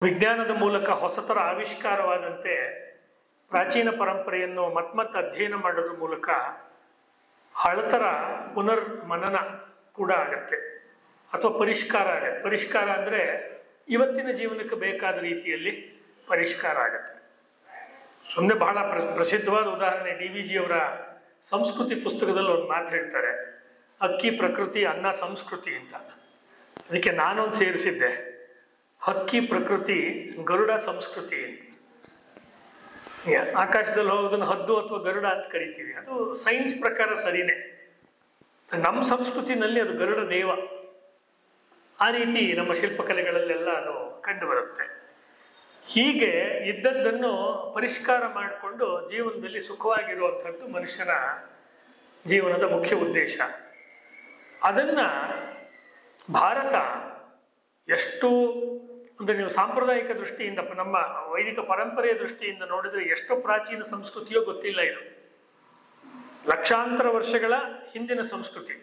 ವಿಜ್ಞಾನದ ಮೂಲಕ ಹೊಸತರ ಆವಿಷ್ಕಾರವಾದಂತೆ ಪ್ರಾಚೀನ ಪರಂಪರೆಯನ್ನು ಮತ್ಮತ್ ಅಧ್ಯಯನ ಮಾಡೋದ್ರ ಮೂಲಕ ಹಳತರ ಪುನರ್ ಮನನ ಕೂಡ ಆಗತ್ತೆ ಅಥವಾ ಪರಿಷ್ಕಾರ ಆಗತ್ತೆ. ಪರಿಷ್ಕಾರ ಅಂದರೆ ಇವತ್ತಿನ ಜೀವನಕ್ಕೆ ಬೇಕಾದ ರೀತಿಯಲ್ಲಿ ಪರಿಷ್ಕಾರ ಆಗತ್ತೆ. ಸುಮ್ಮನೆ ಬಹಳ ಪ್ರಸಿದ್ಧವಾದ ಉದಾಹರಣೆ DVG ಅವರ ಸಂಸ್ಕೃತಿ ಪುಸ್ತಕದಲ್ಲಿ ಒಂದು ಮಾತು ಹೇಳ್ತಾರೆ, ಅಕ್ಕಿ ಪ್ರಕೃತಿ ಅನ್ನ ಸಂಸ್ಕೃತಿ ಅಂತ. ಅದಕ್ಕೆ ನಾನೊಂದು ಸೇರಿಸಿದ್ದೆ, ಹಕ್ಕಿ ಪ್ರಕೃತಿ ಗರುಡ ಸಂಸ್ಕೃತಿ ಅಂತ. ಆಕಾಶದಲ್ಲಿ ಹೋಗೋದನ್ನು ಹದ್ದು ಅಥವಾ ಗರುಡ ಅಂತ ಕರಿತೀವಿ, ಅದು ಸೈನ್ಸ್ ಪ್ರಕಾರ ಸರಿನೇ. ನಮ್ಮ ಸಂಸ್ಕೃತಿನಲ್ಲಿ ಅದು ಗರುಡ ದೇವ. ಆ ರೀತಿ ನಮ್ಮ ಶಿಲ್ಪಕಲೆಗಳಲ್ಲೆಲ್ಲ ಅದು ಕಂಡು ಬರುತ್ತೆ. ಹೀಗೆ ಇದ್ದದ್ದನ್ನು ಪರಿಷ್ಕಾರ ಮಾಡಿಕೊಂಡು ಜೀವನದಲ್ಲಿ ಸುಖವಾಗಿರುವಂಥದ್ದು ಮನುಷ್ಯನ ಜೀವನದ ಮುಖ್ಯ ಉದ್ದೇಶ. ಅದನ್ನ ಭಾರತ ಎಷ್ಟು ಅಂದರೆ ನೀವು ಸಾಂಪ್ರದಾಯಿಕ ದೃಷ್ಟಿಯಿಂದ, ನಮ್ಮ ವೈದಿಕ ಪರಂಪರೆಯ ದೃಷ್ಟಿಯಿಂದ ನೋಡಿದ್ರೆ ಎಷ್ಟು ಪ್ರಾಚೀನ ಸಂಸ್ಕೃತಿಯೋ ಗೊತ್ತಿಲ್ಲ. ಇದು ಲಕ್ಷಾಂತರ ವರ್ಷಗಳ ಹಿಂದಿನ ಸಂಸ್ಕೃತಿ.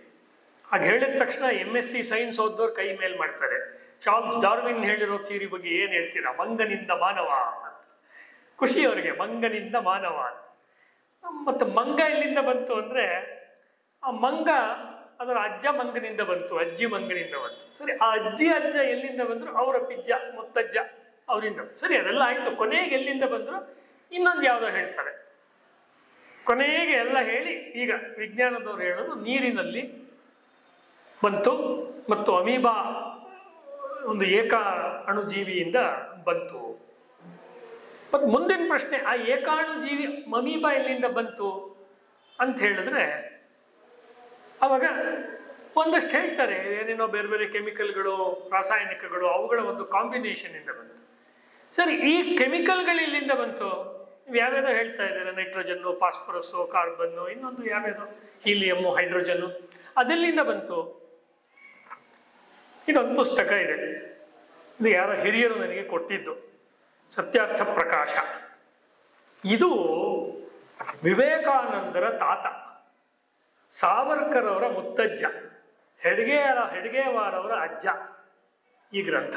ಹಾಗೆ ಹೇಳಿದ ತಕ್ಷಣ MSc ಸೈನ್ಸ್ ಓದೋರು ಕೈ ಮೇಲ್ ಮಾಡ್ತಾರೆ. ಚಾರ್ಲ್ಸ್ ಡಾರ್ವಿನ್ ಹೇಳಿರೋ ಥಿಯರಿ ಬಗ್ಗೆ ಏನ್ ಹೇಳ್ತೀರಾ? ಮಂಗನಿಂದ ಮಾನವ ಅಂತ. ಖುಷಿ ಅವರಿಗೆ, ಮಂಗನಿಂದ ಮಾನವ ಅಂತ. ಮತ್ತೆ ಮಂಗ ಎಲ್ಲಿಂದ ಬಂತು ಅಂದ್ರೆ, ಆ ಮಂಗ ಅದರ ಅಜ್ಜ ಮಂಗನಿಂದ ಬಂತು, ಅಜ್ಜಿ ಮಂಗನಿಂದ ಬಂತು. ಸರಿ, ಆ ಅಜ್ಜಿ ಅಜ್ಜ ಎಲ್ಲಿಂದ ಬಂದ್ರು? ಅವರ ಪಿಜ್ಜ ಮುತ್ತಜ್ಜ ಅವರಿಂದ. ಸರಿ, ಅದೆಲ್ಲ ಆಯ್ತು. ಕೊನೆಗೆ ಎಲ್ಲಿಂದ ಬಂದ್ರು? ಇನ್ನೊಂದು ಯಾವುದೋ ಹೇಳ್ತಾರೆ. ಕೊನೆಗೆ ಎಲ್ಲ ಹೇಳಿ ಈಗ ವಿಜ್ಞಾನದವ್ರು ಹೇಳೋದು ನೀರಿನಲ್ಲಿ ಬಂತು ಮತ್ತು ಅಮೀಬಾ ಒಂದು ಏಕ ಅಣುಜೀವಿಯಿಂದ ಬಂತು. ಮತ್ತು ಮುಂದಿನ ಪ್ರಶ್ನೆ, ಆ ಏಕಾಣುಜೀವಿ ಅಮೀಬಾ ಎಲ್ಲಿಂದ ಬಂತು ಅಂತ ಹೇಳಿದ್ರೆ ಅವಾಗ ಒಂದಷ್ಟು ಹೇಳ್ತಾರೆ, ಏನೇನೋ ಬೇರೆ ಬೇರೆ ಕೆಮಿಕಲ್ಗಳು, ರಾಸಾಯನಿಕಗಳು, ಅವುಗಳ ಒಂದು ಕಾಂಬಿನೇಷನ್ ಇಂದ ಬಂತು. ಸರಿ, ಈ ಕೆಮಿಕಲ್ಗಳು ಇಲ್ಲಿಂದ ಬಂತು? ಯಾವ್ಯಾವುದೋ ಹೇಳ್ತಾ ಇದ್ದಾರೆ, ನೈಟ್ರೋಜನ್ನು, ಫಾಸ್ಫರಸ್ಸು, ಕಾರ್ಬನ್ನು, ಇನ್ನೊಂದು ಯಾವ್ಯಾವುದೋ ಹೀಲಿಯಮ್ಮು, ಹೈಡ್ರೋಜನ್ನು, ಅದೆಲ್ಲಿಂದ ಬಂತು? ಇದೊಂದು ಪುಸ್ತಕ ಇದೆ, ಇದು ಯಾರ ಹಿರಿಯರು ನನಗೆ ಕೊಟ್ಟಿದ್ದು, ಸತ್ಯಾರ್ಥ ಪ್ರಕಾಶ. ಇದು ವಿವೇಕಾನಂದರ ತಾತ, ಸಾವರ್ಕರ್ ಅವರ ಮುತ್ತಜ್ಜ, ಹೆಡ್ಗೇವಾರವರ ಅಜ್ಜ ಈ ಗ್ರಂಥ.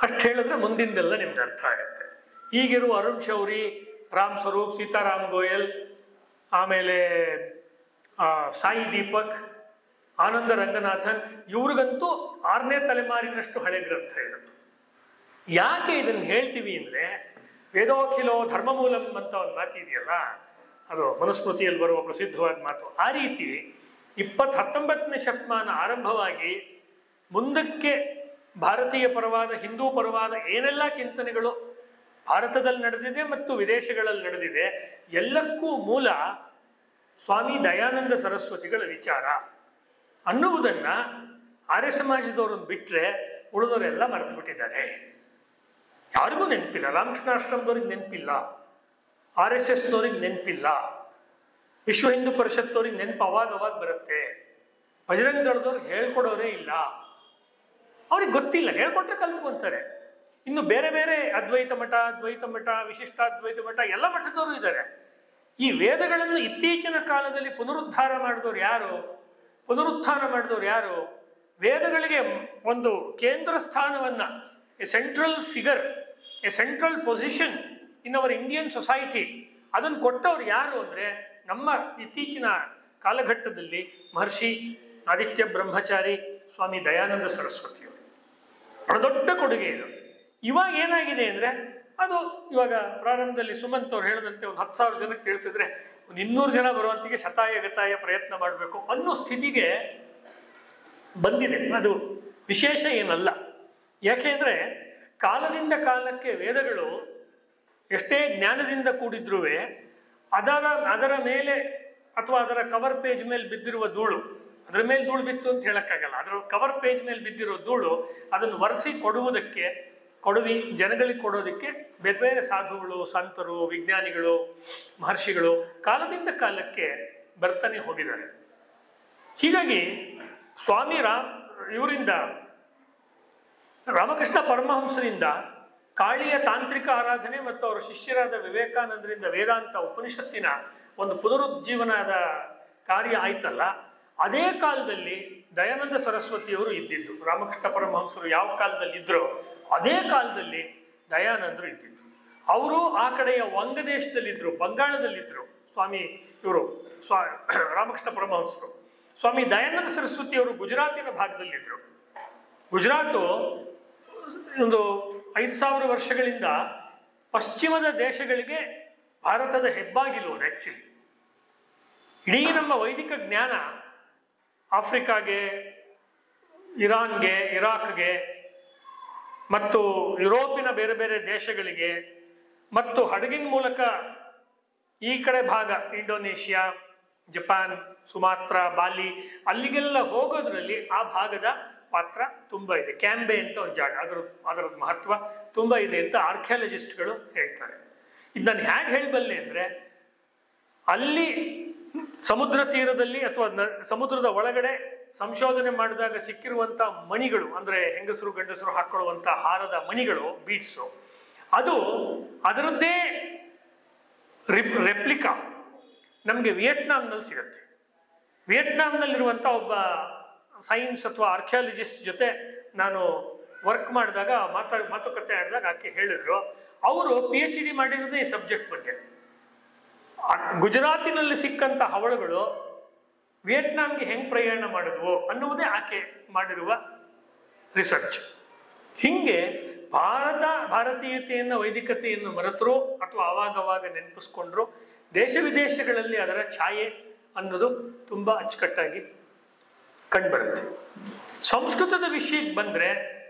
ಅಷ್ಟು ಹೇಳಿದ್ರೆ ಮುಂದಿಂದೆಲ್ಲ ನಿಮ್ಗೆ ಅರ್ಥ ಆಗುತ್ತೆ. ಈಗಿರುವ ಅರುಣ್ ಶೌರಿ, ರಾಮ್ ಸ್ವರೂಪ್, ಸೀತಾರಾಮ್ ಗೋಯಲ್, ಆಮೇಲೆ ಸಾಯಿ ದೀಪಕ್, ಆನಂದ ರಂಗನಾಥನ್, ಇವ್ರಿಗಂತೂ 6ನೇ ತಲೆಮಾರಿನಷ್ಟು ಹಳೆ ಗ್ರಂಥ ಇರೋದು. ಯಾಕೆ ಇದನ್ನು ಹೇಳ್ತೀವಿ ಅಂದ್ರೆ, ವೇದೋಖಿಲೋ ಧರ್ಮಮೂಲಂ ಅಂತ ಒಂದು ಮಾತು ಇದೆಯಲ್ಲ, ಅದು ಮನುಸ್ಮೃತಿಯಲ್ಲಿ ಬರುವ ಪ್ರಸಿದ್ಧವಾದ ಮಾತು. ಆ ರೀತಿ 19ನೇ ಶತಮಾನ ಆರಂಭವಾಗಿ ಮುಂದಕ್ಕೆ ಭಾರತೀಯ ಪರವಾದ, ಹಿಂದೂ ಪರವಾದ ಏನೆಲ್ಲ ಚಿಂತನೆಗಳು ಭಾರತದಲ್ಲಿ ನಡೆದಿದೆ ಮತ್ತು ವಿದೇಶಗಳಲ್ಲಿ ನಡೆದಿದೆ, ಎಲ್ಲಕ್ಕೂ ಮೂಲ ಸ್ವಾಮಿ ದಯಾನಂದ ಸರಸ್ವತಿಗಳ ವಿಚಾರ ಅನ್ನುವುದನ್ನ ಆರ್ಯ ಸಮಾಜದವ್ರನ್ನ ಬಿಟ್ರೆ ಉಳಿದವರೆಲ್ಲ ಮರೆತು ಬಿಟ್ಟಿದ್ದಾರೆ. ಯಾರಿಗೂ ನೆನಪಿಲ್ಲ. ರಾಮಕೃಷ್ಣಾಶ್ರಮದವ್ರಿಗೆ ನೆನಪಿಲ್ಲ, RSSದವ್ರಿಗೆ ನೆನಪಿಲ್ಲ, ವಿಶ್ವ ಹಿಂದೂ ಪರಿಷತ್ತವ್ರಿಗೆ ನೆನಪು ಅವಾಗ ಬರುತ್ತೆ. ಬಜರಂಗ ದಳದವ್ರಿಗೆ ಹೇಳ್ಕೊಡೋರೇ ಇಲ್ಲ, ಅವ್ರಿಗೆ ಗೊತ್ತಿಲ್ಲ. ಹೇಳ್ಕೊಟ್ರೆ ಕಲ್ತ್ಕೊಂತಾರೆ. ಇನ್ನು ಬೇರೆ ಬೇರೆ ಅದ್ವೈತ ಮಠ, ವಿಶಿಷ್ಟಾದ್ವೈತ ಮಠ, ಎಲ್ಲ ಮಠದವರು ಇದ್ದಾರೆ. ಈ ವೇದಗಳನ್ನು ಇತ್ತೀಚಿನ ಕಾಲದಲ್ಲಿ ಪುನರುದ್ಧಾರ ಮಾಡಿದವ್ರು ಯಾರು? ವೇದಗಳಿಗೆ ಒಂದು ಕೇಂದ್ರ ಸ್ಥಾನವನ್ನ, A central figure, A central position in our Indian society, ಅದನ್ನು ಕೊಟ್ಟವ್ರು ಯಾರು ಅಂದ್ರೆ ನಮ್ಮ ಇತ್ತೀಚಿನ ಕಾಲಘಟ್ಟದಲ್ಲಿ ಮಹರ್ಷಿ ಆದಿತ್ಯ ಬ್ರಹ್ಮಚಾರಿ, ಸ್ವಾಮಿ ದಯಾನಂದ ಸರಸ್ವತಿಯವರು. ಬಹಳ ದೊಡ್ಡ ಕೊಡುಗೆ ಇದು. ಇವಾಗ ಏನಾಗಿದೆ ಅಂದ್ರೆ, ಅದು ಇವಾಗ ಪ್ರಾರಂಭದಲ್ಲಿ ಸುಮಂತ್ ಅವ್ರು ಹೇಳಿದಂತೆ ಒಂದು 10,000 ಜನಕ್ಕೆ ತಿಳಿಸಿದ್ರೆ ಒಂದು 200 ಜನ ಬರುವಂತಿಗೆ ಶತಾಯ ಪ್ರಯತ್ನ ಮಾಡಬೇಕು ಅನ್ನೋ ಸ್ಥಿತಿಗೆ ಬಂದಿದೆ. ಅದು ವಿಶೇಷ ಏನಲ್ಲ. ಯಾಕೆಂದ್ರೆ ಕಾಲದಿಂದ ಕಾಲಕ್ಕೆ ವೇದಗಳು ಎಷ್ಟೇ ಜ್ಞಾನದಿಂದ ಕೂಡಿದ್ರೂ ಅದರ ಮೇಲೆ ಅಥವಾ ಅದರ ಕವರ್ ಪೇಜ್ ಮೇಲೆ ಬಿದ್ದಿರುವ ಧೂಳು, ಅದರ ಮೇಲೆ ಧೂಳು ಬಿತ್ತು ಅಂತ ಹೇಳಕ್ಕಾಗಲ್ಲ. ಅದರ ಕವರ್ ಪೇಜ್ ಮೇಲೆ ಬಿದ್ದಿರೋ ಧೂಳು ಅದನ್ನು ಒರೆಸಿ ಜನಗಳಿಗೆ ಕೊಡೋದಕ್ಕೆ ಬೇರೆ ಬೇರೆ ಸಾಧುಗಳು, ಸಂತರು, ವಿಜ್ಞಾನಿಗಳು, ಮಹರ್ಷಿಗಳು ಕಾಲದಿಂದ ಕಾಲಕ್ಕೆ ಬರ್ತಾನೆ ಹೋಗಿದ್ದಾರೆ. ಹೀಗಾಗಿ ಸ್ವಾಮಿ ಇವರಿಂದ, ರಾಮಕೃಷ್ಣ ಪರಮಹಂಸರಿಂದ ಕಾಳಿಯ ತಾಂತ್ರಿಕ ಆರಾಧನೆ ಮತ್ತು ಅವರ ಶಿಷ್ಯರಾದ ವಿವೇಕಾನಂದರಿಂದ ವೇದಾಂತ ಉಪನಿಷತ್ತಿನ ಒಂದು ಪುನರುಜ್ಜೀವನದ ಕಾರ್ಯ ಆಯ್ತಲ್ಲ, ಅದೇ ಕಾಲದಲ್ಲಿ ದಯಾನಂದ ಸರಸ್ವತಿಯವರು ಇದ್ದಿದ್ದು. ರಾಮಕೃಷ್ಣ ಪರಮಹಂಸರು ಯಾವ ಕಾಲದಲ್ಲಿ ಇದ್ರೋ ಅದೇ ಕಾಲದಲ್ಲಿ ದಯಾನಂದರು ಇದ್ದಿದ್ರು. ಅವರು ಆ ಕಡೆಯ ವಂಗದೇಶದಲ್ಲಿದ್ದರು, ಬಂಗಾಳದಲ್ಲಿದ್ದರು. ಸ್ವಾಮಿ ಇವರು ರಾಮಕೃಷ್ಣ ಪರಮಹಂಸರು. ಸ್ವಾಮಿ ದಯಾನಂದ ಸರಸ್ವತಿ ಅವರು ಗುಜರಾತಿನ ಭಾಗದಲ್ಲಿದ್ದರು. ಗುಜರಾತು ಒಂದು 5,000 ವರ್ಷಗಳಿಂದ ಪಶ್ಚಿಮದ ದೇಶಗಳಿಗೆ ಭಾರತದ ಹೆಬ್ಬಾಗಿಲು. ಆಕ್ಚುಲಿ ಇಡೀ ನಮ್ಮ ವೈದಿಕ ಜ್ಞಾನ ಆಫ್ರಿಕಾಗೆ, ಇರಾನ್ಗೆ, ಇರಾಕ್ಗೆ ಮತ್ತು ಯುರೋಪಿನ ಬೇರೆ ಬೇರೆ ದೇಶಗಳಿಗೆ ಮತ್ತು ಹಡಗಿನ ಮೂಲಕ ಈ ಕಡೆ ಭಾಗ ಇಂಡೋನೇಷ್ಯಾ, ಜಪಾನ್, ಸುಮಾತ್ರ, ಬಾಲಿ ಅಲ್ಲಿಗೆಲ್ಲ ಹೋಗೋದ್ರಲ್ಲಿ ಆ ಭಾಗದ ಪಾತ್ರ ತುಂಬಾ ಇದೆ. ಕ್ಯಾಂಬೆ ಅಂತ ಒಂದು ಜಾಗ, ಅದರ ಮಹತ್ವ ತುಂಬಾ ಇದೆ ಅಂತ ಆರ್ಕಿಯಾಲಜಿಸ್ಟ್ಗಳು ಹೇಳ್ತಾರೆ. ಇದು ನಾನು ಹೇಗೆ ಹೇಳಬಲ್ಲೆ ಅಂದ್ರೆ, ಅಲ್ಲಿ ಸಮುದ್ರ ತೀರದಲ್ಲಿ ಅಥವಾ ಸಮುದ್ರದ ಒಳಗಡೆ ಸಂಶೋಧನೆ ಮಾಡಿದಾಗ ಸಿಕ್ಕಿರುವಂತ ಮಣಿಗಳು, ಅಂದ್ರೆ ಹೆಂಗಸರು ಗಂಡಸರು ಹಾಕೊಳ್ಳುವಂತ ಹಾರದ ಮಣಿಗಳು, ಬೀಡ್ಸು, ಅದು ಅದರದ್ದೇ ರೆಪ್ಲಿಕಾ ನಮಗೆ ವಿಯೆಟ್ನಾಂನಲ್ಲಿ ಸಿಗತ್ತೆ. ವಿಯೆಟ್ನಾಂನಲ್ಲಿರುವಂತ ಒಬ್ಬ ಸೈನ್ಸ್ ಅಥವಾ ಆರ್ಕಿಯಾಲಜಿಸ್ಟ್ ಜೊತೆ ನಾನು ವರ್ಕ್ ಮಾಡಿದಾಗ ಮಾತುಕತೆ ಆಡಿದಾಗ ಆಕೆ ಹೇಳಿದ್ರು, ಅವರು PhD ಮಾಡಿರೋದೇ ಈ ಸಬ್ಜೆಕ್ಟ್ ಬಗ್ಗೆ. ಗುಜರಾತಿನಲ್ಲಿ ಸಿಕ್ಕಂತ ಹವಳುಗಳು ವಿಯೆಟ್ನಾಂಗೆ ಹೆಂಗ್ ಪ್ರಯಾಣ ಮಾಡಿದ್ವು ಅನ್ನುವುದೇ ಆಕೆ ಮಾಡಿರುವ ರಿಸರ್ಚ್. ಹಿಂಗೆ ಭಾರತೀಯತೆಯನ್ನು, ವೈದಿಕತೆಯನ್ನು ಮರೆತರು ಅಥವಾ ಅವಾಗವಾಗ ನೆನಪಿಸ್ಕೊಂಡ್ರು, ದೇಶ ವಿದೇಶಗಳಲ್ಲಿ ಅದರ ಛಾಯೆ ಅನ್ನೋದು ತುಂಬಾ ಅಚ್ಚುಕಟ್ಟಾಗಿ ಕಂಡುಬರುತ್ತೆ. ಸಂಸ್ಕೃತದ ವಿಷಯಕ್ಕೆ ಬಂದ್ರೆ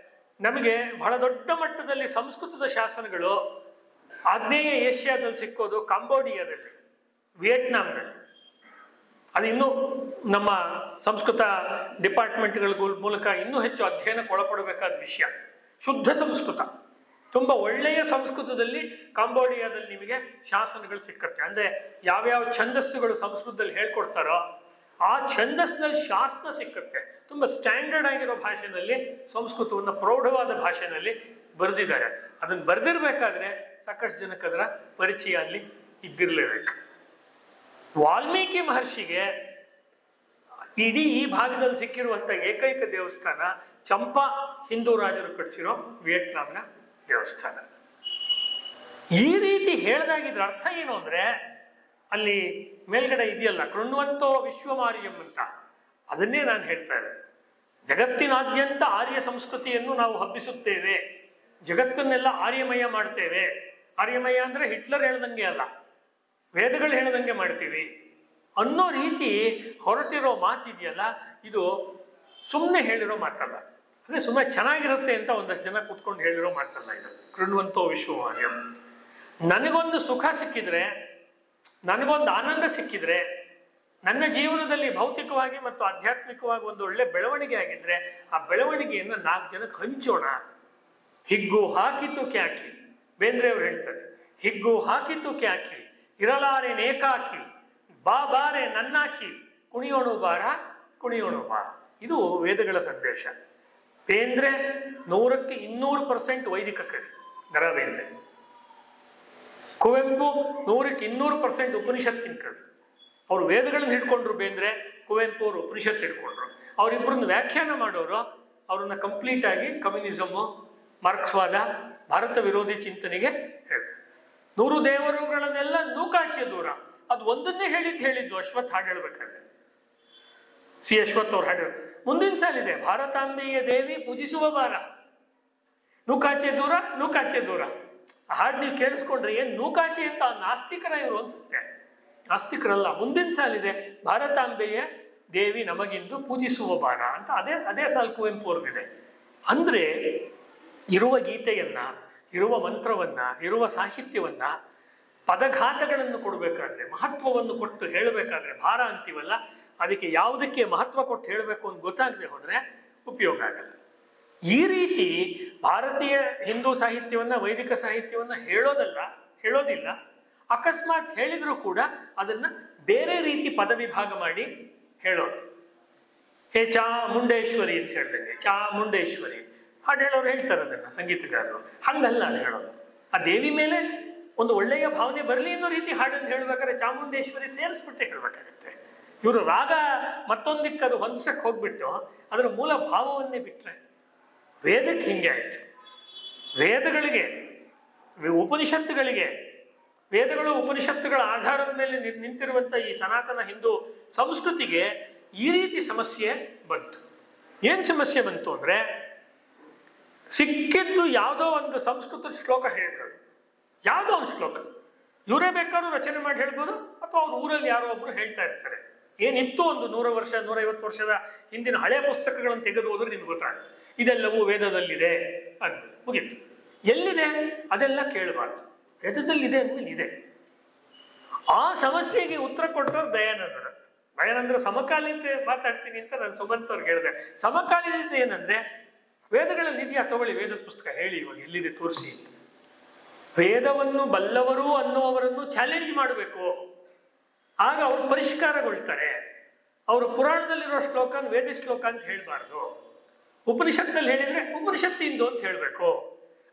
ನಮಗೆ ಬಹಳ ದೊಡ್ಡ ಮಟ್ಟದಲ್ಲಿ ಸಂಸ್ಕೃತದ ಶಾಸನಗಳು ಆಗ್ನೇಯ ಏಷ್ಯಾದಲ್ಲಿ ಸಿಕ್ಕೋದು ಕಾಂಬೋಡಿಯಾದಲ್ಲಿ, ವಿಯೆಟ್ನಾಂನಲ್ಲಿ. ಅದು ಇನ್ನೂ ನಮ್ಮ ಸಂಸ್ಕೃತ ಡಿಪಾರ್ಟ್ಮೆಂಟ್ಗಳ ಮೂಲಕ ಇನ್ನೂ ಹೆಚ್ಚು ಅಧ್ಯಯನಕ್ಕೆ ಒಳಪಡಬೇಕಾದ ವಿಷಯ. ಶುದ್ಧ ಸಂಸ್ಕೃತ, ತುಂಬಾ ಒಳ್ಳೆಯ ಸಂಸ್ಕೃತದಲ್ಲಿ ಕಾಂಬೋಡಿಯಾದಲ್ಲಿ ನಿಮಗೆ ಶಾಸನಗಳು ಸಿಕ್ಕತ್ತೆ. ಅಂದ್ರೆ ಯಾವ್ಯಾವ ಛಂದಸ್ಸುಗಳು ಸಂಸ್ಕೃತದಲ್ಲಿ ಹೇಳ್ಕೊಡ್ತಾರೋ ಆ ಛಂದಸ್ನಲ್ಲಿ ಶಾಸನ ಸಿಕ್ಕತ್ತೆ. ತುಂಬಾ ಸ್ಟ್ಯಾಂಡರ್ಡ್ ಆಗಿರೋ ಭಾಷೆಯಲ್ಲಿ ಸಂಸ್ಕೃತವನ್ನ ಪ್ರೌಢವಾದ ಭಾಷೆಯಲ್ಲಿ ಬರೆದಿದ್ದಾರೆ. ಅದನ್ನು ಬರೆದಿರ್ಬೇಕಾದ್ರೆ ಸಾಕಷ್ಟು ಜನಕ್ಕೆ ಅದರ ಪರಿಚಯ ಅಲ್ಲಿ ಇದ್ದಿರ್ಲೇಬೇಕು. ವಾಲ್ಮೀಕಿ ಮಹರ್ಷಿಗೆ ಇಡೀ ಈ ಭಾಗದಲ್ಲಿ ಸಿಕ್ಕಿರುವಂತ ಏಕೈಕ ದೇವಸ್ಥಾನ ಚಂಪಾ ಹಿಂದೂ ರಾಜರು ಕಟ್ಟಿಸಿರೋ ವಿಯೆಟ್ನಾಂನ ದೇವಸ್ಥಾನ. ಈ ರೀತಿ ಹೇಳ್ದಾಗಿದ್ರ ಅರ್ಥ ಏನು ಅಂದ್ರೆ, ಅಲ್ಲಿ ಮೇಲ್ಗಡೆ ಇದೆಯಲ್ಲ ಕೃಣ್ವಂತೋ ವಿಶ್ವಮಾರ್ಯಂ ಅಂತ, ಅದನ್ನೇ ನಾನು ಹೇಳ್ತಾ ಇದ್ದೆ. ಜಗತ್ತಿನಾದ್ಯಂತ ಆರ್ಯ ಸಂಸ್ಕೃತಿಯನ್ನು ನಾವು ಹಬ್ಬಿಸುತ್ತೇವೆ, ಜಗತ್ತನ್ನೆಲ್ಲ ಆರ್ಯಮಯ ಮಾಡ್ತೇವೆ. ಆರ್ಯಮಯ ಅಂದ್ರೆ ಹಿಟ್ಲರ್ ಹೇಳ್ದಂಗೆ ಅಲ್ಲ, ವೇದಗಳು ಹೇಳ್ದಂಗೆ ಮಾಡ್ತೀವಿ ಅನ್ನೋ ರೀತಿ ಹೊರಟಿರೋ ಮಾತಿದೆಯಲ್ಲ, ಇದು ಸುಮ್ಮನೆ ಹೇಳಿರೋ ಮಾತಲ್ಲ. ಅಂದ್ರೆ ಸುಮ್ಮನೆ ಚೆನ್ನಾಗಿರುತ್ತೆ ಅಂತ ಒಂದಷ್ಟು ಜನ ಕೂತ್ಕೊಂಡು ಹೇಳಿರೋ ಮಾತಲ್ಲ ಇದು. ಕೃಣ್ವಂತೋ ವಿಶ್ವಮಾರ್ಯಂ. ನನಗೊಂದು ಸುಖ ಸಿಕ್ಕಿದ್ರೆ, ನನಗೊಂದು ಆನಂದ ಸಿಕ್ಕಿದ್ರೆ, ನನ್ನ ಜೀವನದಲ್ಲಿ ಭೌತಿಕವಾಗಿ ಮತ್ತು ಆಧ್ಯಾತ್ಮಿಕವಾಗಿ ಒಂದು ಒಳ್ಳೆ ಬೆಳವಣಿಗೆ ಆಗಿದ್ರೆ, ಆ ಬೆಳವಣಿಗೆಯನ್ನು 4 ಜನಕ್ಕೆ ಹಂಚೋಣ. ಹಿಗ್ಗು ಹಾಕಿತು ಕ್ಯಾಕಿ, ಬೇಂದ್ರೆ ಅವ್ರು ಹೇಳ್ತಾರೆ. ಹಿಗ್ಗು ಹಾಕಿತು ಕ್ಯಾಕಿ, ಇರಲಾರೆ ನೇಕಾಕಿ, ಬಾರೆ ನನ್ನಾಕಿ, ಕುಣಿಯೋಣು ಬಾರ ಕುಣಿಯೋಣು ಬಾ. ಇದು ವೇದಗಳ ಸಂದೇಶ. ಬೇಂದ್ರೆ 100ಕ್ಕೆ 200% ವೈದಿಕ ಕವಿ, ದರ ಬೇಂದ್ರೆ. ಕುವೆಂಪು 100ಕ್ಕೆ 200% ಉಪನಿಷತ್ತಿನ ಕವಿ. ಅವರು ವೇದಗಳನ್ನು ಹಿಡ್ಕೊಂಡ್ರು ಬೇಂದ್ರೆ, ಕುವೆಂಪು ಅವರು ಉಪನಿಷತ್ತು ಹಿಡ್ಕೊಂಡ್ರು. ಅವರಿಬ್ಬರನ್ನ ವ್ಯಾಖ್ಯಾನ ಮಾಡೋರು ಅವ್ರನ್ನ ಕಂಪ್ಲೀಟ್ ಆಗಿ ಕಮ್ಯುನಿಸಮು, ಮಾರ್ಕ್ಸ್ವಾದ, ಭಾರತ ವಿರೋಧಿ ಚಿಂತನೆಗೆ ಹೇಳ್ತಾರೆ. 100 ದೇವರುಗಳನ್ನೆಲ್ಲ ನೂಕಾಚೆ ದೂರ, ಅದು ಒಂದನ್ನೇ ಹೇಳಿದ್ದು ಅಶ್ವಥ್ ಹಾಡು ಹೇಳ್ಬೇಕಾದ್ರೆ. ಸಿ ಅಶ್ವಥ್ ಅವ್ರು ಹಾಡು ಮುಂದಿನ ಸಾಲಿದೆ, ಭಾರತಾಂಬೆಯ ದೇವಿ ಪೂಜಿಸುವ ಬಾರ, ನೂಕಾಚೆ ದೂರ ನೂಕಾಚೆ ದೂರ. ಹಾಡು ನೀವು ಕೇಳಿಸ್ಕೊಂಡ್ರೆ ಏನ್ ನೂಕಾಚೆ ಅಂತ ನಾಸ್ತಿಕರ ಇವರು ಅನ್ಸುತ್ತೆ. ನಾಸ್ತಿಕರಲ್ಲ. ಮುಂದಿನ ಸಾಲಿದೆ, ಭಾರತಾಂಬೆಯ ದೇವಿ ನಮಗಿಂದು ಪೂಜಿಸುವ ಬಾರ ಅಂತ ಅದೇ ಸಾಲು ಕುವೆಂಪು ಅವ್ರದಿದೆ. ಅಂದ್ರೆ ಇರುವ ಗೀತೆಯನ್ನ, ಇರುವ ಮಂತ್ರವನ್ನ, ಇರುವ ಸಾಹಿತ್ಯವನ್ನ, ಪದಘಾತಗಳನ್ನು ಕೊಡಬೇಕಾದ್ರೆ, ಮಹತ್ವವನ್ನು ಕೊಟ್ಟು ಹೇಳಬೇಕಾದ್ರೆ, ಭಾರ ಅಂತೀವಲ್ಲ, ಅದಕ್ಕೆ ಯಾವುದಕ್ಕೆ ಮಹತ್ವ ಕೊಟ್ಟು ಹೇಳಬೇಕು ಅಂತ ಗೊತ್ತಾಗದೆ ಹೋದ್ರೆ ಉಪಯೋಗ ಆಗಲ್ಲ. ಈ ರೀತಿ ಭಾರತೀಯ ಹಿಂದೂ ಸಾಹಿತ್ಯವನ್ನ, ವೈದಿಕ ಸಾಹಿತ್ಯವನ್ನ ಹೇಳೋದಿಲ್ಲ. ಅಕಸ್ಮಾತ್ ಹೇಳಿದ್ರು ಕೂಡ ಅದನ್ನ ಬೇರೆ ರೀತಿ ಪದವಿಭಾಗ ಮಾಡಿ ಹೇಳೋದು. ಹೇ ಚಾಮುಂಡೇಶ್ವರಿ ಅಂತ ಹೇಳ್ದಂಗೆ, ಚಾಮುಂಡೇಶ್ವರಿ ಹಾಡು ಹೇಳೋರು ಹೇಳ್ತಾರೆ ಅದನ್ನ, ಸಂಗೀತಗಾರರು. ಹಂಗಲ್ಲ ಅದು ಹೇಳೋದು. ಆ ದೇವಿ ಮೇಲೆ ಒಂದು ಒಳ್ಳೆಯ ಭಾವನೆ ಬರಲಿ ಅನ್ನೋ ರೀತಿ ಹಾಡನ್ನು ಹೇಳ್ಬೇಕಾದ್ರೆ ಚಾಮುಂಡೇಶ್ವರಿ ಸೇರಿಸ್ಬಿಟ್ಟೆ ಹೇಳ್ಬೇಕಾಗತ್ತೆ. ಇವರು ರಾಗ ಮತ್ತೊಂದಿಕ್ಕೆ ಅದು ಹೊಂದಿಸಕ್ಕೆ ಹೋಗ್ಬಿಟ್ಟು ಅದರ ಮೂಲ ಭಾವವನ್ನೇ ಬಿಟ್ರೆ ವೇದಕ್ಕೆ ಹಿಂಗೆ ಆಯ್ತು. ವೇದಗಳಿಗೆ, ಉಪನಿಷತ್ತುಗಳಿಗೆ, ವೇದಗಳು ಉಪನಿಷತ್ತುಗಳ ಆಧಾರದ ಮೇಲೆ ನಿಂತಿರುವಂಥ ಈ ಸನಾತನ ಹಿಂದೂ ಸಂಸ್ಕೃತಿಗೆ ಈ ರೀತಿ ಸಮಸ್ಯೆ ಬಂತು. ಏನು ಸಮಸ್ಯೆ ಬಂತು ಅಂದರೆ, ಸಿಕ್ಕಿದ್ದು ಯಾವುದೋ ಒಂದು ಸಂಸ್ಕೃತ ಶ್ಲೋಕ ಹೇಳ್ಬೋದು, ಯಾವುದೋ ಒಂದು ಶ್ಲೋಕ ಇವರೇ ಬೇಕಾದ್ರೂ ರಚನೆ ಮಾಡಿ ಹೇಳ್ಬೋದು, ಅಥವಾ ಅವ್ರ ಊರಲ್ಲಿ ಯಾರೋ ಒಬ್ರು ಹೇಳ್ತಾ ಇರ್ತಾರೆ. ಏನಿತ್ತು ಒಂದು 100 ವರ್ಷ 150 ವರ್ಷದ ಹಿಂದಿನ ಹಳೆ ಪುಸ್ತಕಗಳನ್ನು ತೆಗೆದು ಹೋದ್ರೆ ನಿಮ್ಗೆ ಗೊತ್ತಾಗುತ್ತೆ ಇದೆಲ್ಲವೂ ವೇದದಲ್ಲಿದೆ ಅಂತ ಮುಗೀತು. ಎಲ್ಲಿದೆ ಅದೆಲ್ಲ ಕೇಳಬಾರ್ದು, ವೇದದಲ್ಲಿದೆ ಅಂದ್ಮೇಲೆ ಇದೆ. ಆ ಸಮಸ್ಯೆಗೆ ಉತ್ತರ ಕೊಟ್ಟರು ದಯಾನಂದರು. ದಯಾನಂದ್ರ ಸಮಕಾಲೀನತೆ ಮಾತಾಡ್ತೀನಿ ಅಂತ ನಾನು ಸುಮಂತ್ ಅವ್ರಿಗೆ ಹೇಳಿದೆ. ಸಮಕಾಲೀನತೆ ಏನಂದ್ರೆ, ವೇದಗಳಲ್ಲಿ ಇದೆಯಾ, ತಗೊಳ್ಳಿ ವೇದದ ಪುಸ್ತಕ ಹೇಳಿ ಇವಾಗ ಎಲ್ಲಿದೆ ತೋರಿಸಿ. ವೇದವನ್ನು ಬಲ್ಲವರು ಅನ್ನುವವರನ್ನು ಚಾಲೆಂಜ್ ಮಾಡಬೇಕು, ಆಗ ಅವರು ಪರಿಷ್ಕಾರಗೊಳ್ತಾರೆ. ಅವರು ಪುರಾಣದಲ್ಲಿರೋ ಶ್ಲೋಕ ವೇದ ಶ್ಲೋಕ ಅಂತ ಹೇಳಬಾರ್ದು. ಉಪನಿಷತ್ನಲ್ಲಿ ಹೇಳಿದ್ರೆ ಉಪನಿಷತ್ತಿಂದು ಅಂತ ಹೇಳಬೇಕು.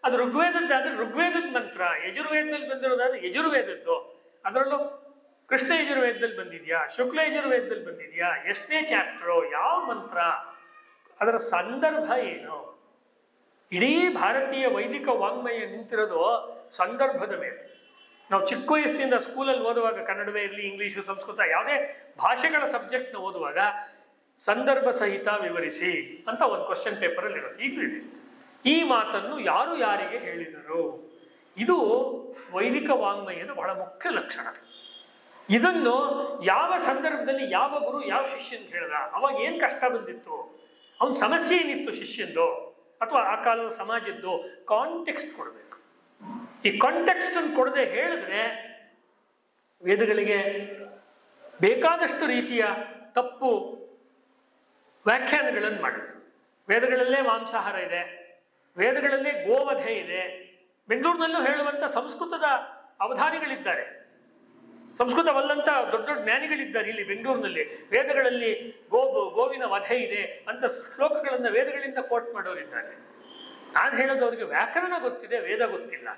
ಅದು ಋಗ್ವೇದದ್ದಾದ್ರೆ ಋಗ್ವೇದದ ಮಂತ್ರ, ಯಜುರ್ವೇದದಲ್ಲಿ ಬಂದಿರೋದಾದ್ರೆ ಯಜುರ್ವೇದದ್ದು. ಅದರಲ್ಲೂ ಕೃಷ್ಣ ಯಜುರ್ವೇದದಲ್ಲಿ ಬಂದಿದ್ಯಾ, ಶುಕ್ಲ ಯಜುರ್ವೇದದಲ್ಲಿ ಬಂದಿದ್ಯಾ, ಎಷ್ಟನೇ ಚಾಪ್ಟರು, ಯಾವ ಮಂತ್ರ, ಅದರ ಸಂದರ್ಭ ಏನು. ಇಡೀ ಭಾರತೀಯ ವೈದಿಕ ವಾಂಗ್ಮಯ ನಿಂತಿರೋದು ಸಂದರ್ಭದ ಮೇಲೆ. ನಾವು ಚಿಕ್ಕ ವಯಸ್ಸಿನಿಂದ ಸ್ಕೂಲಲ್ಲಿ ಓದುವಾಗ, ಕನ್ನಡವೇ ಇರಲಿ, ಇಂಗ್ಲೀಷು, ಸಂಸ್ಕೃತ, ಯಾವುದೇ ಭಾಷೆಗಳ ಸಬ್ಜೆಕ್ಟ್ನ ಓದುವಾಗ ಸಂದರ್ಭ ಸಹಿತ ವಿವರಿಸಿ ಅಂತ ಒಂದು ಕ್ವಶನ್ ಪೇಪರಲ್ಲಿ ಇರುತ್ತೆ, ಈಗಲೂ ಇದೆ. ಈ ಮಾತನ್ನು ಯಾರು ಯಾರಿಗೆ ಹೇಳಿದರು, ಇದು ವೈದಿಕ ವಾಂಗ್ಮಯದ ಬಹಳ ಮುಖ್ಯ ಲಕ್ಷಣ. ಇದನ್ನು ಯಾವ ಸಂದರ್ಭದಲ್ಲಿ ಯಾವ ಗುರು ಯಾವ ಶಿಷ್ಯನ್ ಹೇಳ್ದ, ಅವಾಗ ಏನ್ ಕಷ್ಟ ಬಂದಿತ್ತು, ಅವನ ಸಮಸ್ಯೆ ಏನಿತ್ತು ಶಿಷ್ಯಂದು ಅಥವಾ ಆ ಕಾಲದ ಸಮಾಜದ್ದು, ಕಾಂಟೆಕ್ಸ್ಟ್ ಕೊಡಬೇಕು. ಈ ಕಾಂಟೆಕ್ಸ್ಟ್ ಅನ್ನು ಕೊಡದೆ ಹೇಳಿದ್ರೆ ವೇದಗಳಿಗೆ ಬೇಕಾದಷ್ಟು ರೀತಿಯ ತಪ್ಪು ವ್ಯಾಖ್ಯಾನಗಳನ್ನು ಮಾಡಿದೆ. ವೇದಗಳಲ್ಲೇ ಮಾಂಸಾಹಾರ ಇದೆ, ವೇದಗಳಲ್ಲೇ ಗೋವಧೆ ಇದೆ. ಬೆಂಗಳೂರಿನಲ್ಲೂ ಹೇಳುವಂತ ಸಂಸ್ಕೃತದ ಅವಧಾನಿಗಳಿದ್ದಾರೆ, ಸಂಸ್ಕೃತವಲ್ಲಂತ ದೊಡ್ಡ ದೊಡ್ಡ ಜ್ಞಾನಿಗಳಿದ್ದಾರೆ ಇಲ್ಲಿ ಬೆಂಗಳೂರಿನಲ್ಲಿ. ವೇದಗಳಲ್ಲಿ ಗೋವಿನ ವಧೆ ಇದೆ ಅಂತ ಶ್ಲೋಕಗಳನ್ನು ವೇದಗಳಿಂದ ಕೋಟ್ ಮಾಡೋರಿದ್ದಾರೆ. ನಾನು ಹೇಳೋದು ಅವ್ರಿಗೆ ವ್ಯಾಕರಣ ಗೊತ್ತಿದೆ, ವೇದ ಗೊತ್ತಿಲ್ಲ.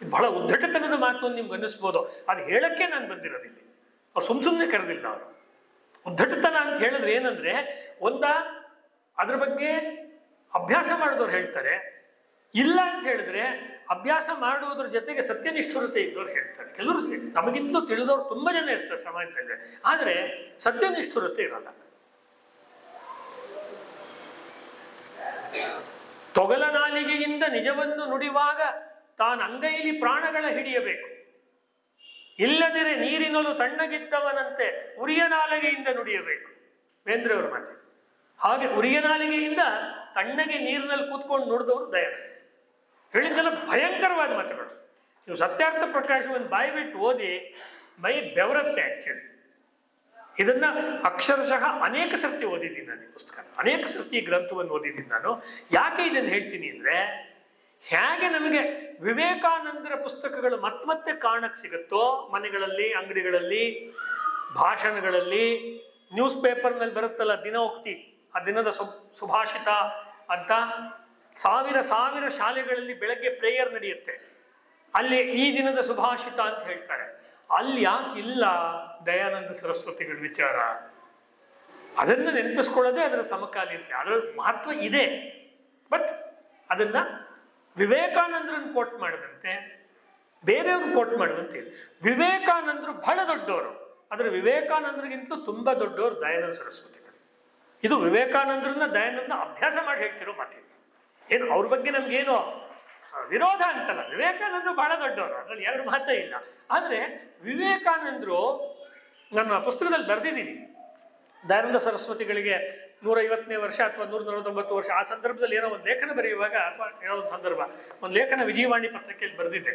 ಇದು ಬಹಳ ಉದ್ದಟತನದ ಮಾತು ಅಂತ ನಿಮ್ಗೆ ಅನ್ನಿಸ್ಬೋದು. ಅದು ಹೇಳಕ್ಕೆ ನಾನು ಬಂದಿರೋದಿಲ್ಲ, ಅವ್ರು ಸುಮ್ಮನೆ ಕರೆದಿಲ್ಲ. ಅವರು ಉದ್ದಟತನ ಅಂತ ಹೇಳಿದ್ರೆ ಏನಂದ್ರೆ, ಅದ್ರ ಬಗ್ಗೆ ಅಭ್ಯಾಸ ಮಾಡಿದವ್ರು ಹೇಳ್ತಾರೆ, ಇಲ್ಲ ಅಂತ ಹೇಳಿದ್ರೆ ಅಭ್ಯಾಸ ಮಾಡುವುದ್ರ ಜೊತೆಗೆ ಸತ್ಯನಿಷ್ಠುರತೆ ಇದ್ದವ್ರು ಹೇಳ್ತಾರೆ. ಕೆಲವರು ನಮಗಿಂತಲೂ ತಿಳಿದವ್ರು ತುಂಬಾ ಜನ ಇರ್ತಾರೆ ಸಮಾಜದಲ್ಲಿ, ಆದ್ರೆ ಸತ್ಯನಿಷ್ಠುರತೆ ಇರಲ್ಲ. ತೊಗಲ ನಾಲಿಗೆಯಿಂದ ನಿಜವನ್ನು ನುಡಿವಾಗ ತಾನು ಅಂಗೈಲಿ ಪ್ರಾಣಗಳ ಹಿಡಿಯಬೇಕು, ಇಲ್ಲದಿರೆ ನೀರಿನಲು ತಣ್ಣಗಿದ್ದವನಂತೆ ಉರಿಯ ನಾಲಿಗೆಯಿಂದ ನುಡಿಯಬೇಕು. ಬೇಂದ್ರೆಯವರು ಮಾತು. ಹಾಗೆ ಉರಿಯ ನಾಲಿಗೆಯಿಂದ ತಣ್ಣಗೆ ನೀರಿನಲ್ಲಿ ಕೂತ್ಕೊಂಡು ನುಡಿದವರು ದಯಾನಂದ. ಹೇಳಿದ್ದೆಲ್ಲ ಭಯಂಕರವಾದ ಮಾತುಗಳು. ನೀವು ಸತ್ಯಾರ್ಥ ಪ್ರಕಾಶವನ್ನು ಬಾಯಿ ಬಿಟ್ಟು ಓದಿ ಮೈ ಬೆವರತ್ತೆ. ಆಕ್ಚುಲಿ ಇದನ್ನ ಅಕ್ಷರಶಃ ಅನೇಕ ಸರ್ತಿ ಓದಿದ್ದೀನಿ ನಾನು ಈ ಪುಸ್ತಕ, ಅನೇಕ ಸರ್ತಿ ಗ್ರಂಥವನ್ನು ಓದಿದ್ದೀನಿ ನಾನು. ಯಾಕೆ ಇದನ್ನು ಹೇಳ್ತೀನಿ ಅಂದ್ರೆ, ಹೇಗೆ ನಮಗೆ ವಿವೇಕಾನಂದರ ಪುಸ್ತಕಗಳು ಮತ್ತೆ ಕಾರಣಕ್ಕೆ ಸಿಗುತ್ತೋ, ಮನೆಗಳಲ್ಲಿ, ಅಂಗಡಿಗಳಲ್ಲಿ, ಭಾಷಣಗಳಲ್ಲಿ, ನ್ಯೂಸ್ ಪೇಪರ್ನಲ್ಲಿ ಬರುತ್ತಲ್ಲ ದಿನೋಕ್ತಿ, ಆ ದಿನದ ಸುಭಾಷಿತ ಅಂತ ಸಾವಿರ ಶಾಲೆಗಳಲ್ಲಿ ಬೆಳಗ್ಗೆ ಪ್ರೇಯರ್ ನಡೆಯುತ್ತೆ, ಅಲ್ಲಿ ಈ ದಿನದ ಸುಭಾಷಿತ ಅಂತ ಹೇಳ್ತಾರೆ. ಅಲ್ಲಿ ಯಾಕಿಲ್ಲ ದಯಾನಂದ ಸರಸ್ವತಿಗಳ ವಿಚಾರ? ಅದನ್ನು ನೆನಪಿಸ್ಕೊಳ್ಳೋದೇ ಅದರ ಸಮಕಾಲೀನತೆ. ಅದರ ಮಹತ್ವ ಇದೆ, ಬಟ್ ಅದನ್ನ ವಿವೇಕಾನಂದರನ್ನು ಕೋಟ್ ಮಾಡದಂತೆ ಬೇರೆಯವ್ರು ಕೋಟ್ ಮಾಡುವಂತೆ. ವಿವೇಕಾನಂದರು ಬಹಳ ದೊಡ್ಡವರು, ಆದರೆ ವಿವೇಕಾನಂದರಿಗಿಂತಲೂ ತುಂಬಾ ದೊಡ್ಡವರು ದಯಾನಂದ ಸರಸ್ವತಿಗಳು. ಇದು ವಿವೇಕಾನಂದರನ್ನ ದಯಾನಂದ ಅಭ್ಯಾಸ ಮಾಡಿ ಹೇಳ್ತಿರೋ ಮಾತಿಲ್ಲ. ಏನು ಅವ್ರ ಬಗ್ಗೆ ನಮ್ಗೇನು ವಿರೋಧ ಅಂತಲ್ಲ, ವಿವೇಕಾನಂದರು ಬಹಳ ದೊಡ್ಡವರು, ಅದ್ರಲ್ಲಿ ಎರಡು ಮಾತೇ ಇಲ್ಲ. ಆದ್ರೆ ವಿವೇಕಾನಂದರು, ನನ್ನ ಪುಸ್ತಕದಲ್ಲಿ ಬರೆದಿದ್ದೀನಿ, ದಯಾನಂದ ಸರಸ್ವತಿಗಳಿಗೆ 150ನೇ ವರ್ಷ ಅಥವಾ 149 ವರ್ಷ, ಆ ಸಂದರ್ಭದಲ್ಲಿ ಏನೋ ಒಂದು ಲೇಖನ ಬರೆಯುವಾಗ ಅಥವಾ ಏನೋ ಒಂದು ಸಂದರ್ಭ, ಒಂದು ಲೇಖನ ವಿಜಯವಾಣಿ ಪತ್ರಿಕೆಯಲ್ಲಿ ಬರೆದಿದ್ದೆ.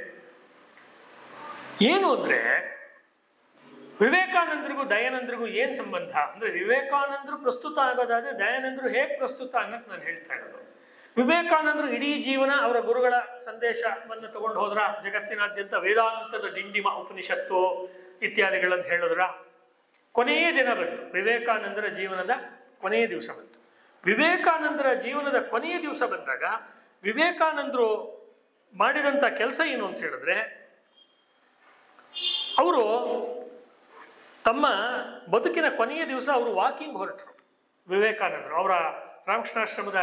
ಏನು ಅಂದ್ರೆ, ವಿವೇಕಾನಂದರಿಗೂ ದಯಾನಂದರಿಗೂ ಏನ್ ಸಂಬಂಧ ಅಂದ್ರೆ, ವಿವೇಕಾನಂದರು ಪ್ರಸ್ತುತ ಆಗೋದಾದ್ರೆ ದಯಾನಂದರು ಹೇಗೆ ಪ್ರಸ್ತುತ ಅನ್ನೋದು ನಾನು ಹೇಳ್ತಾ ಇರೋದು. ವಿವೇಕಾನಂದರು ಇಡೀ ಜೀವನ ಅವರ ಗುರುಗಳ ಸಂದೇಶವನ್ನು ತಗೊಂಡು ಹೋದ್ರ, ಜಗತ್ತಿನಾದ್ಯಂತ ವೇದಾಂತದ ಡಿಂಡಿಮ ಉಪನಿಷತ್ತು ಇತ್ಯಾದಿಗಳನ್ನು ಹೇಳಿದ್ರ. ಕೊನೆಯ ದಿನ ಬಂತು, ವಿವೇಕಾನಂದರ ಜೀವನದ ಕೊನೆಯ ದಿವಸ ಬಂತು. ವಿವೇಕಾನಂದರ ಜೀವನದ ಕೊನೆಯ ದಿವಸ ಬಂದಾಗ ವಿವೇಕಾನಂದರು ಮಾಡಿದಂತ ಕೆಲಸ ಏನು ಅಂತ ಹೇಳಿದ್ರೆ, ಅವರು ತಮ್ಮ ಬದುಕಿನ ಕೊನೆಯ ದಿವಸ ಅವರು ವಾಕಿಂಗ್ ಹೊರಟರು. ವಿವೇಕಾನಂದರು ಅವರ ರಾಮಕೃಷ್ಣಾಶ್ರಮದ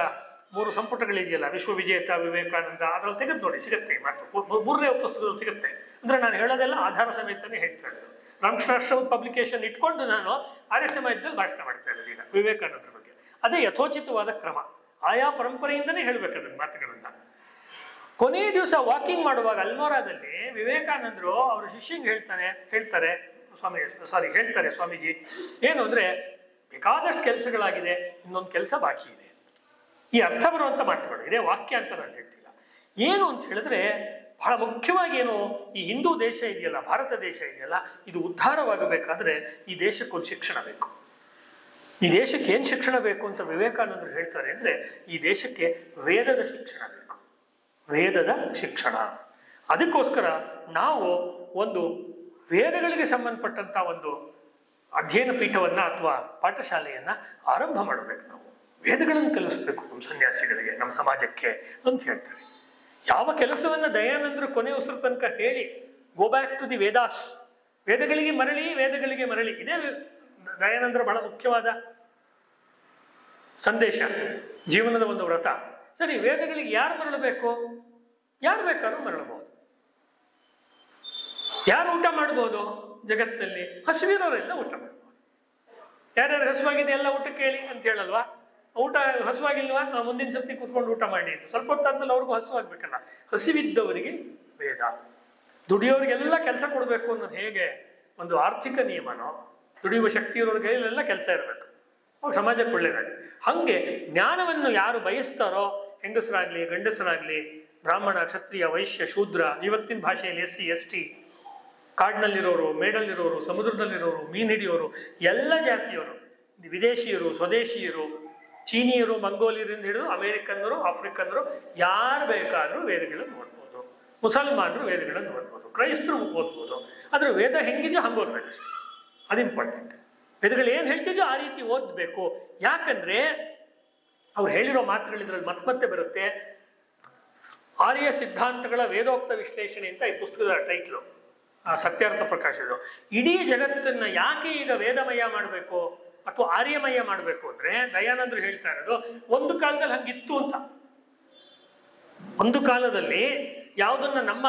3 ಸಂಪುಟಗಳಿದೆಯಲ್ಲ, ವಿಶ್ವವಿಜೇತ, ವಿವೇಕಾನಂದ, ಅದ್ರಲ್ಲಿ ತೆಗೆದು ನೋಡಿ, ಸಿಗುತ್ತೆ. ಮತ್ತು 3ನೇ ಪುಸ್ತಕದಲ್ಲಿ ಸಿಗುತ್ತೆ. ಅಂದ್ರೆ ನಾನು ಹೇಳೋದೆಲ್ಲ ಆಧಾರ ಸಮೇತನೇ ಹೇಳ್ತಾ ಇರೋದು. ರಾಮಕೃಷ್ಣಾಶ್ರಮದ ಪಬ್ಲಿಕೇಶನ್ ಇಟ್ಕೊಂಡು ನಾನು ಆರ್ಯ ಸಮಾಜದಲ್ಲಿ ಭಾಷಣ ಮಾಡ್ತಾ ಇರೋದು ಈಗ ವಿವೇಕಾನಂದರ ಬಗ್ಗೆ. ಅದೇ ಯಥೋಚಿತವಾದ ಕ್ರಮ. ಆಯಾ ಪರಂಪರೆಯಿಂದನೇ ಹೇಳ್ಬೇಕು ಅದನ್ನ ಮಾತುಗಳನ್ನ. ಕೊನೆಯ ದಿವಸ ವಾಕಿಂಗ್ ಮಾಡುವಾಗ ಅಲ್ಮೋರಾದಲ್ಲಿ ವಿವೇಕಾನಂದರು ಅವ್ರ ಶಿಷ್ಯಂಗೆ ಹೇಳ್ತಾರೆ ಸ್ವಾಮೀಜಿ, ಏನು ಅಂದ್ರೆ ಬೇಕಾದಷ್ಟು ಕೆಲಸಗಳಾಗಿದೆ, ಇನ್ನೊಂದು ಕೆಲಸ ಬಾಕಿ ಇದೆ. ಈ ಅರ್ಥ ಬರುವಂತ ಮಾತುಗಳು, ಇದೇ ವಾಕ್ಯ ಅಂತ ನಾನು ಹೇಳ್ತಿಲ್ಲ. ಏನು ಅಂತ ಹೇಳಿದ್ರೆ ಬಹಳ ಮುಖ್ಯವಾಗಿ ಏನು, ಈ ಹಿಂದೂ ದೇಶ ಇದೆಯಲ್ಲ, ಭಾರತ ದೇಶ ಇದೆಯಲ್ಲ, ಇದು ಉದ್ಧಾರವಾಗಬೇಕಾದ್ರೆ ಈ ದೇಶಕ್ಕೊಂದು ಶಿಕ್ಷಣ ಬೇಕು. ಈ ದೇಶಕ್ಕೆ ಏನ್ ಶಿಕ್ಷಣ ಬೇಕು ಅಂತ ವಿವೇಕಾನಂದರು ಹೇಳ್ತಾರೆ ಅಂದ್ರೆ, ಈ ದೇಶಕ್ಕೆ ವೇದದ ಶಿಕ್ಷಣ ಬೇಕು, ವೇದದ ಶಿಕ್ಷಣ. ಅದಕ್ಕೋಸ್ಕರ ನಾವು ಒಂದು ವೇದಗಳಿಗೆ ಸಂಬಂಧಪಟ್ಟಂತ ಒಂದು ಅಧ್ಯಯನ ಪೀಠವನ್ನ ಅಥವಾ ಪಾಠಶಾಲೆಯನ್ನ ಆರಂಭ ಮಾಡಬೇಕು. ನಾವು ವೇದಗಳನ್ನು ಕಲಿಸ್ಬೇಕು ನಮ್ಮ ಸನ್ಯಾಸಿಗಳಿಗೆ, ನಮ್ಮ ಸಮಾಜಕ್ಕೆ ಅಂತ ಹೇಳ್ತಾರೆ. ಯಾವ ಕೆಲಸವನ್ನ ದಯಾನಂದರು ಕೊನೆ ಉಸಿರು ತನಕ ಹೇಳಿ, go back to the Vedas, ವೇದಗಳಿಗೆ ಮರಳಿ, ಇದೇ ದಯಾನಂದರ ಬಹಳ ಮುಖ್ಯವಾದ ಸಂದೇಶ, ಜೀವನದ ಒಂದು ವ್ರತ. ಸರಿ, ವೇದಗಳಿಗೆ ಯಾರು ಮರಳಬೇಕು? ಯಾರು ಬೇಕಾದ್ರೂ ಮರಳಬಹುದು. ಯಾರು ಊಟ ಮಾಡ್ಬೋದು ಜಗತ್ತಲ್ಲಿ? ಹಸಿವಿರೋರೆಲ್ಲ ಊಟ ಮಾಡ್ಬೋದು. ಯಾರ್ಯಾರು ಹಸುವಾಗಿದೆ ಎಲ್ಲ ಊಟಕ್ಕೆ ಹೇಳಿ ಅಂತ ಹೇಳಲ್ವಾ? ಊಟ ಹಸುವಾಗಿಲ್ವಾ, ಮುಂದಿನ ಸರ್ತಿ ಕೂತ್ಕೊಂಡು ಊಟ ಮಾಡಿ ಅಂತ. ಸ್ವಲ್ಪ ಹೊತ್ತಾದ್ಮೇಲೆ ಅವ್ರಿಗೂ ಹಸುವಾಗ್ಬೇಕಲ್ಲ. ಹಸಿವಿದ್ದವರಿಗೆ ವೇದ, ದುಡಿಯೋರಿಗೆಲ್ಲ ಕೆಲಸ ಕೊಡಬೇಕು ಅನ್ನೋದು ಹೇಗೆ ಒಂದು ಆರ್ಥಿಕ ನಿಯಮನೋ, ದುಡಿಯುವ ಶಕ್ತಿ ಇರೋರ ಕೈಯಲ್ಲೆಲ್ಲ ಕೆಲಸ ಇರಬೇಕು, ಅವಾಗ ಸಮಾಜಕ್ಕೆ ಒಳ್ಳೇದಾಗಿ. ಹಂಗೆ ಜ್ಞಾನವನ್ನು ಯಾರು ಬಯಸ್ತಾರೋ, ಹೆಂಗಸರಾಗ್ಲಿ ಗಂಡಸರಾಗ್ಲಿ, ಬ್ರಾಹ್ಮಣ ಕ್ಷತ್ರಿಯ ವೈಶ್ಯ ಶೂದ್ರ, ಇವತ್ತಿನ ಭಾಷೆಯಲ್ಲಿ SC ST, ಕಾಡಿನಲ್ಲಿರೋರು, ಮೇಡಲ್ಲಿರೋರು, ಸಮುದ್ರದಲ್ಲಿರೋರು, ಮೀನು ಹಿಡಿಯೋರು, ಎಲ್ಲ ಜಾತಿಯವರು, ವಿದೇಶಿಯರು, ಸ್ವದೇಶಿಯರು, ಚೀನಿಯರು, ಮಂಗೋಲಿಯರಿಂದ ಹಿಡಿದು ಅಮೆರಿಕನ್ನರು, ಆಫ್ರಿಕನ್ನರು, ಯಾರು ಬೇಕಾದ್ರೂ ವೇದಗಳನ್ನು ಓದ್ಬೋದು. ಮುಸಲ್ಮಾನರು ವೇದಗಳನ್ನು ಓದ್ಬೋದು, ಕ್ರೈಸ್ತರು ಓದ್ಬೋದು. ಆದ್ರೆ ವೇದ ಹೆಂಗಿದೆಯೋ ಹಂಗೆ ಓದ್ಬೇಕಷ್ಟೆ, ಅದು ಇಂಪಾರ್ಟೆಂಟ್. ವೇದಗಳು ಏನ್ ಹೇಳ್ತಿದ್ಯೋ ಆ ರೀತಿ ಓದ್ಬೇಕು. ಯಾಕಂದ್ರೆ ಅವ್ರು ಹೇಳಿರೋ ಮಾತುಗಳಿದ್ರಲ್ಲಿ ಮತ್ತೆ ಬರುತ್ತೆ. ಆರ್ಯ ಸಿದ್ಧಾಂತಗಳ ವೇದೋಕ್ತ ವಿಶ್ಲೇಷಣೆ ಅಂತ ಈ ಪುಸ್ತಕದ ಟೈಟ್ಲು, ಸತ್ಯಾರ್ಥ ಪ್ರಕಾಶದ್ದು. ಇಡೀ ಜಗತ್ತನ್ನ ಯಾಕೆ ಈಗ ವೇದಮಯ ಮಾಡಬೇಕು ಅಥವಾ ಆರ್ಯಮಯ ಮಾಡಬೇಕು ಅಂದ್ರೆ, ದಯಾನಂದರು ಹೇಳ್ತಾ ಇರೋದು, ಒಂದು ಕಾಲದಲ್ಲಿ ಹಂಗಿತ್ತು ಅಂತ. ಒಂದು ಕಾಲದಲ್ಲಿ ಯಾವುದನ್ನ ನಮ್ಮ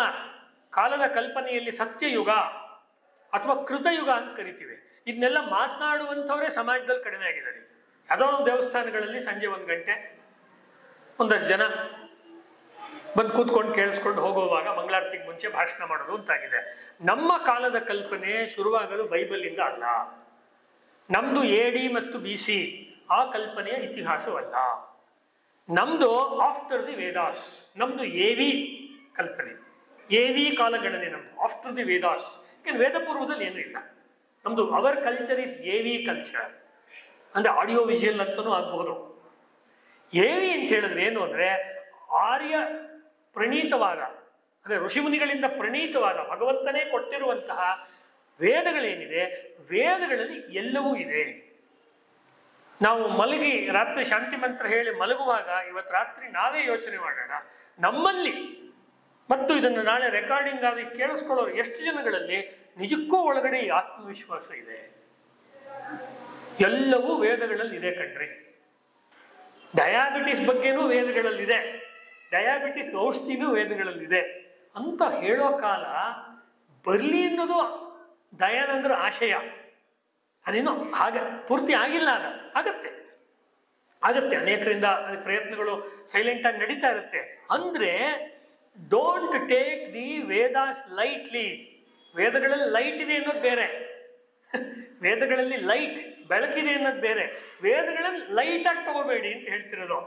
ಕಾಲದ ಕಲ್ಪನೆಯಲ್ಲಿ ಸತ್ಯಯುಗ ಅಥವಾ ಕೃತಯುಗ ಅಂತ ಕರಿತೀವಿ, ಇದನ್ನೆಲ್ಲ ಮಾತನಾಡುವಂಥವರೇ ಸಮಾಜದಲ್ಲಿ ಕಡಿಮೆ ಆಗಿದ್ದಾರೆ. ಯಾವುದೋ ಒಂದು ದೇವಸ್ಥಾನಗಳಲ್ಲಿ ಸಂಜೆ 1 ಗಂಟೆ ಒಂದಷ್ಟು ಜನ ಬಂದು ಕೂತ್ಕೊಂಡು ಕೇಳಿಸ್ಕೊಂಡು ಹೋಗುವಾಗ ಮಂಗಳಾರತಿಗೆ ಮುಂಚೆ ಭಾಷಣ ಮಾಡೋದು ಅಂತಾಗಿದೆ. ನಮ್ಮ ಕಾಲದ ಕಲ್ಪನೆ ಶುರುವಾಗಲು ಬೈಬಲ್ ಇಂದ ಅಲ್ಲ, ನಮ್ದು AD ಮತ್ತು BC ಆ ಕಲ್ಪನೆಯ ಇತಿಹಾಸವಲ್ಲ. ನಮ್ದು ಆಫ್ಟರ್ ದಿ ವೇದಾಸ್, ನಮ್ದು AV ಕಲ್ಪನೆ, AV ಕಾಲಗಣನೆ ನಮ್ದು, ಆಫ್ಟರ್ ದಿ ವೇದಾಸ್. ವೇದ ಪೂರ್ವದಲ್ಲಿ ಏನೂ ಇಲ್ಲ ನಮ್ದು. Our culture is AV culture, ಅಂದ್ರೆ ಆಡಿಯೋ ವಿಜುವಲ್ ಅಂತನೂ ಆಗ್ಬಹುದು. AV ಅಂತ ಹೇಳಿದ್ರೆ ಏನು ಅಂದ್ರೆ, ಆರ್ಯ ಪ್ರಣೀತವಾದ, ಅಂದ್ರೆ ಋಷಿಮುನಿಗಳಿಂದ ಪ್ರಣೀತವಾದ, ಭಗವಂತನೇ ಕೊಟ್ಟಿರುವಂತಹ ವೇದಗಳೇನಿದೆ, ವೇದಗಳಲ್ಲಿ ಎಲ್ಲವೂ ಇದೆ. ನಾವು ಮಲಗಿ ರಾತ್ರಿ ಶಾಂತಿ ಮಂತ್ರ ಹೇಳಿ ಮಲಗುವಾಗ ಇವತ್ತು ರಾತ್ರಿ ನಾವೇ ಯೋಚನೆ ಮಾಡೋಣ, ನಮ್ಮಲ್ಲಿ ಮತ್ತು ಇದನ್ನು ನಾಳೆ ರೆಕಾರ್ಡಿಂಗ್ ಆಗಿ ಕೇಳಿಸ್ಕೊಳ್ಳೋರು ಎಷ್ಟು ಜನಗಳಲ್ಲಿ ನಿಜಕ್ಕೂ ಒಳಗಡೆ ಈ ಆತ್ಮವಿಶ್ವಾಸ ಇದೆ? ಎಲ್ಲವೂ ವೇದಗಳಲ್ಲಿ ಇದೆ ಕಣ್ರಿ. ಡಯಾಬಿಟಿಸ್ ಬಗ್ಗೆನೂ ವೇದಗಳಲ್ಲಿದೆ, ಡಯಾಬಿಟಿಸ್ ಔಷಧಿನೂ ವೇದಗಳಲ್ಲಿದೆ ಅಂತ ಹೇಳೋ ಕಾಲ ಬರ್ಲಿ ಅನ್ನೋದು ದಯಾನಂದರ ಆಶಯ. ಅದೇನೋ ಹಾಗೆ ಪೂರ್ತಿ ಆಗಿಲ್ಲ, ಆಗತ್ತೆ ಅನೇಕರಿಂದ ಪ್ರಯತ್ನಗಳು ಸೈಲೆಂಟ್ ಆಗಿ ನಡೀತಾ ಇರುತ್ತೆ. ಅಂದ್ರೆ don't take the Vedas lightly. ವೇದಗಳಲ್ಲಿ ಲೈಟ್ ಇದೆ ಅನ್ನೋದು ಬೇರೆ, ವೇದಗಳಲ್ಲಿ ಲೈಟ್ ಬೆಳಕಿದೆ ಅನ್ನೋದು ಬೇರೆ. ವೇದಗಳಲ್ಲಿ ಲೈಟ್ ಆಗಿ ತಗೋಬೇಡಿ ಅಂತ ಹೇಳ್ತಿರೋದು.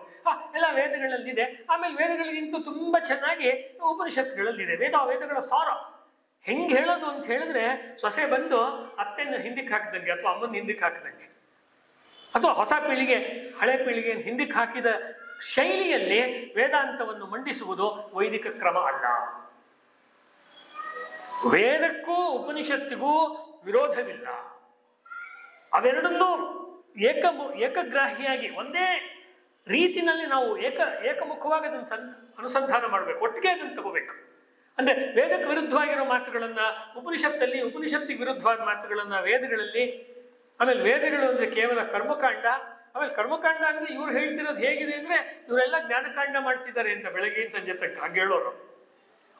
ಎಲ್ಲ ವೇದಗಳಲ್ಲಿದೆ. ಆಮೇಲೆ ವೇದಗಳಿಗಿಂತ ತುಂಬಾ ಚೆನ್ನಾಗಿ ಉಪನಿಷತ್ತುಗಳಲ್ಲಿದೆ. ವೇದಗಳ ಸಾರ ಹೆಂಗ್ ಹೇಳೋದು ಅಂತ ಹೇಳಿದ್ರೆ, ಸೊಸೆ ಬಂದು ಅತ್ತೆಯನ್ನು ಹಿಂದಕ್ಕೆ ಹಾಕಿದಂಗೆ ಅಥವಾ ಅಮ್ಮನ ಹಿಂದಕ್ಕೆ ಹಾಕಿದಂಗೆ, ಅಥವಾ ಹೊಸ ಪೀಳಿಗೆ ಹಳೆ ಪೀಳಿಗೆಯನ್ನು ಹಿಂದಕ್ಕೆ ಹಾಕಿದ ಶೈಲಿಯಲ್ಲಿ ವೇದಾಂತವನ್ನು ಮಂಡಿಸುವುದು ವೈದಿಕ ಕ್ರಮ ಅಲ್ಲ. ವೇದಕ್ಕೂ ಉಪನಿಷತ್ತಿಗೂ ವಿರೋಧವಿಲ್ಲ. ಅವೆರಡನ್ನೂ ಏಕಗ್ರಾಹಿಯಾಗಿ ಒಂದೇ ರೀತಿನಲ್ಲಿ ನಾವು ಏಕಮುಖವಾಗಿ ಅದನ್ನು ಅನುಸಂಧಾನ ಮಾಡಬೇಕು, ಒಟ್ಟಿಗೆ ಅದನ್ನು ತಗೋಬೇಕು. ಅಂದ್ರೆ ವೇದಕ್ಕೆ ವಿರುದ್ಧವಾಗಿರೋ ಮಾತುಗಳನ್ನ ಉಪನಿಷತ್ತಿಗೆ ವಿರುದ್ಧವಾದ ಮಾತುಗಳನ್ನ ವೇದಗಳಲ್ಲಿ, ಆಮೇಲೆ ವೇದಗಳು ಅಂದ್ರೆ ಕೇವಲ ಕರ್ಮಕಾಂಡ, ಆಮೇಲೆ ಕರ್ಮಕಾಂಡ ಅಂದ್ರೆ ಇವ್ರು ಹೇಳ್ತಿರೋದು ಹೇಗಿದೆ ಅಂದ್ರೆ ಇವರೆಲ್ಲ ಜ್ಞಾನಕಾಂಡ ಮಾಡ್ತಿದ್ದಾರೆ ಅಂತ ಬೆಳಗ್ಗೆ ಸಂಜೆ ತನಕ ಹಂಗೆ ಹೇಳೋರು.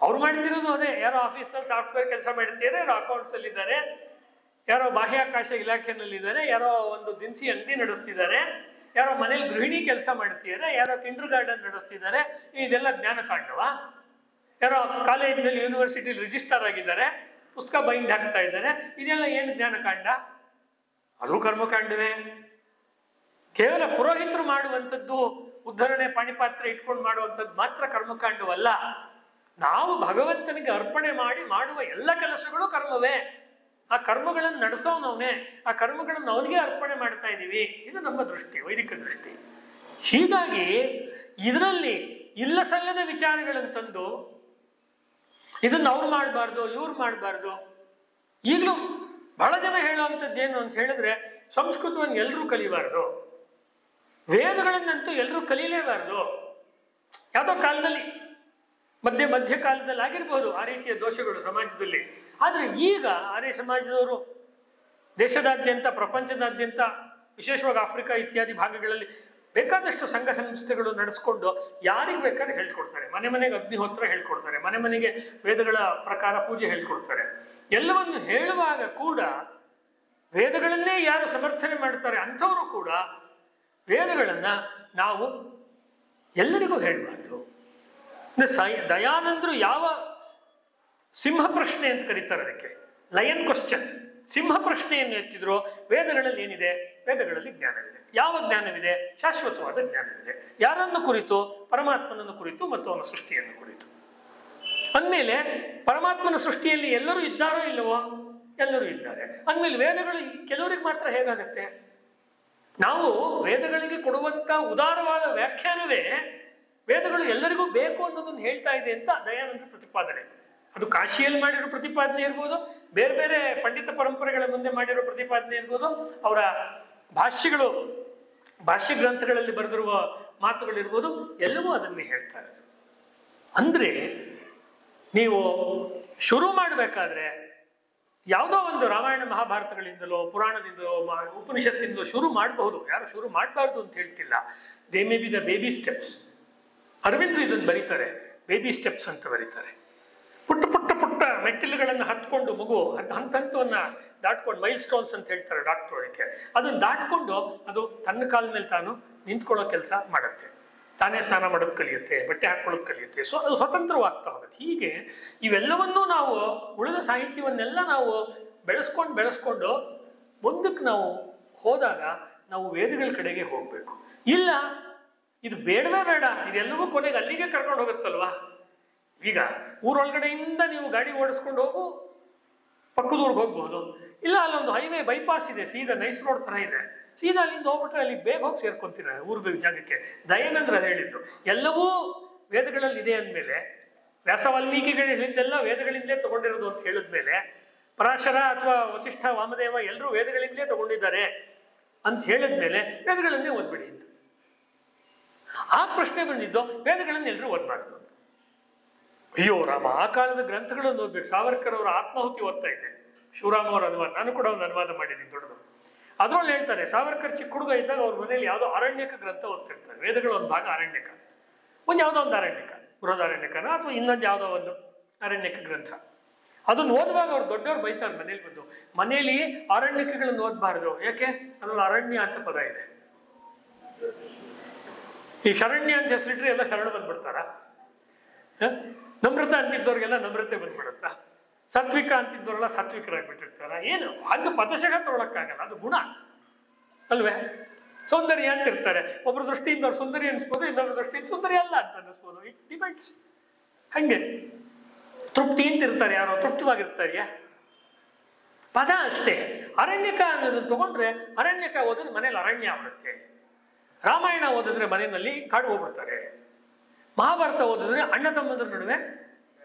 ಅವ್ರು ಮಾಡ್ತಿರೋದು ಅದೇ, ಯಾರೋ ಆಫೀಸ್ನಲ್ಲಿ ಸಾಫ್ಟ್ವೇರ್ ಕೆಲಸ ಮಾಡ್ತಿದ್ದಾರೆ, ಯಾರೋ ಅಕೌಂಟ್ಸ್ ಅಲ್ಲಿ ಇದ್ದಾರೆ, ಯಾರೋ ಬಾಹ್ಯಾಕಾಶ ಇಲಾಖೆನಲ್ಲಿದ್ದಾರೆ, ಯಾರೋ ಒಂದು ದಿನಸಿ ಅಂಗಡಿ ನಡೆಸ್ತಿದ್ದಾರೆ, ಯಾರೋ ಮನೇಲಿ ಗೃಹಿಣಿ ಕೆಲಸ ಮಾಡ್ತಿದ್ದಾರೆ, ಯಾರೋ ಕಿಂಡರ್ ಗಾರ್ಡನ್ ನಡೆಸ್ತಿದ್ದಾರೆ. ಇದೆಲ್ಲ ಜ್ಞಾನಕಾಂಡವ? ಯಾರೋ ಕಾಲೇಜಿನಲ್ಲಿ ಯೂನಿವರ್ಸಿಟಿಲಿ ರಿಜಿಸ್ಟರ್ ಆಗಿದ್ದಾರೆ, ಪುಸ್ತಕ ಬೈಂಡ್ ಹಾಕ್ತಾ ಇದ್ದಾರೆ, ಇದೆಲ್ಲ ಏನು ಜ್ಞಾನಕಾಂಡ? ಅದು ಕರ್ಮಕಾಂಡವೇ. ಕೇವಲ ಪುರೋಹಿತರು ಮಾಡುವಂಥದ್ದು, ಉದ್ಧರಣೆ ಪಾಣಿಪಾತ್ರೆ ಇಟ್ಕೊಂಡು ಮಾಡುವಂಥದ್ದು ಮಾತ್ರ ಕರ್ಮಕಾಂಡವಲ್ಲ. ನಾವು ಭಗವಂತನಿಗೆ ಅರ್ಪಣೆ ಮಾಡಿ ಮಾಡುವ ಎಲ್ಲ ಕೆಲಸಗಳು ಕರ್ಮವೇ. ಆ ಕರ್ಮಗಳನ್ನು ನಡೆಸೋನವನೇ, ಆ ಕರ್ಮಗಳನ್ನು ಅವನಿಗೆ ಅರ್ಪಣೆ ಮಾಡ್ತಾ ಇದ್ದೀವಿ. ಇದು ನಮ್ಮ ದೃಷ್ಟಿ, ವೈದಿಕ ದೃಷ್ಟಿ. ಹೀಗಾಗಿ ಇದರಲ್ಲಿ ಇಲ್ಲ ಸಲ್ಲದ ವಿಚಾರಗಳನ್ನು ತಂದು ಇದನ್ನು ಅವ್ರು ಮಾಡಬಾರ್ದು, ಇವ್ರು ಮಾಡಬಾರ್ದು. ಈಗಲೂ ಬಹಳ ಜನ ಹೇಳುವಂಥದ್ದು ಏನು ಅಂತ ಹೇಳಿದ್ರೆ, ಸಂಸ್ಕೃತವನ್ನು ಎಲ್ಲರೂ ಕಲಿಬಾರ್ದು, ವೇದಗಳನ್ನಂತೂ ಎಲ್ಲರೂ ಕಲೀಲೇಬಾರ್ದು. ಯಾವುದೋ ಕಾಲದಲ್ಲಿ ಮಧ್ಯ ಕಾಲದಲ್ಲಿ ಆಗಿರ್ಬೋದು ಆ ರೀತಿಯ ದೋಷಗಳು ಸಮಾಜದಲ್ಲಿ. ಆದರೆ ಈಗ ಆರ್ಯ ಸಮಾಜದವರು ದೇಶದಾದ್ಯಂತ, ಪ್ರಪಂಚದಾದ್ಯಂತ, ವಿಶೇಷವಾಗಿ ಆಫ್ರಿಕಾ ಇತ್ಯಾದಿ ಭಾಗಗಳಲ್ಲಿ ಬೇಕಾದಷ್ಟು ಸಂಘ ಸಂಸ್ಥೆಗಳು ನಡೆಸ್ಕೊಂಡು ಯಾರಿಗೆ ಬೇಕಾದ್ರೆ ಹೇಳ್ಕೊಡ್ತಾರೆ. ಮನೆ ಮನೆಗೆ ಅಗ್ನಿಹೋತ್ರ ಹೇಳ್ಕೊಡ್ತಾರೆ, ಮನೆ ಮನೆಗೆ ವೇದಗಳ ಪ್ರಕಾರ ಪೂಜೆ ಹೇಳ್ಕೊಡ್ತಾರೆ. ಎಲ್ಲವನ್ನು ಹೇಳುವಾಗ ಕೂಡ ವೇದಗಳನ್ನೇ ಯಾರು ಸಮರ್ಥನೆ ಮಾಡ್ತಾರೆ ಅಂಥವರು ಕೂಡ ವೇದಗಳನ್ನ ನಾವು ಎಲ್ಲರಿಗೂ ಹೇಳಬಾರ್ದು. ದಯಾನಂದರು ಯಾವ ಸಿಂಹ ಪ್ರಶ್ನೆ ಅಂತ ಕರೀತಾರೆ ಅದಕ್ಕೆ, ಲಯನ್ ಕ್ವಶ್ಚನ್, ಸಿಂಹ ಪ್ರಶ್ನೆಯನ್ನು ಎತ್ತಿದ್ರು. ವೇದಗಳಲ್ಲಿ ಏನಿದೆ? ವೇದಗಳಲ್ಲಿ ಜ್ಞಾನವಿದೆ. ಯಾವ ಜ್ಞಾನವಿದೆ? ಶಾಶ್ವತವಾದ ಜ್ಞಾನವಿದೆ. ಯಾರನ್ನು ಕುರಿತು? ಪರಮಾತ್ಮನನ್ನು ಕುರಿತು ಮತ್ತು ಅವನ ಸೃಷ್ಟಿಯನ್ನು ಕುರಿತು. ಅಂದಮೇಲೆ ಪರಮಾತ್ಮನ ಸೃಷ್ಟಿಯಲ್ಲಿ ಎಲ್ಲರೂ ಇದ್ದಾರೋ ಇಲ್ಲವೋ? ಎಲ್ಲರೂ ಇದ್ದಾರೆ. ಅಂದಮೇಲೆ ವೇದಗಳು ಕೆಲವರಿಗೆ ಮಾತ್ರ ಹೇಗಾಗತ್ತೆ? ನಾವು ವೇದಗಳಿಗೆ ಕೊಡುವಂತ ಉದಾರವಾದ ವ್ಯಾಖ್ಯಾನವೇ ವೇದಗಳು ಎಲ್ಲರಿಗೂ ಬೇಕು ಅನ್ನೋದನ್ನು ಹೇಳ್ತಾ ಇದೆ ಅಂತ ದಯಾನಂದ ಪ್ರತಿಪಾದನೆ. ಅದು ಕಾಶಿಯಲ್ಲಿ ಮಾಡಿರೋ ಪ್ರತಿಪಾದನೆ ಇರ್ಬೋದು, ಬೇರೆ ಬೇರೆ ಪಂಡಿತ ಪರಂಪರೆಗಳ ಮುಂದೆ ಮಾಡಿರೋ ಪ್ರತಿಪಾದನೆ ಇರ್ಬೋದು, ಅವರ ಭಾಷ್ಯ ಗ್ರಂಥಗಳಲ್ಲಿ ಬರೆದಿರುವ ಮಾತುಗಳಿರ್ಬೋದು, ಎಲ್ಲವೂ ಅದನ್ನೇ ಹೇಳ್ತಾ ಇರೋದು. ಅಂದ್ರೆ ನೀವು ಶುರು ಮಾಡಬೇಕಾದ್ರೆ ಯಾವುದೋ ಒಂದು ರಾಮಾಯಣ ಮಹಾಭಾರತಗಳಿಂದಲೋ ಪುರಾಣದಿಂದಲೋ ಉಪನಿಷತ್ತಿಂದಲೋ ಶುರು ಮಾಡಬಹುದು. ಯಾರು ಶುರು ಮಾಡಬಾರ್ದು ಅಂತ ಹೇಳ್ತಿಲ್ಲ. They may be the baby steps. ಅರವಿಂದ್ರು ಇದನ್ನು ಬರೀತಾರೆ, ಬೇಬಿ ಸ್ಟೆಪ್ಸ್ ಅಂತ ಬರೀತಾರೆ. ಪುಟ್ಟ ಪುಟ್ಟ ಪುಟ್ಟ ಮೆಟ್ಟಿಲುಗಳನ್ನು ಹತ್ಕೊಂಡು ಮಗು ಹಂತವನ್ನ ದಾಟ್ಕೊಂಡು, ಮೈಲ್ ಸ್ಟೋನ್ಸ್ ಅಂತ ಹೇಳ್ತಾರೆ ಡಾಕ್ಟರ್ ಅದಕ್ಕೆ, ಅದನ್ನು ದಾಟ್ಕೊಂಡು ಅದು ತನ್ನ ಕಾಲ ಮೇಲೆ ತಾನು ನಿಂತ್ಕೊಳ್ಳೋ ಕೆಲಸ ಮಾಡುತ್ತೆ. ತಾನೇ ಸ್ನಾನ ಮಾಡೋದು ಕಲಿಯುತ್ತೆ, ಬಟ್ಟೆ ಹಾಕೊಳ್ಳೋದು ಕಲಿಯುತ್ತೆ. ಅದು ಸ್ವತಂತ್ರವಾಗ್ತಾ ಹೋಗುತ್ತೆ. ಹೀಗೆ ಇವೆಲ್ಲವನ್ನೂ ನಾವು, ಉಳಿದ ಸಾಹಿತ್ಯವನ್ನೆಲ್ಲ ನಾವು ಬೆಳೆಸ್ಕೊಂಡು ಮುಂದಕ್ಕೆ ನಾವು ಹೋದಾಗ ನಾವು ವೇದಗಳ ಕಡೆಗೆ ಹೋಗ್ಬೇಕು. ಇಲ್ಲ ಇದು ಬೇಡವೇ ಬೇಡ, ಇದೆಲ್ಲವೂ ಕೊನೆಗೆ ಅಲ್ಲಿಗೆ ಕರ್ಕೊಂಡು ಹೋಗುತ್ತಲ್ವಾ. ಈಗ ಊರೊಳಗಡೆಯಿಂದ ನೀವು ಗಾಡಿ ಓಡಿಸ್ಕೊಂಡು ಹೋಗು, ಪಕ್ಕದೂರ್ಗೆ ಹೋಗ್ಬೋದು. ಇಲ್ಲ ಅಲ್ಲೊಂದು ಹೈವೇ ಬೈಪಾಸ್ ಇದೆ, ಸೀದಾ ನೈಸ್ ರೋಡ್ ತರ ಇದೆ, ಸೀದಾ ಅಲ್ಲಿಂದ ಹೋಗ್ಬಿಟ್ರೆ ಅಲ್ಲಿ ಬೇಗ ಹೋಗಿ ಸೇರ್ಕೊಂತೀರ ಊರ್ಗ ಜಾಗಕ್ಕೆ. ದಯಾನಂದ್ರ ಹೇಳಿದ್ರು ಎಲ್ಲವೂ ವೇದಗಳಲ್ಲಿ ಇದೆ ಅಂದಮೇಲೆ, ವ್ಯಾಸ ವಾಲ್ಮೀಕಿಗಳಿಂದೆಲ್ಲ ವೇದಗಳಿಂದಲೇ ತಗೊಂಡಿರೋದು ಅಂತ ಹೇಳಿದ್ಮೇಲೆ, ಪರಾಶರ ಅಥವಾ ವಸಿಷ್ಠ ವಾಮದೇವ ಎಲ್ಲರೂ ವೇದಗಳಿಂದಲೇ ತಗೊಂಡಿದ್ದಾರೆ ಅಂತ ಹೇಳಿದ್ಮೇಲೆ ವೇದಗಳನ್ನೇ ಓದ್ಬಿಡಿ ಅಂತ. ಆ ಪ್ರಶ್ನೆ ಬಂದಿದ್ದು ವೇದಗಳನ್ನು ಎಲ್ಲರೂ ಓದ್ಬಾರ್ದು ಅಂತ. ಅಯ್ಯೋ ರಾಮ, ಆ ಕಾಲದ ಗ್ರಂಥಗಳನ್ನು ಓದ್ಬೇಕು. ಸಾವರ್ಕರ್ ಅವರ ಆತ್ಮಾಹುತಿ ಓದ್ತಾ ಇದ್ದೆ, ಶಿವರಾಮ್ ಅವರ ಅನುವಾದ, ನಾನು ಕೂಡ ಒಂದು ಅನುವಾದ ಮಾಡಿದ್ದೀನಿ ದೊಡ್ಡದು. ಅದ್ರಲ್ಲಿ ಹೇಳ್ತಾರೆ, ಸಾವರ್ಕರ್ ಚಿಕ್ಕ ಹುಡುಗ ಇದ್ದಾಗ ಅವ್ರ ಮನೇಲಿ ಯಾವುದೋ ಅರಣ್ಯಕ ಗ್ರಂಥ ಓದ್ತಿರ್ತಾರೆ. ವೇದಗಳ ಒಂದು ಭಾಗ ಅರಣ್ಯಕ, ಯಾವುದೋ ಒಂದು ಅರಣ್ಯಕ, ಬೃಹದಾರಣ್ಯಕನ ಅಥವಾ ಇನ್ನೊಂದು ಯಾವುದೋ ಒಂದು ಅರಣ್ಯಕ ಗ್ರಂಥ. ಅದನ್ನು ಓದುವಾಗ ಅವ್ರು ದೊಡ್ಡವ್ರು ಬೈತಾರೆ ಮನೇಲಿ ಬಂದು, ಮನೇಲಿ ಅರಣ್ಯಕಗಳನ್ನು ಓದಬಾರ್ದು. ಯಾಕೆ? ಅದ್ರಲ್ಲಿ ಅರಣ್ಯ ಅಂತ ಪದ ಇದೆ. ಈ ಶರಣ್ಯ ಅಂತ ಹೆಸರಿಟ್ರೆ ಎಲ್ಲ ಶರಣ ಬಂದ್ಬಿಡ್ತಾರ? ನಮ್ರತ ಅಂತಿದ್ದವ್ರಿಗೆಲ್ಲ ನಮ್ರತೆ ಬಂದ್ಬಿಡುತ್ತಾ? ಸಾತ್ವಿಕ ಅಂತಿದ್ದವರೆಲ್ಲ ಸಾತ್ವಿಕರಾಗ್ಬಿಟ್ಟಿರ್ತಾರ? ಏನು ಅದು ಪದಶಃ ತೊಗೊಳಕ್ಕಾಗಲ್ಲ, ಅದು ಗುಣ ಅಲ್ವೇ? ಸೌಂದರ್ಯ ಅಂತ ಇರ್ತಾರೆ. ಒಬ್ಬರ ದೃಷ್ಟಿಯಿಂದ ಅವ್ರು ಸುಂದರಿ ಅನ್ಸ್ಬೋದು, ಇನ್ನೊಬ್ಬರ ದೃಷ್ಟಿಯಿಂದ ಸುಂದರಿ ಅಲ್ಲ ಅಂತ ಅನಿಸ್ಬೋದು. It depends. ಹಂಗೆ ತೃಪ್ತಿ ಅಂತ ಇರ್ತಾರೆ, ಯಾರೋ ತೃಪ್ತವಾಗಿರ್ತಾರ್ಯಾ? ಪದ ಅಷ್ಟೇ. ಅರಣ್ಯಕ ಅನ್ನೋದನ್ನ ತಗೊಂಡ್ರೆ, ಅರಣ್ಯಕ ಓದಿದ್ರೆ ಮನೇಲಿ ಅರಣ್ಯ ಆಗುತ್ತೆ. ರಾಮಾಯಣ ಓದಿದ್ರೆ ಮನೆಯಲ್ಲಿ ಕಾಡು ಹೋಗ್ಬಿಡ್ತಾರೆ. ಮಹಾಭಾರತ ಓದಿದ್ರೆ ಅಣ್ಣ ತಮ್ಮಂದ್ರ ನಡುವೆ.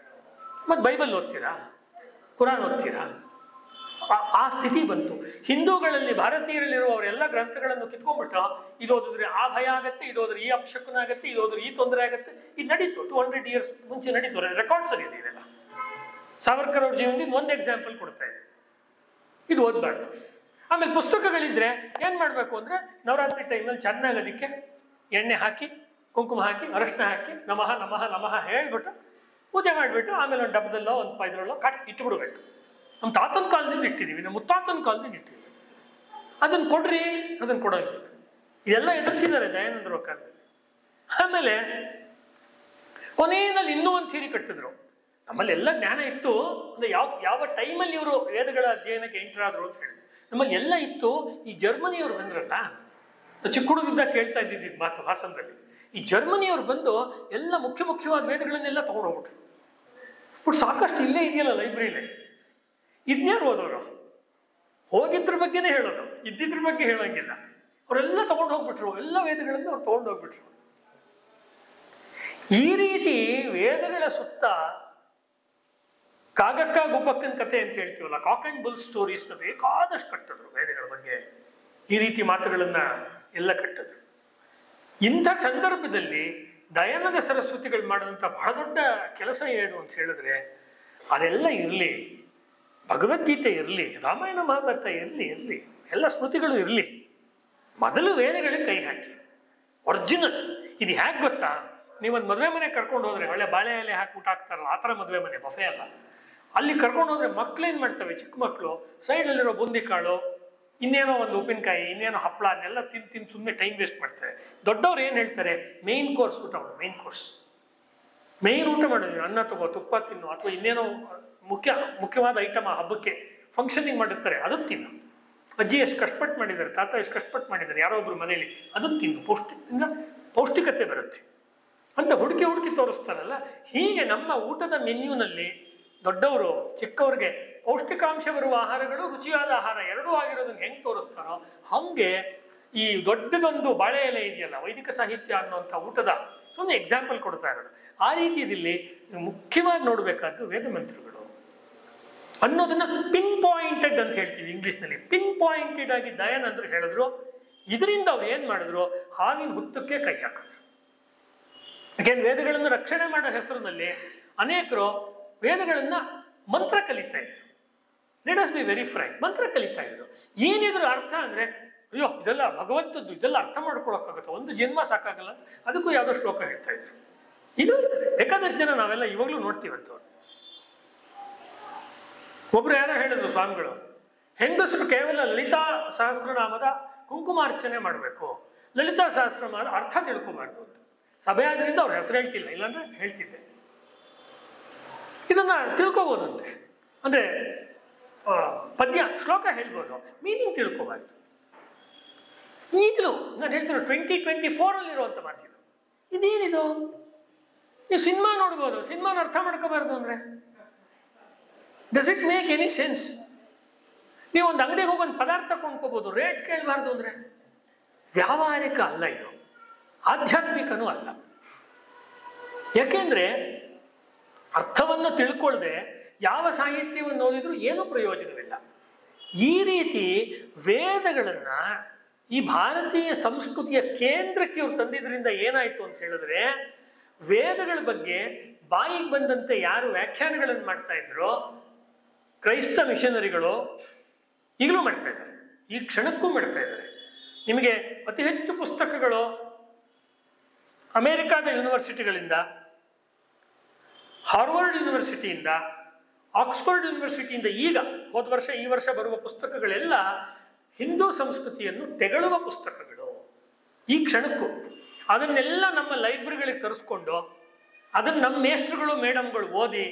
ಮತ್ತೆ ಬೈಬಲ್ ಓದ್ತೀರಾ, ಕುರಾನ್ ಓದ್ತೀರಾ? ಆ ಸ್ಥಿತಿ ಬಂತು. ಹಿಂದೂಗಳಲ್ಲಿ, ಭಾರತೀಯರಲ್ಲಿರುವವರೆಲ್ಲ ಗ್ರಂಥಗಳನ್ನು ಕಿತ್ಕೊಂಡ್ಬಿಟ್ಟು, ಇದು ಓದಿದ್ರೆ ಆ ಭಯ ಆಗತ್ತೆ, ಇದು ಓದಿದ್ರೆ ಈ ಅಪಶಕುನ ಆಗತ್ತೆ, ಇದು ಓದಿದ್ರೆ ಈ ತೊಂದರೆ ಆಗತ್ತೆ. ಇದು ನಡೀತು 200 years ಮುಂಚೆ ನಡೀತು. ರೆಕಾರ್ಡ್ಸ್ ಅಲ್ಲಿ ಇದೆಲ್ಲ. ಸಾವರ್ಕರ್ ಅವ್ರ ಜೀವನದಿಂದ ಒಂದು ಎಕ್ಸಾಂಪಲ್ ಕೊಡ್ತಾ ಇದೆ. ಇದು ಓದ್ಬಾರ್ದು. ಆಮೇಲೆ ಪುಸ್ತಕಗಳಿದ್ರೆ ಏನ್ ಮಾಡ್ಬೇಕು ಅಂದ್ರೆ ನವರಾತ್ರಿ ಟೈಮಲ್ಲಿ ಚೆನ್ನಾಗಿ ಅದಕ್ಕೆ ಎಣ್ಣೆ ಹಾಕಿ ಕುಂಕುಮ ಹಾಕಿ ಅರಶಿನ ಹಾಕಿ ನಮಃ ನಮಃ ನಮಃ ಹೇಳ್ಬಿಟ್ಟು ಪೂಜೆ ಮಾಡಿಬಿಟ್ಟು ಆಮೇಲೆ ಒಂದು ಡಬ್ಬದಲ್ಲೋ ಒಂದು ಇದ್ರಲ್ಲೋ ಇಟ್ಬಿಡ್ಬೇಕು. ನಮ್ಮ ತಾತನ ಕಾಲದಿಂದ ಇಟ್ಟಿದ್ದೀವಿ, ನಮ್ಮ ಮುತ್ತಾತನ ಕಾಲದಿಂದ ಇಟ್ಟಿದ್ದೀವಿ. ಅದನ್ನ ಕೊಡ್ರಿ, ಅದನ್ನ ಕೊಡೋಂಗಿಲ್ಲ. ಇದೆಲ್ಲ ಎದುರಿಸಿದ್ದಾರೆ ದಯಾನಂದರ ಕಾಲದಲ್ಲಿ. ಆಮೇಲೆ ಕೊನೆಯಲ್ಲಿ ಇನ್ನೂ ಒಂದು ಥಿಯರಿ ಕಟ್ಟಿದ್ರು. ನಮ್ಮಲ್ಲಿ ಎಲ್ಲ ಜ್ಞಾನ ಇತ್ತು ಅಂದ್ರೆ ಯಾವ ಟೈಮಲ್ಲಿ ಇವರು ವೇದಗಳ ಅಧ್ಯಯನಕ್ಕೆ ಎಂಟರ್ ಆದ್ರು ಅಂತ ಹೇಳಿ ನಮ್ಮಲ್ಲಿ ಎಲ್ಲ ಇತ್ತು. ಈ ಜರ್ಮನಿಯವರು ಬಂದ್ರಲ್ಲ, ಚಿಕ್ಕ ಹುಡುಗಿದ್ದಾಗ ಕೇಳ್ತಾ ಇದ್ದಿದ್ದು ಮಾತು ಹಾಸನದಲ್ಲಿ. ಈ ಜರ್ಮನಿಯವರು ಬಂದು ಎಲ್ಲ ಮುಖ್ಯವಾದ ವೇದಗಳನ್ನೆಲ್ಲ ತಗೊಂಡು ಹೋಗ್ಬಿಟ್ರು. ಬಟ್ ಸಾಕಷ್ಟು ಇಲ್ಲೇ ಇದೆಯಲ್ಲ ಲೈಬ್ರರಿಲಿ, ಇದನ್ಯಾರು ಓದೋರು? ಹೋಗಿದ್ರ ಬಗ್ಗೆನೇ ಹೇಳೋದು, ಇದ್ದಿದ್ರ ಬಗ್ಗೆ ಹೇಳಂಗಿಲ್ಲ. ಅವರೆಲ್ಲ ತಗೊಂಡು ಹೋಗ್ಬಿಟ್ರು, ಎಲ್ಲ ವೇದಗಳನ್ನು ಅವ್ರು ತಗೊಂಡು ಹೋಗ್ಬಿಟ್ರು. ಈ ರೀತಿ ವೇದಗಳ ಸುತ್ತ ಕಾಗಕ್ಕ ಗುಬ್ಬಕ್ಕನ ಕತೆ ಅಂತ ಹೇಳ್ತೀವಲ್ಲ, ಕಾಕ್ ಅಂಡ್ ಬುಲ್ ಸ್ಟೋರೀಸ್ ಬೇಕಾದಷ್ಟು ಕಟ್ಟಿದ್ರು ವೇದಗಳ ಬಗ್ಗೆ. ಈ ರೀತಿ ಮಾತುಗಳನ್ನ ಎಲ್ಲ ಕಟ್ಟಿದ್ರು. ಇಂಥ ಸಂದರ್ಭದಲ್ಲಿ ದಯಾನಂದ ಸರಸ್ವತಿಗಳು ಮಾಡಿದಂಥ ಬಹಳ ದೊಡ್ಡ ಕೆಲಸ ಏನು ಅಂತ ಹೇಳಿದ್ರೆ, ಅದೆಲ್ಲ ಇರಲಿ, ಭಗವದ್ಗೀತೆ ಇರಲಿ, ರಾಮಾಯಣ ಮಹಾಭಾರತ ಇರಲಿ, ಎಲ್ಲ ಸ್ಮೃತಿಗಳು ಇರಲಿ, ಮೊದಲು ವೇದಗಳಿಗೆ ಕೈ ಹಾಕಿ ಒರಿಜಿನಲ್. ಇದು ಹ್ಯಾಕ್ ಗೊತ್ತಾ? ನೀವೊಂದು ಮದುವೆ ಮನೆ ಕರ್ಕೊಂಡು ಹೋದ್ರೆ, ಒಳ್ಳೆ ಬಾಳೆ ಎಲೆ ಹಾಕಿ ಊಟ ಹಾಕ್ತಾರಲ್ಲ, ಆ ಥರ ಮದುವೆ ಮನೆ, ಬಫೆ ಅಲ್ಲ. ಅಲ್ಲಿ ಕರ್ಕೊಂಡು ಹೋದ್ರೆ ಮಕ್ಳೇನ್ ಮಾಡ್ತವೆ, ಚಿಕ್ಕ ಮಕ್ಕಳು ಸೈಡಲ್ಲಿರೋ ಬೂಂದಿ ಕಾಳು, ಇನ್ನೇನೋ ಒಂದು ಉಪ್ಪಿನಕಾಯಿ, ಇನ್ನೇನೋ ಹಪ್ಪಳ, ಅದನ್ನೆಲ್ಲ ತಿಂದು ಸುಮ್ಮನೆ ಟೈಮ್ ವೇಸ್ಟ್ ಮಾಡ್ತಾರೆ. ದೊಡ್ಡವ್ರು ಏನ್ ಹೇಳ್ತಾರೆ, ಮೇನ್ ಕೋರ್ಸ್ ಊಟ ಮಾಡು, ಮೇನ್ ಊಟ ಮಾಡೋದು, ಅನ್ನ ತಗೋ, ತುಪ್ಪ ತಿನ್ನು, ಅಥವಾ ಇನ್ನೇನೋ ಮುಖ್ಯವಾದ ಐಟಮ್ ಆ ಹಬ್ಬಕ್ಕೆ ಫಂಕ್ಷನಿಂಗ್ ಮಾಡಿರ್ತಾರೆ, ಅದನ್ನು ತಿನ್ನು. ಅಜ್ಜಿ ಎಷ್ಟು ಕಷ್ಟಪಟ್ಟು ಮಾಡಿದ್ದಾರೆ, ತಾತ ಎಷ್ಟು ಕಷ್ಟಪಟ್ಟು ಮಾಡಿದ್ದಾರೆ ಯಾರೋ ಒಬ್ರು ಮನೇಲಿ, ಅದನ್ನು ತಿನ್ನು, ಪೌಷ್ಟಿಕತೆ ಬರುತ್ತೆ ಅಂತ ಹುಡುಕಿ ತೋರಿಸ್ತಾರಲ್ಲ. ಹೀಗೆ ನಮ್ಮ ಊಟದ ಮೆನ್ಯೂನಲ್ಲಿ ದೊಡ್ಡವರು ಚಿಕ್ಕವ್ರಿಗೆ ಪೌಷ್ಟಿಕಾಂಶ ಬರುವ ಆಹಾರಗಳು, ರುಚಿಯಾದ ಆಹಾರ ಎರಡೂ ಆಗಿರೋದನ್ನ ಹೆಂಗ್ ತೋರಿಸ್ತಾರೋ ಹಂಗೆ ಈ ದೊಡ್ಡದೊಂದು ಬಾಳೆ ಎಲೆ ಇದೆಯಲ್ಲ, ವೈದಿಕ ಸಾಹಿತ್ಯ ಅನ್ನುವಂಥ ಊಟದ ಸುಮ್ಮನೆ ಎಕ್ಸಾಂಪಲ್ ಕೊಡ್ತಾ ಇರೋದು. ಆ ರೀತಿಯಲ್ಲಿ ಮುಖ್ಯವಾಗಿ ನೋಡ್ಬೇಕಾದ್ದು ವೇದ ಮಂತ್ರಗಳು ಅನ್ನೋದನ್ನ ಪಿನ್ ಪಾಯಿಂಟೆಡ್ ಅಂತ ಹೇಳ್ತೀವಿ ಇಂಗ್ಲಿಷ್ನಲ್ಲಿ. ಪಿನ್ ಪಾಯಿಂಟೆಡ್ ಆಗಿ ದಯಾನಂದರು ಹೇಳಿದ್ರು. ಇದರಿಂದ ಅವ್ರು ಏನ್ ಮಾಡಿದ್ರು, ಹಾವಿನ ಹುತ್ತಕ್ಕೆ ಕೈ ಹಾಕಿದ್ರು. ಯಾಕೆಂದ್ರೆ ವೇದಗಳನ್ನು ರಕ್ಷಣೆ ಮಾಡೋ ಹೆಸರಿನಲ್ಲಿ ಅನೇಕರು ವೇದಗಳನ್ನ ಮಂತ್ರ ಕಲಿತಾ ಇದ್ರು. ಲೆಟ್ ಅಸ್ ಬಿ ವೆರಿ ಫ್ರೈಕ್, ಮಂತ್ರ ಕಲಿತಾ ಇದ್ರು. ಏನಿದ್ರು ಅರ್ಥ ಅಂದ್ರೆ, ಅಯ್ಯೋ ಇದೆಲ್ಲ ಭಗವಂತದ್ದು, ಇದೆಲ್ಲ ಅರ್ಥ ಮಾಡ್ಕೊಳಕ್ಕಾಗುತ್ತೆ, ಒಂದು ಜನ್ಮ ಸಾಕಾಗಲ್ಲ, ಅದಕ್ಕೂ ಯಾವ್ದೋ ಶ್ಲೋಕ ಹೇಳ್ತಾ ಇದ್ರು. ಇದು ಬೇಕಾದಷ್ಟು ಜನ ನಾವೆಲ್ಲ ಇವಾಗ್ಲೂ ನೋಡ್ತೀವಂತವ್ರು. ಒಬ್ರು ಯಾರೋ ಹೇಳಿದ್ರು ಸ್ವಾಮಿಗಳು, ಹೆಂಗಸರು ಕೇವಲ ಲಲಿತಾ ಸಹಸ್ರನಾಮದ ಕುಂಕುಮಾರ್ಚನೆ ಮಾಡಬೇಕು, ಲಲಿತಾ ಸಹಸ್ರನಾಮದ ಅರ್ಥ ತಿಳ್ಕೊಬಾರ್ದು ಅಂತ. ಸಭೆ ಆದ್ರಿಂದ ಅವ್ರ ಹೆಸರು ಹೇಳ್ತಿಲ್ಲ, ಇಲ್ಲಾಂದ್ರೆ ಹೇಳ್ತಿದ್ದೆ. ಇದನ್ನ ತಿಳ್ಕೊಬೋದಂತೆ, ಅಂದ್ರೆ ಪದ್ಯ ಶ್ಲೋಕ ಹೇಳ್ಬೋದು, ಮೀನಿಂಗ್ ತಿಳ್ಕೊಬಾರ್ದು. ಈಗಲೂ ನಾನು ಹೇಳ್ತೀನಿ 2024 ಅಲ್ಲಿರುವಂತ ಮಾತಿದು. ಇದೇನಿದು? ನೀವು ಸಿನಿಮಾ ನೋಡ್ಬೋದು, ಸಿನಿಮಾನ ಅರ್ಥ ಮಾಡ್ಕೋಬಾರ್ದು ಅಂದ್ರೆ does it make any sense? ನೀವು ಒಂದು ಅಂಗಡಿಗೆ ಹೋಗಿ ಒಂದು ಪದಾರ್ಥ ಕೊಂಡ್ಕೋಬಹುದು, ರೇಟ್ ಕೇಳಬಾರ್ದು ಅಂದ್ರೆ ವ್ಯಾವಹಾರಿಕ ಅಲ್ಲ ಇದು, ಆಧ್ಯಾತ್ಮಿಕನೂ ಅಲ್ಲ. ಯಾಕೆಂದ್ರೆ ಅರ್ಥವನ್ನು ತಿಳ್ಕೊಳ್ಳದೆ ಯಾವ ಸಾಹಿತ್ಯವನ್ನು ಓದಿದ್ರು ಏನೂ ಪ್ರಯೋಜನವಿಲ್ಲ. ಈ ರೀತಿ ವೇದಗಳನ್ನ ಈ ಭಾರತೀಯ ಸಂಸ್ಕೃತಿಯ ಕೇಂದ್ರಕ್ಕೆ ಇವ್ರು ತಂದಿದ್ರಿಂದ ಏನಾಯ್ತು ಅಂತ ಹೇಳಿದ್ರೆ, ವೇದಗಳ ಬಗ್ಗೆ ಬಾಯಿಗೆ ಬಂದಂತೆ ಯಾರು ವ್ಯಾಖ್ಯಾನಗಳನ್ನು ಮಾಡ್ತಾ ಇದ್ರು ಕ್ರೈಸ್ತ ಮಿಷನರಿಗಳು, ಈಗಲೂ ಮಾಡ್ತಾ ಇದ್ದಾರೆ, ಈ ಕ್ಷಣಕ್ಕೂ ಮಾಡ್ತಾ ಇದ್ದಾರೆ. ನಿಮಗೆ ಅತಿ ಹೆಚ್ಚು ಪುಸ್ತಕಗಳು ಅಮೆರಿಕಾದ ಯೂನಿವರ್ಸಿಟಿಗಳಿಂದ, ಹಾರ್ವರ್ಡ್ ಯೂನಿವರ್ಸಿಟಿಯಿಂದ, ಆಕ್ಸ್ಫರ್ಡ್ ಯೂನಿವರ್ಸಿಟಿಯಿಂದ ಈಗ ಹೋದ ವರ್ಷ ಈ ವರ್ಷ ಬರುವ ಪುಸ್ತಕಗಳೆಲ್ಲ ಹಿಂದೂ ಸಂಸ್ಕೃತಿಯನ್ನು ತೆಗಳುವ ಪುಸ್ತಕಗಳು. ಈ ಕ್ಷಣಕ್ಕೂ ಅದನ್ನೆಲ್ಲ ನಮ್ಮ ಲೈಬ್ರರಿಗಳಿಗೆ ತರಿಸ್ಕೊಂಡು ಅದನ್ನ ನಮ್ಮ ಮೇಸ್ಟ್ರುಗಳು ಮೇಡಮ್ಗಳು ಓದಿ,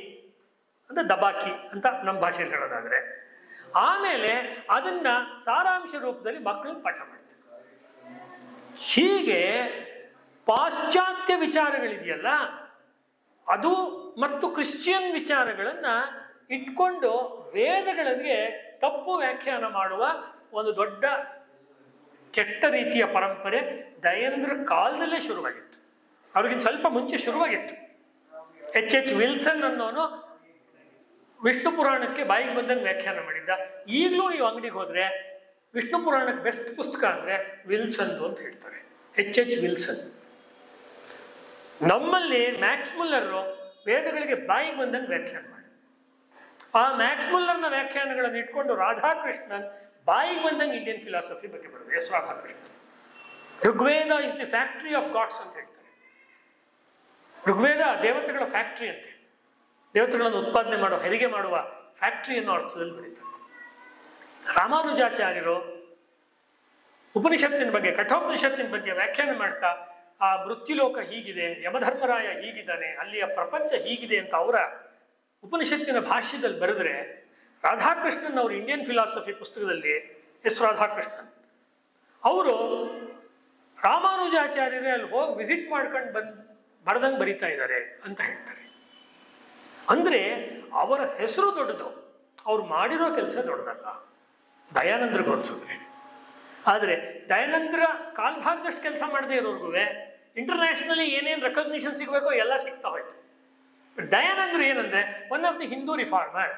ಅಂದ್ರೆ ದಬಾಕಿ ಅಂತ ನಮ್ಮ ಭಾಷೆಯಲ್ಲಿ ಹೇಳೋದಾದ್ರೆ, ಆಮೇಲೆ ಅದನ್ನ ಸಾರಾಂಶ ರೂಪದಲ್ಲಿ ಮಕ್ಕಳು ಪಾಠ ಮಾಡ್ತಾರೆ. ಹೀಗೆ ಪಾಶ್ಚಾತ್ಯ ವಿಚಾರಗಳಿದೆಯಲ್ಲ ಅದು ಮತ್ತು ಕ್ರಿಶ್ಚಿಯನ್ ವಿಚಾರಗಳನ್ನ ಇಟ್ಕೊಂಡು ವೇದಗಳಿಗೆ ತಪ್ಪು ವ್ಯಾಖ್ಯಾನ ಮಾಡುವ ಒಂದು ದೊಡ್ಡ ಕೆಟ್ಟ ರೀತಿಯ ಪರಂಪರೆ ದಯಾನಂದರ ಕಾಲದಲ್ಲೇ ಶುರುವಾಗಿತ್ತು. ಅವ್ರಿಗಿಂತ ಸ್ವಲ್ಪ ಮುಂಚೆ ಶುರುವಾಗಿತ್ತು. H.H. ವಿಲ್ಸನ್ ಅನ್ನೋನು ವಿಷ್ಣು ಪುರಾಣಕ್ಕೆ ಬಾಯಿಗೆ ಬಂದಂಗೆ ವ್ಯಾಖ್ಯಾನ ಮಾಡಿದ್ದ. ಈಗಲೂ ನೀವು ಅಂಗಡಿಗೆ ಹೋದ್ರೆ ವಿಷ್ಣು ಪುರಾಣಕ್ಕೆ ಬೆಸ್ಟ್ ಪುಸ್ತಕ ಅಂದ್ರೆ ವಿಲ್ಸನ್ದು ಅಂತ ಹೇಳ್ತಾರೆ, H.H. ವಿಲ್ಸನ್. ನಮ್ಮಲ್ಲಿ ಮ್ಯಾಕ್ಸ್ ಮುಲ್ಲರ್ ವೇದಗಳಿಗೆ ಬಾಯಿಗೆ ಬಂದಂಗೆ ವ್ಯಾಖ್ಯಾನ ಮಾಡಿ, ಆ ಮ್ಯಾಕ್ಸ್ ಮುಲ್ಲರ್ನ ವ್ಯಾಖ್ಯಾನಗಳನ್ನು ಇಟ್ಕೊಂಡು ರಾಧಾಕೃಷ್ಣನ್ ಬಾಯಿಗೆ ಬಂದಂಗೆ ಇಂಡಿಯನ್ ಫಿಲಾಸಫಿ ಬಗ್ಗೆ ಬರೋದು S Radhakrishna. Rigveda is the factory of gods ಅಂತ ಹೇಳ್ತಾರೆ. ಋಗ್ವೇದ ದೇವತೆಗಳ ಫ್ಯಾಕ್ಟ್ರಿ ಅಂತೆ, ದೇವತೆಗಳನ್ನು ಉತ್ಪಾದನೆ ಮಾಡುವ, ಹೆರಿಗೆ ಮಾಡುವ ಫ್ಯಾಕ್ಟ್ರಿ ಅನ್ನೋ ಅರ್ಥದಲ್ಲಿ ಬರೀತಾರೆ. ರಾಮಾನುಜಾಚಾರ್ಯರು ಉಪನಿಷತ್ತಿನ ಬಗ್ಗೆ, ಕಠೋಪನಿಷತ್ತಿನ ಬಗ್ಗೆ ವ್ಯಾಖ್ಯಾನ ಮಾಡ್ತಾ ಆ ಮೃತ್ಯುಲೋಕ ಹೀಗಿದೆ, ಯಮಧರ್ಮರಾಯ ಹೀಗಿದ್ದಾನೆ, ಅಲ್ಲಿಯ ಪ್ರಪಂಚ ಹೀಗಿದೆ ಅಂತ ಅವರ ಉಪನಿಷತ್ತಿನ ಭಾಷ್ಯದಲ್ಲಿ ಬರೆದ್ರೆ, ರಾಧಾಕೃಷ್ಣನ್ ಅವರು ಇಂಡಿಯನ್ ಫಿಲಾಸಫಿ ಪುಸ್ತಕದಲ್ಲಿ ಎಸ್ ರಾಧಾಕೃಷ್ಣನ್ ಅವರು ರಾಮಾನುಜಾಚಾರ್ಯರೇ ಅಲ್ಲಿ ಹೋಗಿ ವಿಸಿಟ್ ಮಾಡ್ಕೊಂಡು ಬರೆದಂಗೆ ಬರೀತಾ ಇದ್ದಾರೆ ಅಂತ ಹೇಳ್ತಾರೆ. ಅಂದ್ರೆ ಅವರ ಹೆಸರು ದೊಡ್ಡದು, ಅವ್ರು ಮಾಡಿರೋ ಕೆಲಸ ದೊಡ್ಡದಲ್ಲ. ದಯಾನಂದ್ರಿಗೆ ಹೋಲಿಸಿದ್ರೆ, ಆದ್ರೆ ದಯಾನಂದ್ರ ಕಾಲ್ಭಾಗದಷ್ಟು ಕೆಲಸ ಮಾಡದೇ ಇರೋರ್ಗು ಇಂಟರ್ನ್ಯಾಷನಲಿ ಏನೇನು ರೆಕಗ್ನಿಷನ್ ಸಿಗಬೇಕೋ ಎಲ್ಲ ಸಿಗ್ತಾ ಹೋಯ್ತು. ದಯಾನಂದ್ರ ಏನಂದ್ರೆ one of the Hindu reformer.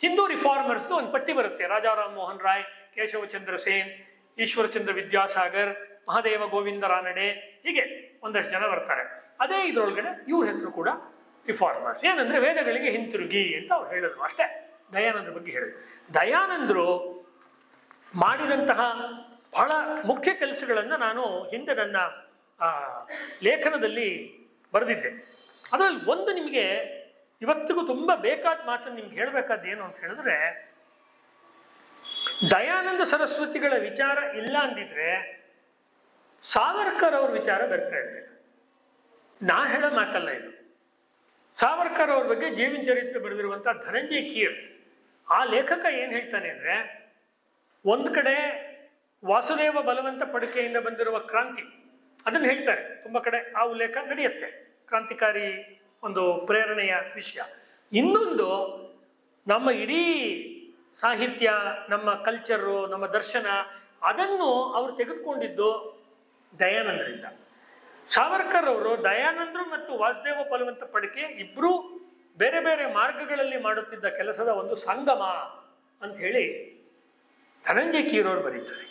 Hindu reformers ಒಂದು ಪಟ್ಟಿ ಬರುತ್ತೆ. ರಾಜಾರಾಮ್ ಮೋಹನ್ ರಾಯ್, ಕೇಶವಚಂದ್ರ ಸೇನ್, ಈಶ್ವರಚಂದ್ರ ವಿದ್ಯಾಸಾಗರ್, ಮಹಾದೇವ ಗೋವಿಂದ ರಾನಡೆ, ಹೀಗೆ ಒಂದಷ್ಟು ಜನ ಬರ್ತಾರೆ. ಅದೇ ಇದ್ರೊಳಗಡೆ ಇವ್ರ ಹೆಸರು ಕೂಡ ರಿಫಾರ್ಮರ್ಸ್. ಏನಂದ್ರೆ ವೇದಗಳಿಗೆ ಹಿಂತಿರುಗಿ ಅಂತ ಅವ್ರು ಹೇಳಿದ್ರು ಅಷ್ಟೇ. ದಯಾನಂದ್ರ ಬಗ್ಗೆ ಹೇಳಿದ್ರು. ದಯಾನಂದರು ಮಾಡಿದಂತಹ ಬಹಳ ಮುಖ್ಯ ಕೆಲಸಗಳನ್ನ ನಾನು ಹಿಂದೆ ನನ್ನ ಲೇಖನದಲ್ಲಿ ಬರೆದಿದ್ದೆ. ಅದರಲ್ಲಿ ಒಂದು ನಿಮಗೆ ಇವತ್ತಿಗೂ ತುಂಬಾ ಬೇಕಾದ ಮಾತನ್ನು ನಿಮ್ಗೆ ಹೇಳ್ಬೇಕಾದ ಏನು ಅಂತ ಹೇಳಿದ್ರೆ, ದಯಾನಂದ ಸರಸ್ವತಿಗಳ ವಿಚಾರ ಇಲ್ಲ ಅಂದಿದ್ರೆ ಸಾವರ್ಕರ್ ಅವ್ರ ವಿಚಾರ ಬರ್ತಾ ಇರಲಿಲ್ಲ. ನಾ ಹೇಳೋ ಮಾತಲ್ಲ ಇದು. ಸಾವರ್ಕರ್ ಅವ್ರ ಬಗ್ಗೆ ಜೀವನ ಚರಿತ್ರೆ ಬರೆದಿರುವಂತಹ ಧನಂಜಯ್ ಕೀರ್ ಆ ಲೇಖಕ ಏನ್ ಹೇಳ್ತಾನೆ ಅಂದ್ರೆ, ಒಂದ್ ಕಡೆ ವಾಸುದೇವ ಬಲವಂತ ಪಡಿಕೆಯಿಂದ ಬಂದಿರುವ ಕ್ರಾಂತಿ ಅದನ್ನು ಹೇಳ್ತಾರೆ, ತುಂಬಾ ಕಡೆ ಆ ಉಲ್ಲೇಖ ನಡೆಯುತ್ತೆ, ಕ್ರಾಂತಿಕಾರಿ ಒಂದು ಪ್ರೇರಣೆಯ ವಿಷಯ. ಇನ್ನೊಂದು ನಮ್ಮ ಇಡೀ ಸಾಹಿತ್ಯ, ನಮ್ಮ ಕಲ್ಚರು, ನಮ್ಮ ದರ್ಶನ ಅದನ್ನು ಅವರು ತೆಗೆದುಕೊಂಡಿದ್ದು ದಯಾನಂದರಿಂದ. ಸಾವರ್ಕರ್ ಅವರು ದಯಾನಂದರು ಮತ್ತು ವಾಸುದೇವ ಬಲವಂತ ಪಡಿಕೆ ಇಬ್ರು ಬೇರೆ ಬೇರೆ ಮಾರ್ಗಗಳಲ್ಲಿ ಮಾಡುತ್ತಿದ್ದ ಕೆಲಸದ ಒಂದು ಸಂಗಮ ಅಂತ ಹೇಳಿ ಧನಂಜಯ್ ಕೀರವ್ರು ಬರೀತಾರೆ.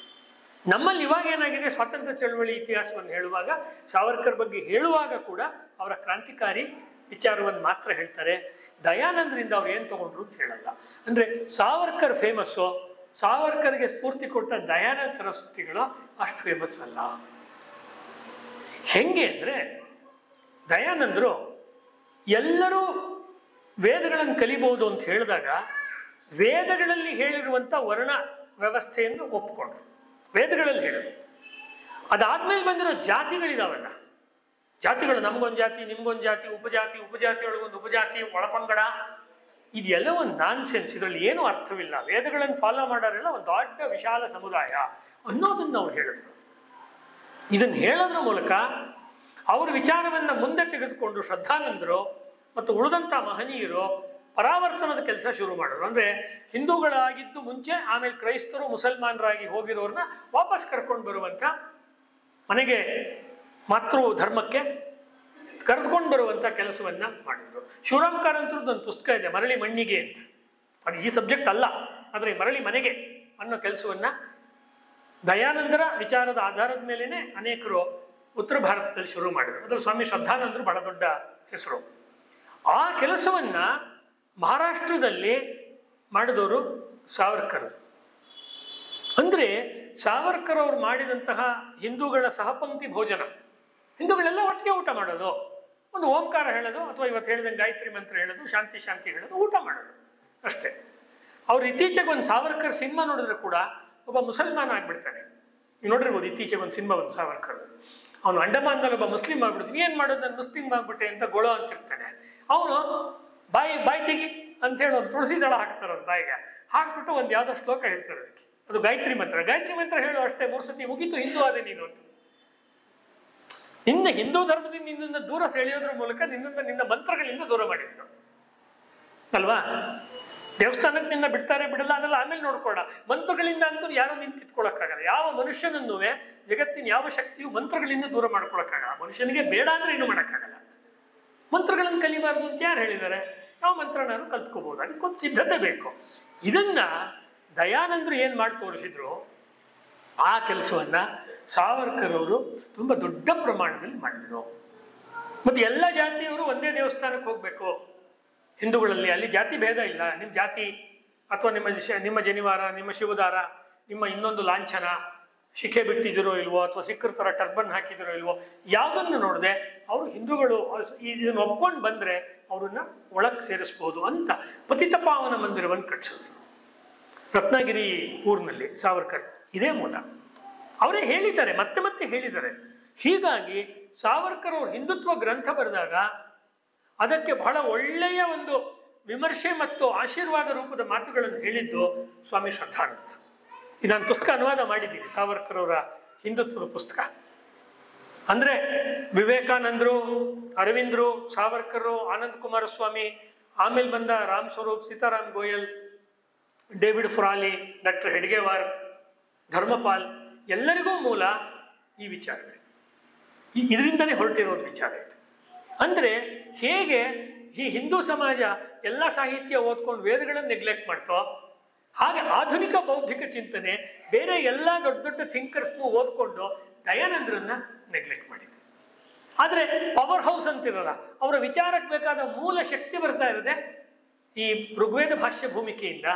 ನಮ್ಮಲ್ಲಿ ಇವಾಗ ಏನಾಗಿದೆ, ಸ್ವಾತಂತ್ರ್ಯ ಚಳವಳಿ ಇತಿಹಾಸವನ್ನು ಹೇಳುವಾಗ, ಸಾವರ್ಕರ್ ಬಗ್ಗೆ ಹೇಳುವಾಗ ಕೂಡ ಅವರ ಕ್ರಾಂತಿಕಾರಿ ವಿಚಾರವನ್ನು ಮಾತ್ರ ಹೇಳ್ತಾರೆ. ದಯಾನಂದರಿಂದ ಅವ್ರು ಏನ್ ತಗೊಂಡ್ರು ಅಂತ ಹೇಳಲ್ಲ. ಅಂದ್ರೆ ಸಾವರ್ಕರ್ ಫೇಮಸ್ಸು, ಸಾವರ್ಕರ್ಗೆ ಸ್ಫೂರ್ತಿ ಕೊಟ್ಟ ದಯಾನಂದ ಸರಸ್ವತಿಗಳು ಅಷ್ಟು ಫೇಮಸ್ ಅಲ್ಲ. ಹೆಂಗೆ ಅಂದ್ರೆ, ದಯಾನಂದರು ಎಲ್ಲರೂ ವೇದಗಳನ್ನು ಕಲಿಬಹುದು ಅಂತ ಹೇಳಿದಾಗ ವೇದಗಳಲ್ಲಿ ಹೇಳಿರುವಂತ ವರ್ಣ ವ್ಯವಸ್ಥೆಯನ್ನು ಒಪ್ಪಿಕೊಂಡ್ರು. ವೇದಗಳಲ್ಲಿ ಹೇಳಿದ್ರು. ಅದಾದ್ಮೇಲೆ ಬಂದಿರೋ ಜಾತಿಗಳಿದಾವಲ್ಲ, ಜಾತಿಗಳು, ನಮ್ಗೊಂದು ಜಾತಿ, ನಿಮ್ಗೊಂದು ಜಾತಿ, ಉಪಜಾತಿ, ಉಪಜಾತಿಯೊಳಗೊಂದು ಉಪಜಾತಿ, ಒಳಪಂಗಡ, ಇದೆಲ್ಲ ಒಂದು ನಾನ್ ಸೆನ್ಸ್. ಇದರಲ್ಲಿ ಏನೂ ಅರ್ಥವಿಲ್ಲ. ವೇದಗಳನ್ನು ಫಾಲೋ ಮಾಡೋರೆಲ್ಲ ಒಂದು ದೊಡ್ಡ ವಿಶಾಲ ಸಮುದಾಯ ಅನ್ನೋದನ್ನ ಅವ್ರು ಹೇಳಿದ್ರು. ಇದನ್ನು ಹೇಳೋದ್ರ ಮೂಲಕ ಅವ್ರ ವಿಚಾರವನ್ನ ಮುಂದೆ ತೆಗೆದುಕೊಂಡು ಶ್ರದ್ಧಾನಂದರು ಮತ್ತು ಉಳಿದಂತ ಮಹನೀಯರು ಪರಾವರ್ತನದ ಕೆಲಸ ಶುರು ಮಾಡೋರು. ಅಂದ್ರೆ ಹಿಂದೂಗಳಾಗಿದ್ದು ಮುಂಚೆ, ಆಮೇಲೆ ಕ್ರೈಸ್ತರು ಮುಸಲ್ಮಾನರಾಗಿ ಹೋಗಿರೋರನ್ನ ವಾಪಸ್ ಕರ್ಕೊಂಡು ಬರುವಂತ, ಮನೆಗೆ ಮಾತೃ ಧರ್ಮಕ್ಕೆ ಕರೆದುಕೊಂಡು ಬರುವಂತ ಕೆಲಸವನ್ನ ಮಾಡಿದ್ರು. ಶಿವರಾಮ್ ಕಾರಂತರದ್ದು ಒಂದು ಪುಸ್ತಕ ಇದೆ, ಮರಳಿ ಮಣ್ಣಿಗೆ ಅಂತ. ಅದು ಈ ಸಬ್ಜೆಕ್ಟ್ ಅಲ್ಲ, ಆದ್ರೆ ಮರಳಿ ಮನೆಗೆ ಅನ್ನೋ ಕೆಲಸವನ್ನ ದಯಾನಂದರ ವಿಚಾರದ ಆಧಾರದ ಮೇಲೇನೆ ಅನೇಕರು ಉತ್ತರ ಭಾರತದಲ್ಲಿ ಶುರು ಮಾಡಿದ್ರು. ಅದ್ರಲ್ಲಿ ಸ್ವಾಮಿ ಶ್ರದ್ಧಾನಂದರು ಬಹಳ ದೊಡ್ಡ ಹೆಸರು. ಆ ಕೆಲಸವನ್ನ ಮಹಾರಾಷ್ಟ್ರದಲ್ಲಿ ಮಾಡಿದವರು ಸಾವರ್ಕರ್. ಅಂದ್ರೆ ಸಾವರ್ಕರ್ ಅವರು ಮಾಡಿದಂತಹ ಹಿಂದೂಗಳ ಸಹಪಂಕ್ತಿ ಭೋಜನ, ಹಿಂದೂಗಳೆಲ್ಲ ಒಟ್ಟಿಗೆ ಊಟ ಮಾಡೋದು, ಒಂದು ಓಂಕಾರ ಹೇಳೋದು, ಅಥವಾ ಇವತ್ತು ಹೇಳಿದಂಗೆ ಗಾಯತ್ರಿ ಮಂತ್ರ ಹೇಳೋದು, ಶಾಂತಿ ಶಾಂತಿ ಹೇಳೋದು, ಊಟ ಮಾಡೋದು ಅಷ್ಟೇ. ಅವ್ರು ಇತ್ತೀಚೆಗೆ ಒಂದು ಸಾವರ್ಕರ್ ಸಿನಿಮಾ ನೋಡಿದ್ರೆ ಕೂಡ ಒಬ್ಬ ಮುಸಲ್ಮಾನ ಆಗ್ಬಿಡ್ತಾನೆ. ನೀವು ನೋಡಿರ್ಬೋದು, ಇತ್ತೀಚೆಗೆ ಒಂದು ಸಿನಿಮಾ ಒಂದು ಸಾವರ್ಕರ್, ಅವನು ಅಂಡಮಾನ್ದಲ್ಲಿ ಒಬ್ಬ ಮುಸ್ಲಿಂ ಆಗ್ಬಿಡ್ತಾನೆ. ಏನ್ ಮಾಡೋದು, ನಾನು ಮುಸ್ಲಿಂ ಆಗ್ಬಿಟ್ಟೆ ಅಂತ ಗೊಳೋ ಅಂತಿರ್ತಾನೆ. ಅವನು ಬಾಯಿ ತೆಗಿ ಅಂತ ಹೇಳಿ ಒಂದು ತುಳಸಿ ದಳ ಹಾಕ್ತಾರೆ ಅವ್ರ ಬಾಯಿಗೆ, ಹಾಕ್ಬಿಟ್ಟು ಒಂದು ಯಾವ್ದೋ ಶ್ಲೋಕ ಹೇಳ್ತಾರೆ ಅದಕ್ಕೆ, ಅದು ಗಾಯತ್ರಿ ಮಂತ್ರ. ಗಾಯತ್ರಿ ಮಂತ್ರ ಹೇಳು ಅಷ್ಟೇ, 3 ಸತಿ ಮುಗೀತು, ಹಿಂದೂ ಆದೆ ನೀನು ಅಂತ. ನಿನ್ನ ಹಿಂದೂ ಧರ್ಮದಿಂದ ನಿನ್ನನ್ನು ದೂರ ಸೆಳೆಯೋದ್ರ ಮೂಲಕ ನಿನ್ನ ಮಂತ್ರಗಳಿಂದ ದೂರ ಮಾಡಿದ್ರು ಅಲ್ವಾ. ದೇವಸ್ಥಾನಕ್ಕೆ ನಿನ್ನ ಬಿಡ್ತಾರೆ ಬಿಡಲ್ಲ ಅದೆಲ್ಲ ಆಮೇಲೆ ನೋಡ್ಕೊಡ, ಮಂತ್ರಗಳಿಂದ ಅಂತೂ ಯಾರು ನಿನ್ ಕಿತ್ಕೊಳಕ್ಕಾಗಲ್ಲ. ಯಾವ ಮನುಷ್ಯನನ್ನು ಜಗತ್ತಿನ ಯಾವ ಶಕ್ತಿಯು ಮಂತ್ರಗಳಿಂದ ದೂರ ಮಾಡ್ಕೊಳಕ್ಕಾಗಲ್ಲ. ಮನುಷ್ಯನಿಗೆ ಬೇಡ ಅಂದ್ರೆ ಏನು ಮಾಡೋಕ್ಕಾಗಲ್ಲ. ಮಂತ್ರಗಳನ್ನು ಕಲಿಬಾರ್ದು ಅಂತ ಯಾರು ಹೇಳಿದ್ದಾರೆ? ಯಾವ ಮಂತ್ರ ನಾನು ಕಲ್ತ್ಕೋಬಹುದು, ಅದಕ್ಕೊಂದು ಸಿದ್ಧತೆ ಬೇಕು. ಇದನ್ನ ದಯಾನಂದರು ಏನ್ ಮಾಡಿ ತೋರಿಸಿದ್ರು, ಆ ಕೆಲಸವನ್ನ ಸಾವರ್ಕರ್ ಅವರು ತುಂಬಾ ದೊಡ್ಡ ಪ್ರಮಾಣದಲ್ಲಿ ಮಾಡಿದ್ರು. ಮತ್ತೆ ಎಲ್ಲ ಜಾತಿಯವರು ಒಂದೇ ದೇವಸ್ಥಾನಕ್ಕೆ ಹೋಗ್ಬೇಕು ಹಿಂದೂಗಳಲ್ಲಿ, ಅಲ್ಲಿ ಜಾತಿ ಭೇದ ಇಲ್ಲ. ನಿಮ್ ಜಾತಿ ಅಥವಾ ನಿಮ್ಮ ಜನಿವಾರ, ನಿಮ್ಮ ಶಿವದಾರ, ನಿಮ್ಮ ಇನ್ನೊಂದು ಲಾಂಛನ, ಶಿಖೆ ಬಿಟ್ಟಿದಿರೋ ಇಲ್ವೋ, ಅಥವಾ ಸಿಖ್ಖರ ಥರ ಟರ್ಬನ್ ಹಾಕಿದಿರೋ ಇಲ್ವೋ, ಯಾವುದನ್ನು ನೋಡದೆ ಅವರು ಹಿಂದೂಗಳು ಇದನ್ನು ಒಪ್ಕೊಂಡು ಬಂದರೆ ಅವ್ರನ್ನ ಒಳಗೆ ಸೇರಿಸ್ಬೋದು ಅಂತ ಪತಿತ ಪಾವನ ಮಂದಿರವನ್ನು ಕಟ್ಟಿಸಿದ್ರು ರತ್ನಗಿರಿ ಊರಿನಲ್ಲಿ ಸಾವರ್ಕರ್. ಇದೇ ಮೂಲ ಅವರೇ ಹೇಳಿದ್ದಾರೆ, ಮತ್ತೆ ಮತ್ತೆ ಹೇಳಿದ್ದಾರೆ. ಹೀಗಾಗಿ ಸಾವರ್ಕರ್ ಅವರು ಹಿಂದುತ್ವ ಗ್ರಂಥ ಬರೆದಾಗ ಅದಕ್ಕೆ ಬಹಳ ಒಳ್ಳೆಯ ಒಂದು ವಿಮರ್ಶೆ ಮತ್ತು ಆಶೀರ್ವಾದ ರೂಪದ ಮಾತುಗಳನ್ನು ಹೇಳಿದ್ದು ಸ್ವಾಮಿ ಶ್ರದ್ಧಾನಂದ. ನಾನು ಪುಸ್ತಕ ಅನುವಾದ ಮಾಡಿದ್ದೀನಿ, ಸಾವರ್ಕರ್ ಅವರ ಹಿಂದುತ್ವದ ಪುಸ್ತಕ. ಅಂದ್ರೆ ವಿವೇಕಾನಂದರು, ಅರವಿಂದರು, ಸಾವರ್ಕರ್, ಆನಂದ್ ಕುಮಾರಸ್ವಾಮಿ, ಆಮೇಲೆ ಬಂದ ರಾಮ್ ಸ್ವರೂಪ್, ಸೀತಾರಾಮ್ ಗೋಯಲ್, ಡೇವಿಡ್ ಫುರಾಲಿ, ಡಾಕ್ಟರ್ ಹೆಡ್ಗೇವಾರ್, ಧರ್ಮಪಾಲ್, ಎಲ್ಲರಿಗೂ ಮೂಲ ಈ ವಿಚಾರವೇ. ಇದರಿಂದನೇ ಹೊರಟಿರೋದು ವಿಚಾರ ಇದು. ಅಂದ್ರೆ ಹೇಗೆ ಈ ಹಿಂದೂ ಸಮಾಜ ಎಲ್ಲ ಸಾಹಿತ್ಯ ಓದ್ಕೊಂಡು ವೇದಗಳನ್ನು ನೆಗ್ಲೆಕ್ಟ್ ಮಾಡ್ತೋ, ಹಾಗೆ ಆಧುನಿಕ ಬೌದ್ಧಿಕ ಚಿಂತನೆ ಬೇರೆ ಎಲ್ಲ ದೊಡ್ಡ ದೊಡ್ಡ ಥಿಂಕರ್ಸ್ನು ಓದ್ಕೊಂಡು ದಯಾನಂದ್ರನ್ನ ನೆಗ್ಲೆಕ್ಟ್ ಮಾಡಿದೆ. ಆದ್ರೆ ಪವರ್ ಹೌಸ್ ಅಂತಿರಲ್ಲ, ಅವರ ವಿಚಾರಕ್ಕೆ ಬೇಕಾದ ಮೂಲ ಶಕ್ತಿ ಬರ್ತಾ ಇರೋದೆ ಈ ಋಗ್ವೇದ ಭಾಷ್ಯ ಭೂಮಿಕೆಯಿಂದ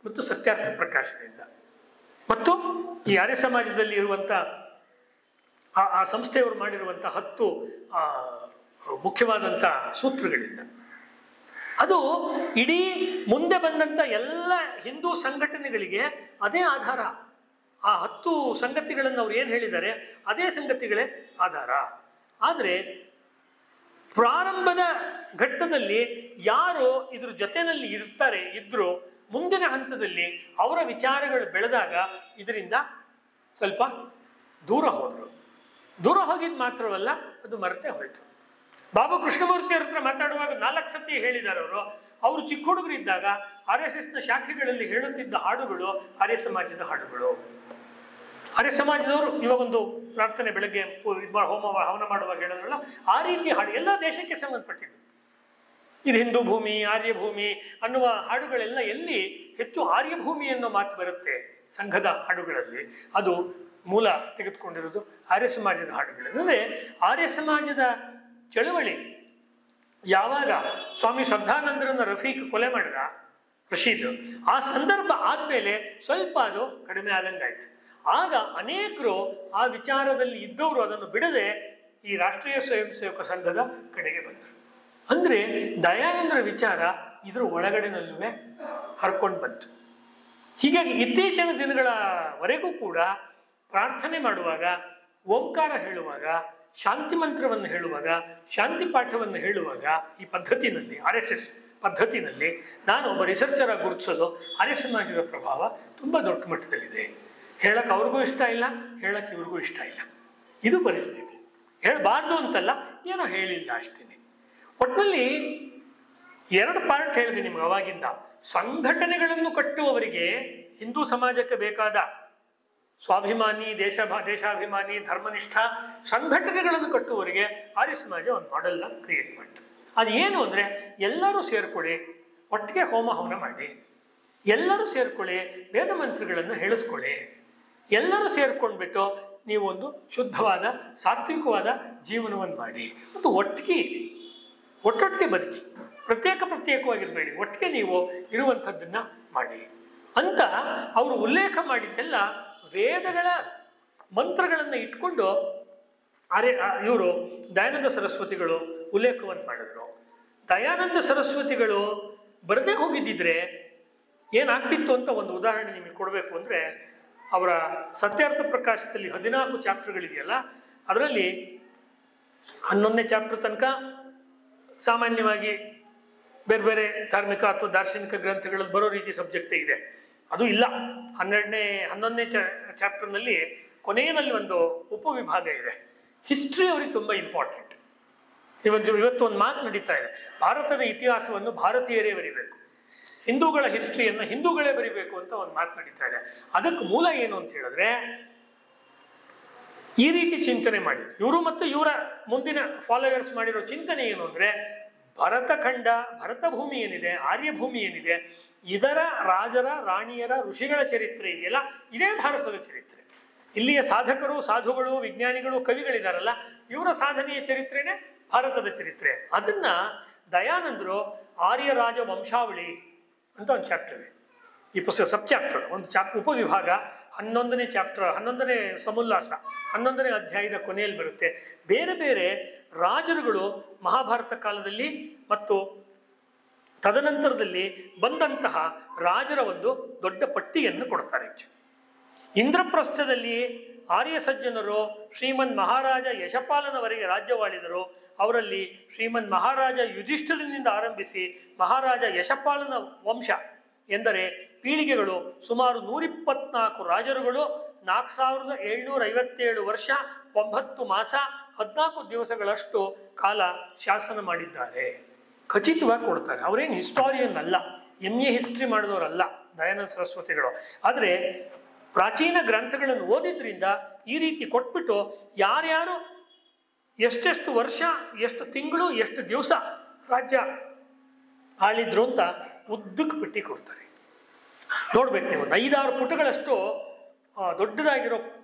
ಮತ್ತು ಸತ್ಯಾರ್ಥ ಪ್ರಕಾಶದಿಂದ ಮತ್ತು ಈ ಆರ್ಯ ಸಮಾಜದಲ್ಲಿ ಇರುವಂತ ಆ ಸಂಸ್ಥೆಯವರು ಮಾಡಿರುವಂತ 10 ಮುಖ್ಯವಾದಂತ ಸೂತ್ರಗಳಿಂದ. ಅದು ಇಡೀ ಮುಂದೆ ಬಂದಂತ ಎಲ್ಲ ಹಿಂದೂ ಸಂಘಟನೆಗಳಿಗೆ ಅದೇ ಆಧಾರ. ಆ 10 ಸಂಗತಿಗಳನ್ನು ಅವ್ರು ಏನ್ ಹೇಳಿದ್ದಾರೆ ಅದೇ ಸಂಗತಿಗಳೇ ಆಧಾರ. ಆದ್ರೆ ಪ್ರಾರಂಭದ ಘಟ್ಟದಲ್ಲಿ ಯಾರು ಇದ್ರ ಜೊತೆಯಲ್ಲಿ ಇದ್ರು ಮುಂದಿನ ಹಂತದಲ್ಲಿ ಅವರ ವಿಚಾರಗಳು ಬೆಳೆದಾಗ ಇದರಿಂದ ಸ್ವಲ್ಪ ದೂರ ಹೋದ್ರು. ದೂರ ಹೋಗಿದ್ ಮಾತ್ರವಲ್ಲ, ಅದು ಮರೆತೇ ಹೋಯ್ತು. ಬಾಬಾ ಕೃಷ್ಣಮೂರ್ತಿ ಅವ್ರ ಹತ್ರ ಮಾತಾಡುವಾಗ 4 ಸತಿ ಹೇಳಿದ್ದಾರೆ ಅವರು ಚಿಕ್ಕ ಹುಡುಗರು ಇದ್ದಾಗ RSS ನ ಶಾಖೆಗಳಲ್ಲಿ ಹೇಳುತ್ತಿದ್ದ ಹಾಡುಗಳು ಆರ್ಯ ಸಮಾಜದ ಹಾಡುಗಳು. ಆರ್ಯ ಸಮಾಜದವರು ಇವಾಗೊಂದು ಪ್ರಾರ್ಥನೆ ಬೆಳಗ್ಗೆ ಹವನ ಮಾಡುವಾಗ ಹೇಳಿದ್ರಲ್ಲ, ಆ ರೀತಿ ಹಾಡು ಎಲ್ಲ ದೇಶಕ್ಕೆ ಸಂಬಂಧಪಟ್ಟಿದ್ದು. ಇದು ಹಿಂದೂ ಭೂಮಿ, ಆರ್ಯ ಭೂಮಿ ಅನ್ನುವ ಹಾಡುಗಳೆಲ್ಲ ಎಲ್ಲಿ ಹೆಚ್ಚು ಆರ್ಯ ಭೂಮಿ ಅನ್ನೋ ಮಾತು ಬರುತ್ತೆ ಸಂಘದ ಹಾಡುಗಳಲ್ಲಿ, ಅದು ಮೂಲ ತೆಗೆದುಕೊಂಡಿರೋದು ಆರ್ಯ ಸಮಾಜದ ಹಾಡುಗಳು. ಅಂದ್ರೆ ಆರ್ಯ ಸಮಾಜದ ಚಳವಳಿ ಯಾವಾಗ ಸ್ವಾಮಿ ಶ್ರದ್ಧಾನಂದರನ್ನ ರಫೀಕ್ ಕೊಲೆ ಮಾಡಿದ ರಶೀದ್, ಆ ಸಂದರ್ಭ ಆದ್ಮೇಲೆ ಸ್ವಲ್ಪ ಅದು ಕಡಿಮೆ ಆದಂಗಾಯ್ತು. ಆಗ ಅನೇಕರು ಆ ವಿಚಾರದಲ್ಲಿ ಇದ್ದವರು ಅದನ್ನು ಬಿಡದೆ ಈ ರಾಷ್ಟ್ರೀಯ ಸ್ವಯಂ ಸೇವಕ ಸಂಘದ ಕಡೆಗೆ ಬಂದರು. ಅಂದ್ರೆ ದಯಾನಂದರ ವಿಚಾರ ಇದ್ರ ಒಳಗಡೆನಲ್ಲೂ ಹರ್ಕೊಂಡು ಬಂತು. ಹೀಗಾಗಿ ಇತ್ತೀಚಿನ ದಿನಗಳವರೆಗೂ ಕೂಡ ಪ್ರಾರ್ಥನೆ ಮಾಡುವಾಗ, ಓಂಕಾರ ಹೇಳುವಾಗ, ಶಾಂತಿ ಮಂತ್ರವನ್ನು ಹೇಳುವಾಗ, ಶಾಂತಿ ಪಾಠವನ್ನು ಹೇಳುವಾಗ ಈ ಪದ್ಧತಿನಲ್ಲಿ RSS ಪದ್ಧತಿನಲ್ಲಿ ನಾನು ಒಬ್ಬ ರಿಸರ್ಚರ್ ಆಗಿ ಗುರುತಿಸೋದು ಆರ್ಯ ಸಮಾಜದ ಪ್ರಭಾವ ತುಂಬಾ ದೊಡ್ಡ ಮಟ್ಟದಲ್ಲಿದೆ. ಹೇಳಕ್ ಅವ್ರಿಗೂ ಇಷ್ಟ ಇಲ್ಲ, ಹೇಳಕ್ ಇವ್ರಿಗೂ ಇಷ್ಟ ಇಲ್ಲ. ಇದು ಪರಿಸ್ಥಿತಿ. ಹೇಳಬಾರ್ದು ಅಂತಲ್ಲ, ಏನೋ ಹೇಳಿಲ್ಲ ಅಷ್ಟೇನೆ. ಒಟ್ಟಿನಲ್ಲಿ 2 ಪಾರ್ಟ್ ಹೇಳಿದೆ ನಿಮ್ಗೆ ಅವಾಗಿಂದ. ಸಂಘಟನೆಗಳನ್ನು ಕಟ್ಟುವವರಿಗೆ ಹಿಂದೂ ಸಮಾಜಕ್ಕೆ ಬೇಕಾದ ಸ್ವಾಭಿಮಾನಿ, ದೇಶಾಭಿಮಾನಿ, ಧರ್ಮನಿಷ್ಠ ಸಂಘಟನೆಗಳನ್ನು ಕಟ್ಟುವವರಿಗೆ ಆರ್ಯ ಸಮಾಜ ಒಂದು ಮಾಡೆಲ್ನ ಕ್ರಿಯೇಟ್ ಮಾಡ್ತದೆ. ಅದು ಏನು ಅಂದ್ರೆ ಎಲ್ಲರೂ ಸೇರ್ಕೊಳ್ಳಿ, ಒಟ್ಟಿಗೆ ಹೋಮ ಹವನ ಮಾಡಿ, ಎಲ್ಲರೂ ಸೇರ್ಕೊಳ್ಳಿ, ವೇದ ಮಂತ್ರಗಳನ್ನು ಹೇಳಿಸ್ಕೊಳ್ಳಿ, ಎಲ್ಲರೂ ಸೇರ್ಕೊಂಡ್ಬಿಟ್ಟು ನೀವು ಒಂದು ಶುದ್ಧವಾದ ಸಾತ್ವಿಕವಾದ ಜೀವನವನ್ನು ಮಾಡಿ ಮತ್ತು ಒಟ್ಟೊಟ್ಟಿಗೆ ಬದುಕಿ, ಪ್ರತ್ಯೇಕವಾಗಿರ್ಬೇಡಿ, ಒಟ್ಟಿಗೆ ನೀವು ಇರುವಂಥದ್ದನ್ನ ಮಾಡಿ ಅಂತ ಅವರು ಉಲ್ಲೇಖ ಮಾಡಿದ್ದೆಲ್ಲ ವೇದಗಳ ಮಂತ್ರಗಳನ್ನ ಇಟ್ಕೊಂಡು ಇವರು ದಯಾನಂದ ಸರಸ್ವತಿಗಳು ಉಲ್ಲೇಖವನ್ನು ಮಾಡಿದ್ರು. ದಯಾನಂದ ಸರಸ್ವತಿಗಳು ಬರದೇ ಹೋಗಿದ್ದಿದ್ರೆ ಏನಾಗ್ತಿತ್ತು ಅಂತ ಒಂದು ಉದಾಹರಣೆ ನಿಮಗೆ ಕೊಡಬೇಕು ಅಂದ್ರೆ, ಅವರ ಸತ್ಯಾರ್ಥ ಪ್ರಕಾಶದಲ್ಲಿ 14 ಚಾಪ್ಟರ್ಗಳಿದೆಯಲ್ಲ, ಅದರಲ್ಲಿ 11ನೇ ಚಾಪ್ಟರ್ ತನಕ ಸಾಮಾನ್ಯವಾಗಿ ಬೇರೆ ಬೇರೆ ಧಾರ್ಮಿಕ ಅಥವಾ ದಾರ್ಶನಿಕ ಗ್ರಂಥಗಳಲ್ಲಿ ಬರೋ ರೀತಿ ಸಬ್ಜೆಕ್ಟೇ ಇದೆ. ಅದು ಇಲ್ಲ. 11ನೇ ಚಾಪ್ಟರ್ನಲ್ಲಿ ಕೊನೆಯಲ್ಲಿ ಒಂದು ಉಪವಿಭಾಗ ಇದೆ. ಹಿಸ್ಟ್ರಿ ಅವರಿಗೆ ತುಂಬಾ ಇಂಪಾರ್ಟೆಂಟ್. ಇವತ್ತು ಒಂದು ಮಾತು ನಡೀತಾ ಇದೆ, ಭಾರತದ ಇತಿಹಾಸವನ್ನು ಭಾರತೀಯರೇ ಬರಿಬೇಕು, ಹಿಂದೂಗಳ ಹಿಸ್ಟ್ರಿಯನ್ನು ಹಿಂದೂಗಳೇ ಬರಿಬೇಕು ಅಂತ ಒಂದು ಮಾತು ನಡೀತಾ ಇದೆ. ಅದಕ್ಕೆ ಮೂಲ ಏನು ಅಂತ ಹೇಳಿದ್ರೆ, ಈ ರೀತಿ ಚಿಂತನೆ ಮಾಡಿ ಇವರು ಮತ್ತು ಇವರ ಮುಂದಿನ ಫಾಲೋವರ್ಸ್ ಮಾಡಿರೋ ಚಿಂತನೆ ಏನು ಅಂದ್ರೆ, ಭರತಖಂಡ, ಭರತ ಭೂಮಿ ಏನಿದೆ, ಆರ್ಯ ಭೂಮಿ ಏನಿದೆ, ಇದರ ರಾಜರ, ರಾಣಿಯರ, ಋಷಿಗಳ ಚರಿತ್ರೆ ಇದೆಯಲ್ಲ, ಇದೇ ಭಾರತದ ಚರಿತ್ರೆ. ಇಲ್ಲಿಯ ಸಾಧಕರು, ಸಾಧುಗಳು, ವಿಜ್ಞಾನಿಗಳು, ಕವಿಗಳಿದಾರಲ್ಲ, ಇವರ ಸಾಧನೆಯ ಚರಿತ್ರೆನೇ ಭಾರತದ ಚರಿತ್ರೆ. ಅದನ್ನ ದಯಾನಂದರು ಆರ್ಯ ರಾಜ ವಂಶಾವಳಿ ಅಂತ ಒಂದು ಚಾಪ್ಟರ್ ಇದೆ. ಈ ಪುಸ್ತಕ ಸಬ್ ಚಾಪ್ಟರ್, ಒಂದು ಉಪವಿಭಾಗ, 11ನೇ ಚಾಪ್ಟರ್, 11ನೇ ಸಮೋಲ್ಲಾಸ, 11ನೇ ಅಧ್ಯಾಯದ ಕೊನೆಯಲ್ಲಿ ಬರುತ್ತೆ. ಬೇರೆ ಬೇರೆ ರಾಜರುಗಳು ಮಹಾಭಾರತ ಕಾಲದಲ್ಲಿ ಮತ್ತು ತದನಂತರದಲ್ಲಿ ಬಂದಂತಹ ರಾಜರ ಒಂದು ದೊಡ್ಡ ಪಟ್ಟಿಯನ್ನು ಕೊಡ್ತಾರೆ. ಇಂದ್ರಪ್ರಸ್ಥದಲ್ಲಿ ಆರ್ಯ ಸಜ್ಜನರು ಶ್ರೀಮನ್ ಮಹಾರಾಜ ಯಶಪಾಲನವರೆಗೆ ರಾಜ್ಯವಾಳಿದರು. ಅವರಲ್ಲಿ ಶ್ರೀಮನ್ ಮಹಾರಾಜ ಯುಧಿಷ್ಠಿರನಿಂದ ಆರಂಭಿಸಿ ಮಹಾರಾಜ ಯಶಪಾಲನ ವಂಶ ಎಂದರೆ ಪೀಳಿಗೆಗಳು ಸುಮಾರು 124 ರಾಜರುಗಳು 4757 ವರ್ಷ 9 ಮಾಸ 14 ದಿವಸಗಳಷ್ಟು ಕಾಲ ಶಾಸನ ಮಾಡಿದ್ದಾರೆ. ಖಚಿತವಾಗಿ ಕೊಡ್ತಾರೆ. ಅವರೇನು ಹಿಸ್ಟಾರಿಯನ್ ಅಲ್ಲ, MA ಹಿಸ್ಟ್ರಿ ಮಾಡಿದವರಲ್ಲ ದಯಾನಂದ ಸರಸ್ವತಿಗಳು. ಆದರೆ ಪ್ರಾಚೀನ ಗ್ರಂಥಗಳನ್ನು ಓದಿದ್ರಿಂದ ಈ ರೀತಿ ಕೊಟ್ಬಿಟ್ಟು ಯಾರ್ಯಾರು ಎಷ್ಟೆಷ್ಟು ವರ್ಷ, ಎಷ್ಟು ತಿಂಗಳು, ಎಷ್ಟು ದಿವಸ ರಾಜ್ಯ ಆಳಿದ್ರು ಅಂತ ಉದ್ದಕ್ಕೆ ಪಟ್ಟಿ ಕೊಡ್ತಾರೆ. ನೋಡ್ಬೇಕು ನೀವು, 5-6 ಪುಟಗಳಷ್ಟು ದೊಡ್ಡದಾಗಿರೋ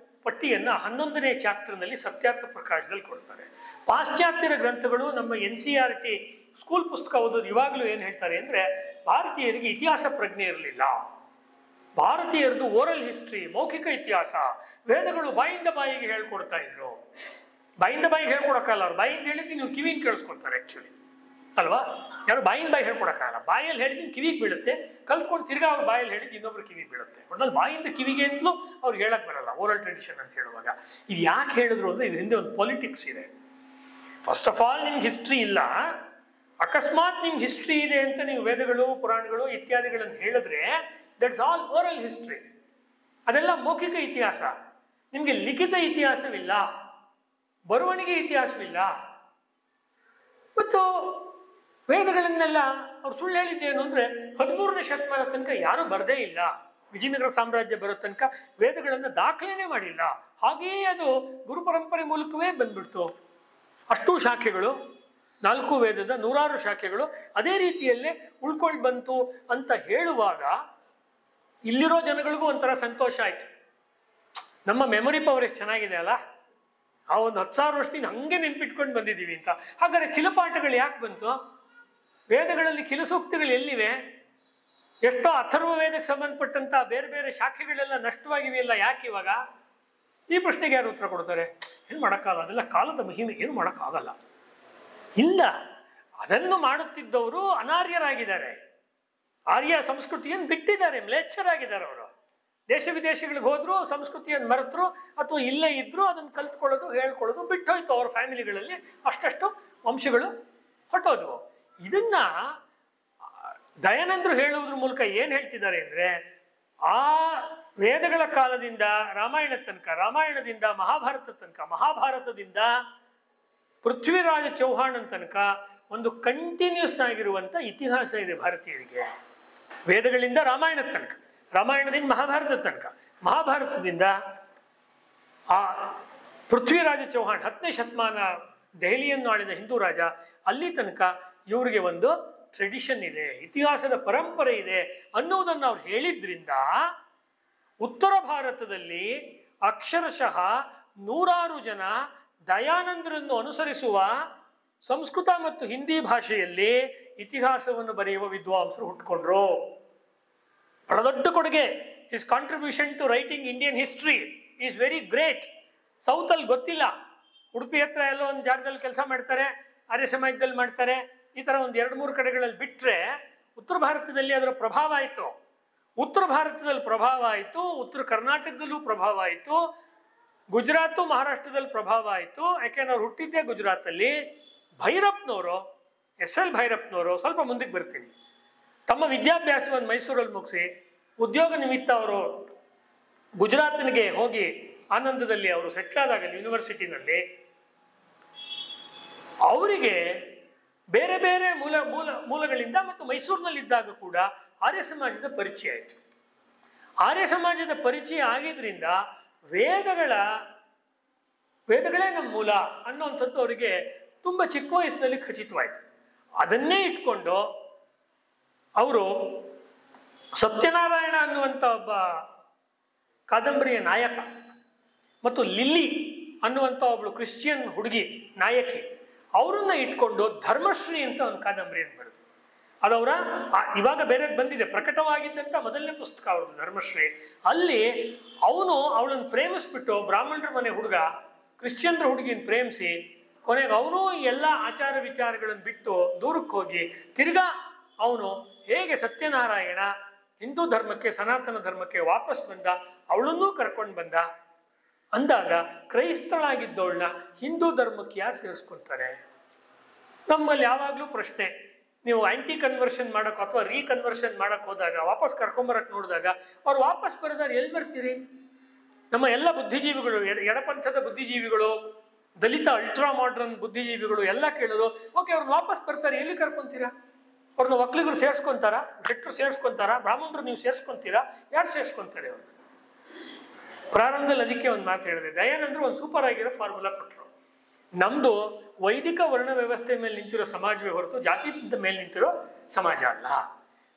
ಪಟ್ಟಿಯನ್ನ 11ನೇ ಚಾಪ್ಟರ್ನಲ್ಲಿ ಸತ್ಯಾರ್ಥ ಪ್ರಕಾಶದಲ್ಲಿ ಕೊಡ್ತಾರೆ. ಪಾಶ್ಚಾತ್ಯರ ಗ್ರಂಥಗಳು, ನಮ್ಮ NCERT ಸ್ಕೂಲ್ ಪುಸ್ತಕ ಓದೋದು ಇವಾಗಲೂ ಏನು ಹೇಳ್ತಾರೆ ಅಂದರೆ, ಭಾರತೀಯರಿಗೆ ಇತಿಹಾಸ ಪ್ರಜ್ಞೆ ಇರಲಿಲ್ಲ, ಭಾರತೀಯರದು ಓರಲ್ ಹಿಸ್ಟ್ರಿ, ಮೌಖಿಕ ಇತಿಹಾಸ, ವೇದಗಳು ಬಾಯಿಂದ ಬಾಯಿಗೆ ಹೇಳ್ಕೊಡ್ತಾ ಇದ್ರು. ಬಾಯಿಂದ ಬಾಯಿಗೆ ಹೇಳ್ಕೊಡಕ್ಕಲ್ಲ, ಅವ್ರು ಬಾಯಿಂದ ಹೇಳಿದ್ದು ನೀವು ಕಿವಿಗೆ ಕೇಳಿಸ್ಕೊಳ್ತಾರೆ ಆ್ಯಕ್ಚುಲಿ, ಅಲ್ವಾ? ಯಾರು ಬಾಯಿಂದ ಬಾಯಿ ಹೇಳ್ಕೊಡಕ್ಕಾಗಲ್ಲ. ಬಾಯಲ್ಲಿ ಹೇಳಿದ್ದು ಕಿವಿಗೆ ಬೀಳುತ್ತೆ, ಕಲ್ತ್ಕೊಂಡು ತಿರ್ಗಾ ಅವ್ರು ಬಾಯಲ್ಲಿ ಹೇಳಿದ್ದು ಇನ್ನೊಬ್ರು ಕಿವಿಗೆ ಬೀಳುತ್ತೆ. ಒಟ್ನಲ್ಲಿ ಬಾಯಿಂದ ಕಿವಿಗೆ ಅಂತಲೂ ಅವ್ರಿಗೆ ಹೇಳಕ್ ಬರಲ್ಲ, ಓರಲ್ ಟ್ರೆಡಿಷನ್ ಅಂತ ಹೇಳುವಾಗ. ಇದು ಯಾಕೆ ಹೇಳಿದ್ರು ಅಂದ್ರೆ ಇದ್ರ ಹಿಂದೆ ಒಂದು ಪೊಲಿಟಿಕ್ಸ್ ಇದೆ. ಫಸ್ಟ್ ಆಫ್ ಆಲ್ ನಿಮ್ಗೆ ಹಿಸ್ಟ್ರಿ ಇಲ್ಲ, ಅಕಸ್ಮಾತ್ ನಿಮ್ಗೆ ಹಿಸ್ಟ್ರಿ ಇದೆ ಅಂತ ನೀವು ವೇದಗಳು, ಪುರಾಣಗಳು ಇತ್ಯಾದಿಗಳನ್ನು ಹೇಳಿದ್ರೆ ದಟ್ಸ್ ಆಲ್ ಓರಲ್ ಹಿಸ್ಟ್ರಿ. ಅದೆಲ್ಲ ಮೌಖಿಕ ಇತಿಹಾಸ. ನಿಮ್ಗೆ ಲಿಖಿತ ಇತಿಹಾಸವಿಲ್ಲ, ಬರವಣಿಗೆ ಇತಿಹಾಸವಿಲ್ಲ. ಮತ್ತು ವೇದಗಳನ್ನೆಲ್ಲ ಅವ್ರು ಸುಳ್ಳು ಹೇಳಿದ್ದೇನು ಅಂದ್ರೆ 13ನೇ ಶತಮಾನ ತನಕ ಯಾರು ಬರದೇ ಇಲ್ಲ. ವಿಜಯನಗರ ಸಾಮ್ರಾಜ್ಯ ಬರೋ ತನಕ ವೇದಗಳನ್ನು ದಾಖಲೆನೇ ಮಾಡಿಲ್ಲ. ಹಾಗೆಯೇ ಅದು ಗುರು ಪರಂಪರೆ ಮೂಲಕವೇ ಬಂದ್ಬಿಡ್ತು. ಅಷ್ಟೂ ಶಾಖೆಗಳು, 4 ವೇದದ 106 ಶಾಖೆಗಳು ಅದೇ ರೀತಿಯಲ್ಲೇ ಉಳ್ಕೊಂಡು ಬಂತು ಅಂತ ಹೇಳುವಾಗ ಇಲ್ಲಿರೋ ಜನಗಳಿಗೂ ಒಂಥರ ಸಂತೋಷ ಆಯ್ತು. ನಮ್ಮ ಮೆಮೊರಿ ಪವರ್ ಎಷ್ಟು ಚೆನ್ನಾಗಿದೆ ಅಲ್ಲ, ಆ ಒಂದು 10,000 ವರ್ಷದಿಂದ ಹಂಗೆ ನೆನ್ಪಿಟ್ಕೊಂಡು ಬಂದಿದ್ದೀವಿ ಅಂತ. ಹಾಗಾದ್ರೆ ಕಿಲಪಾಠಗಳು ಯಾಕೆ ಬಂತು? ವೇದಗಳಲ್ಲಿ ಕಿಲಸೂಕ್ತಿಗಳು ಎಲ್ಲಿವೆ? ಎಷ್ಟೋ ಅಥರ್ವ ವೇದಕ್ಕೆ ಸಂಬಂಧಪಟ್ಟಂತ ಬೇರೆ ಬೇರೆ ಶಾಖೆಗಳೆಲ್ಲ ನಷ್ಟವಾಗಿವೆಯಲ್ಲ, ಯಾಕೆ ಇವಾಗ? ಈ ಪ್ರಶ್ನೆಗೆ ಯಾರು ಉತ್ತರ ಕೊಡ್ತಾರೆ? ಏನು ಮಾಡೋಕ್ಕಾಗಲ್ಲ, ಅದೆಲ್ಲ ಕಾಲದ ಮಹಿಮೆ, ಏನು ಮಾಡೋಕ್ಕಾಗಲ್ಲ. ಇಲ್ಲ, ಅದನ್ನು ಮಾಡುತ್ತಿದ್ದವರು ಅನಾರ್ಯರಾಗಿದ್ದಾರೆ, ಆರ್ಯ ಸಂಸ್ಕೃತಿಯನ್ನು ಬಿಟ್ಟಿದ್ದಾರೆ, ಮ್ಲೇಚ್ಛರಾಗಿದ್ದಾರೆ. ಅವರು ದೇಶ ವಿದೇಶಗಳಿಗೆ ಹೋದ್ರು, ಸಂಸ್ಕೃತಿಯನ್ನು ಮರೆತರು, ಅಥವಾ ಇಲ್ಲೇ ಇದ್ರು ಅದನ್ನು ಕಲ್ತ್ಕೊಳ್ಳೋದು, ಹೇಳ್ಕೊಳ್ಳೋದು ಬಿಟ್ಟೋಯ್ತು. ಅವ್ರ ಫ್ಯಾಮಿಲಿಗಳಲ್ಲಿ ಅಷ್ಟಷ್ಟು ವಂಶಗಳು ಹೊಟ್ಟೋದ್ವು. ಇದನ್ನ ದಯಾನಂದರು ಹೇಳುವುದ್ರ ಮೂಲಕ ಏನ್ ಹೇಳ್ತಿದ್ದಾರೆ ಅಂದ್ರೆ, ಆ ವೇದಗಳ ಕಾಲದಿಂದ ರಾಮಾಯಣ ತನಕ, ರಾಮಾಯಣದಿಂದ ಮಹಾಭಾರತ ತನಕ, ಮಹಾಭಾರತದಿಂದ ಪೃಥ್ವಿರಾಜ ಚೌಹಾಣನ್ ತನಕ ಒಂದು ಕಂಟಿನ್ಯೂಸ್ ಆಗಿರುವಂತ ಇತಿಹಾಸ ಇದೆ ಭಾರತೀಯರಿಗೆ. ವೇದಗಳಿಂದ ರಾಮಾಯಣ ತನಕ, ರಾಮಾಯಣದಿಂದ ಮಹಾಭಾರತ ತನಕ, ಮಹಾಭಾರತದಿಂದ ಆ ಪೃಥ್ವಿರಾಜ ಚೌಹಾಣ್ 10ನೇ ಶತಮಾನ ದೆಹಲಿಯನ್ನು ಆಳಿದ ಹಿಂದೂ ರಾಜ, ಅಲ್ಲಿ ತನಕ ಇವರಿಗೆ ಒಂದು ಟ್ರೆಡಿಷನ್ ಇದೆ, ಇತಿಹಾಸದ ಪರಂಪರೆ ಇದೆ ಅನ್ನೋದನ್ನು ಅವ್ರು ಹೇಳಿದ್ರಿಂದ ಉತ್ತರ ಭಾರತದಲ್ಲಿ ಅಕ್ಷರಶಃ 106 ಜನ ದಯಾನಂದರನ್ನು ಅನುಸರಿಸುವ ಸಂಸ್ಕೃತ ಮತ್ತು ಹಿಂದಿ ಭಾಷೆಯಲ್ಲಿ ಇತಿಹಾಸವನ್ನು ಬರೆಯುವ ವಿದ್ವಾಂಸರು ಹುಟ್ಕೊಂಡ್ರು. ಬಹಳ ದೊಡ್ಡ ಕೊಡುಗೆ. His contribution to writing Indian history is very great. South ಅಲ್ಲಿ ಗೊತ್ತಿಲ್ಲ, ಉಡುಪಿ ಹತ್ರ ಎಲ್ಲೋ ಒಂದು ಜಾಗದಲ್ಲಿ ಕೆಲಸ ಮಾಡ್ತಾರೆ, ಆರ್ಯ ಸಮಾಜದಲ್ಲಿ ಮಾಡ್ತಾರೆ, ಈ ತರ ಒಂದು 2-3 ಕಡೆಗಳಲ್ಲಿ ಬಿಟ್ರೆ ಉತ್ತರ ಭಾರತದಲ್ಲಿ ಅದರ ಪ್ರಭಾವ ಆಯಿತು. ಉತ್ತರ ಭಾರತದಲ್ಲಿ ಪ್ರಭಾವ ಆಯಿತು, ಉತ್ತರ ಕರ್ನಾಟಕದಲ್ಲೂ ಪ್ರಭಾವ ಆಯಿತು, ಗುಜರಾತು ಮಹಾರಾಷ್ಟ್ರದಲ್ಲಿ ಪ್ರಭಾವ ಆಯಿತು. ಯಾಕೆಂದ್ರೆ ಅವ್ರು ಹುಟ್ಟಿದ್ದೇ ಗುಜರಾತಲ್ಲಿ. ಭೈರಪ್ಪನವರು, SL ಭೈರಪ್ಪನವರು, ಸ್ವಲ್ಪ ಮುಂದಕ್ಕೆ ಬರ್ತೀನಿ, ತಮ್ಮ ವಿದ್ಯಾಭ್ಯಾಸವನ್ನು ಮೈಸೂರಲ್ಲಿ ಮುಗಿಸಿ ಉದ್ಯೋಗ ನಿಮಿತ್ತ ಅವರು ಗುಜರಾತ್ನಿಗೆ ಹೋಗಿ ಆನಂದದಲ್ಲಿ ಅವರು ಸೆಟ್ಲ್ ಆದಾಗ ಯೂನಿವರ್ಸಿಟಿನಲ್ಲಿ ಅವರಿಗೆ ಬೇರೆ ಬೇರೆ ಮೂಲಗಳಿಂದ ಮತ್ತು ಮೈಸೂರಿನಲ್ಲಿದ್ದಾಗ ಕೂಡ ಆರ್ಯ ಸಮಾಜದ ಪರಿಚಯ ಆಯಿತು. ಆರ್ಯ ಸಮಾಜದ ಪರಿಚಯ ಆಗಿದ್ರಿಂದ ವೇದಗಳೇ ನಮ್ಮ ಮೂಲ ಅನ್ನುವಂಥದ್ದು ಅವರಿಗೆ ತುಂಬ ಚಿಕ್ಕ ವಯಸ್ಸಿನಲ್ಲಿ ಖಚಿತವಾಯಿತು. ಅದನ್ನೇ ಇಟ್ಕೊಂಡು ಅವರು ಸತ್ಯನಾರಾಯಣ ಅನ್ನುವಂಥ ಒಬ್ಬ ಕಾದಂಬರಿಯ ನಾಯಕ ಮತ್ತು ಲಿಲ್ಲಿ ಅನ್ನುವಂಥ ಒಬ್ಬಳು ಕ್ರಿಶ್ಚಿಯನ್ ಹುಡುಗಿ ನಾಯಕಿ, ಅವರನ್ನ ಇಟ್ಕೊಂಡು ಧರ್ಮಶ್ರೀ ಅಂತ ಒಂದು ಕಾದಂಬರಿಯನ್ನು ಬರೆದು, ಅದವರ ಇವಾಗ ಬೇರೆದ್ ಬಂದಿದೆ, ಪ್ರಕಟವಾಗಿದ್ದಂತ ಮೊದಲನೇ ಪುಸ್ತಕ ಅವ್ರದ್ದು ಧರ್ಮಶ್ರೀ. ಅಲ್ಲಿ ಅವನು ಅವಳನ್ನು ಪ್ರೇಮಿಸ್ಬಿಟ್ಟು ಬ್ರಾಹ್ಮಣರ ಮನೆ ಹುಡುಗ ಕ್ರಿಶ್ಚಿಯನ್ರ ಹುಡುಗಿನ ಪ್ರೇಮಿಸಿ ಕೊನೆಗೆ ಅವನು ಎಲ್ಲ ಆಚಾರ ವಿಚಾರಗಳನ್ನು ಬಿಟ್ಟು ದೂರಕ್ಕೆ ಹೋಗಿ ತಿರ್ಗಾ ಅವನು ಹೇಗೆ ಸತ್ಯನಾರಾಯಣ ಹಿಂದೂ ಧರ್ಮಕ್ಕೆ ಸನಾತನ ಧರ್ಮಕ್ಕೆ ವಾಪಸ್ ಬಂದ, ಅವಳನ್ನೂ ಕರ್ಕೊಂಡು ಬಂದ ಅಂದಾಗ ಕ್ರೈಸ್ತಳಾಗಿದ್ದವಳನ್ನ ಹಿಂದೂ ಧರ್ಮಕ್ಕೆ ಯಾರು ಸೇರಿಸ್ಕೊಂತಾರೆ? ನಮ್ಮಲ್ಲಿ ಯಾವಾಗ್ಲೂ ಪ್ರಶ್ನೆ, ನೀವು ಆಂಟಿ ಕನ್ವರ್ಷನ್ ಮಾಡಕ್ ಅಥವಾ ರೀಕನ್ವರ್ಷನ್ ಮಾಡಕ್ ಹೋದಾಗ ವಾಪಸ್ ಕರ್ಕೊಂಬರಕ್ ನೋಡಿದಾಗ ಅವ್ರು ವಾಪಸ್ ಬರೋದಾದ್ರೆ ಎಲ್ಲಿ ಬರ್ತೀರಿ? ನಮ್ಮ ಎಲ್ಲ ಬುದ್ಧಿಜೀವಿಗಳು, ಎಡಪಂಥದ ಬುದ್ಧಿಜೀವಿಗಳು, ದಲಿತ ಅಲ್ಟ್ರಾ ಮಾಡರ್ನ್ ಬುದ್ಧಿಜೀವಿಗಳು ಎಲ್ಲ ಕೇಳೋದು, ಓಕೆ ಅವ್ರನ್ನ ವಾಪಸ್ ಬರ್ತಾರೆ, ಎಲ್ಲಿ ಕರ್ಕೊಂತೀರಾ? ಅವ್ರನ್ನ ಒಕ್ಕಲಿಗರು ಸೇರ್ಸ್ಕೊಂತಾರ, ಶೆಟ್ರು ಸೇರ್ಸ್ಕೊಂತಾರ, ಬ್ರಾಹ್ಮಣರು ನೀವು ಸೇರ್ಸ್ಕೊಂತೀರಾ? ಯಾರು ಸೇರ್ಸ್ಕೊಂತಾರೆ ಅವ್ರು? ಪ್ರಾರಂಭದಲ್ಲಿ ಅದಕ್ಕೆ ಒಂದು ಮಾತು ಹೇಳಿದೆ, ದಯಾನಂದ್ರು ಒಂದು ಸೂಪರ್ ಆಗಿರೋ ಫಾರ್ಮುಲಾ ಕೊಟ್ಟರು. ನಮ್ದು ವೈದಿಕ ವರ್ಣ ವ್ಯವಸ್ಥೆ ಮೇಲೆ ನಿಂತಿರೋ ಸಮಾಜವೇ ಹೊರತು ಜಾತಿ ಮೇಲೆ ನಿಂತಿರೋ ಸಮಾಜ ಅಲ್ಲ.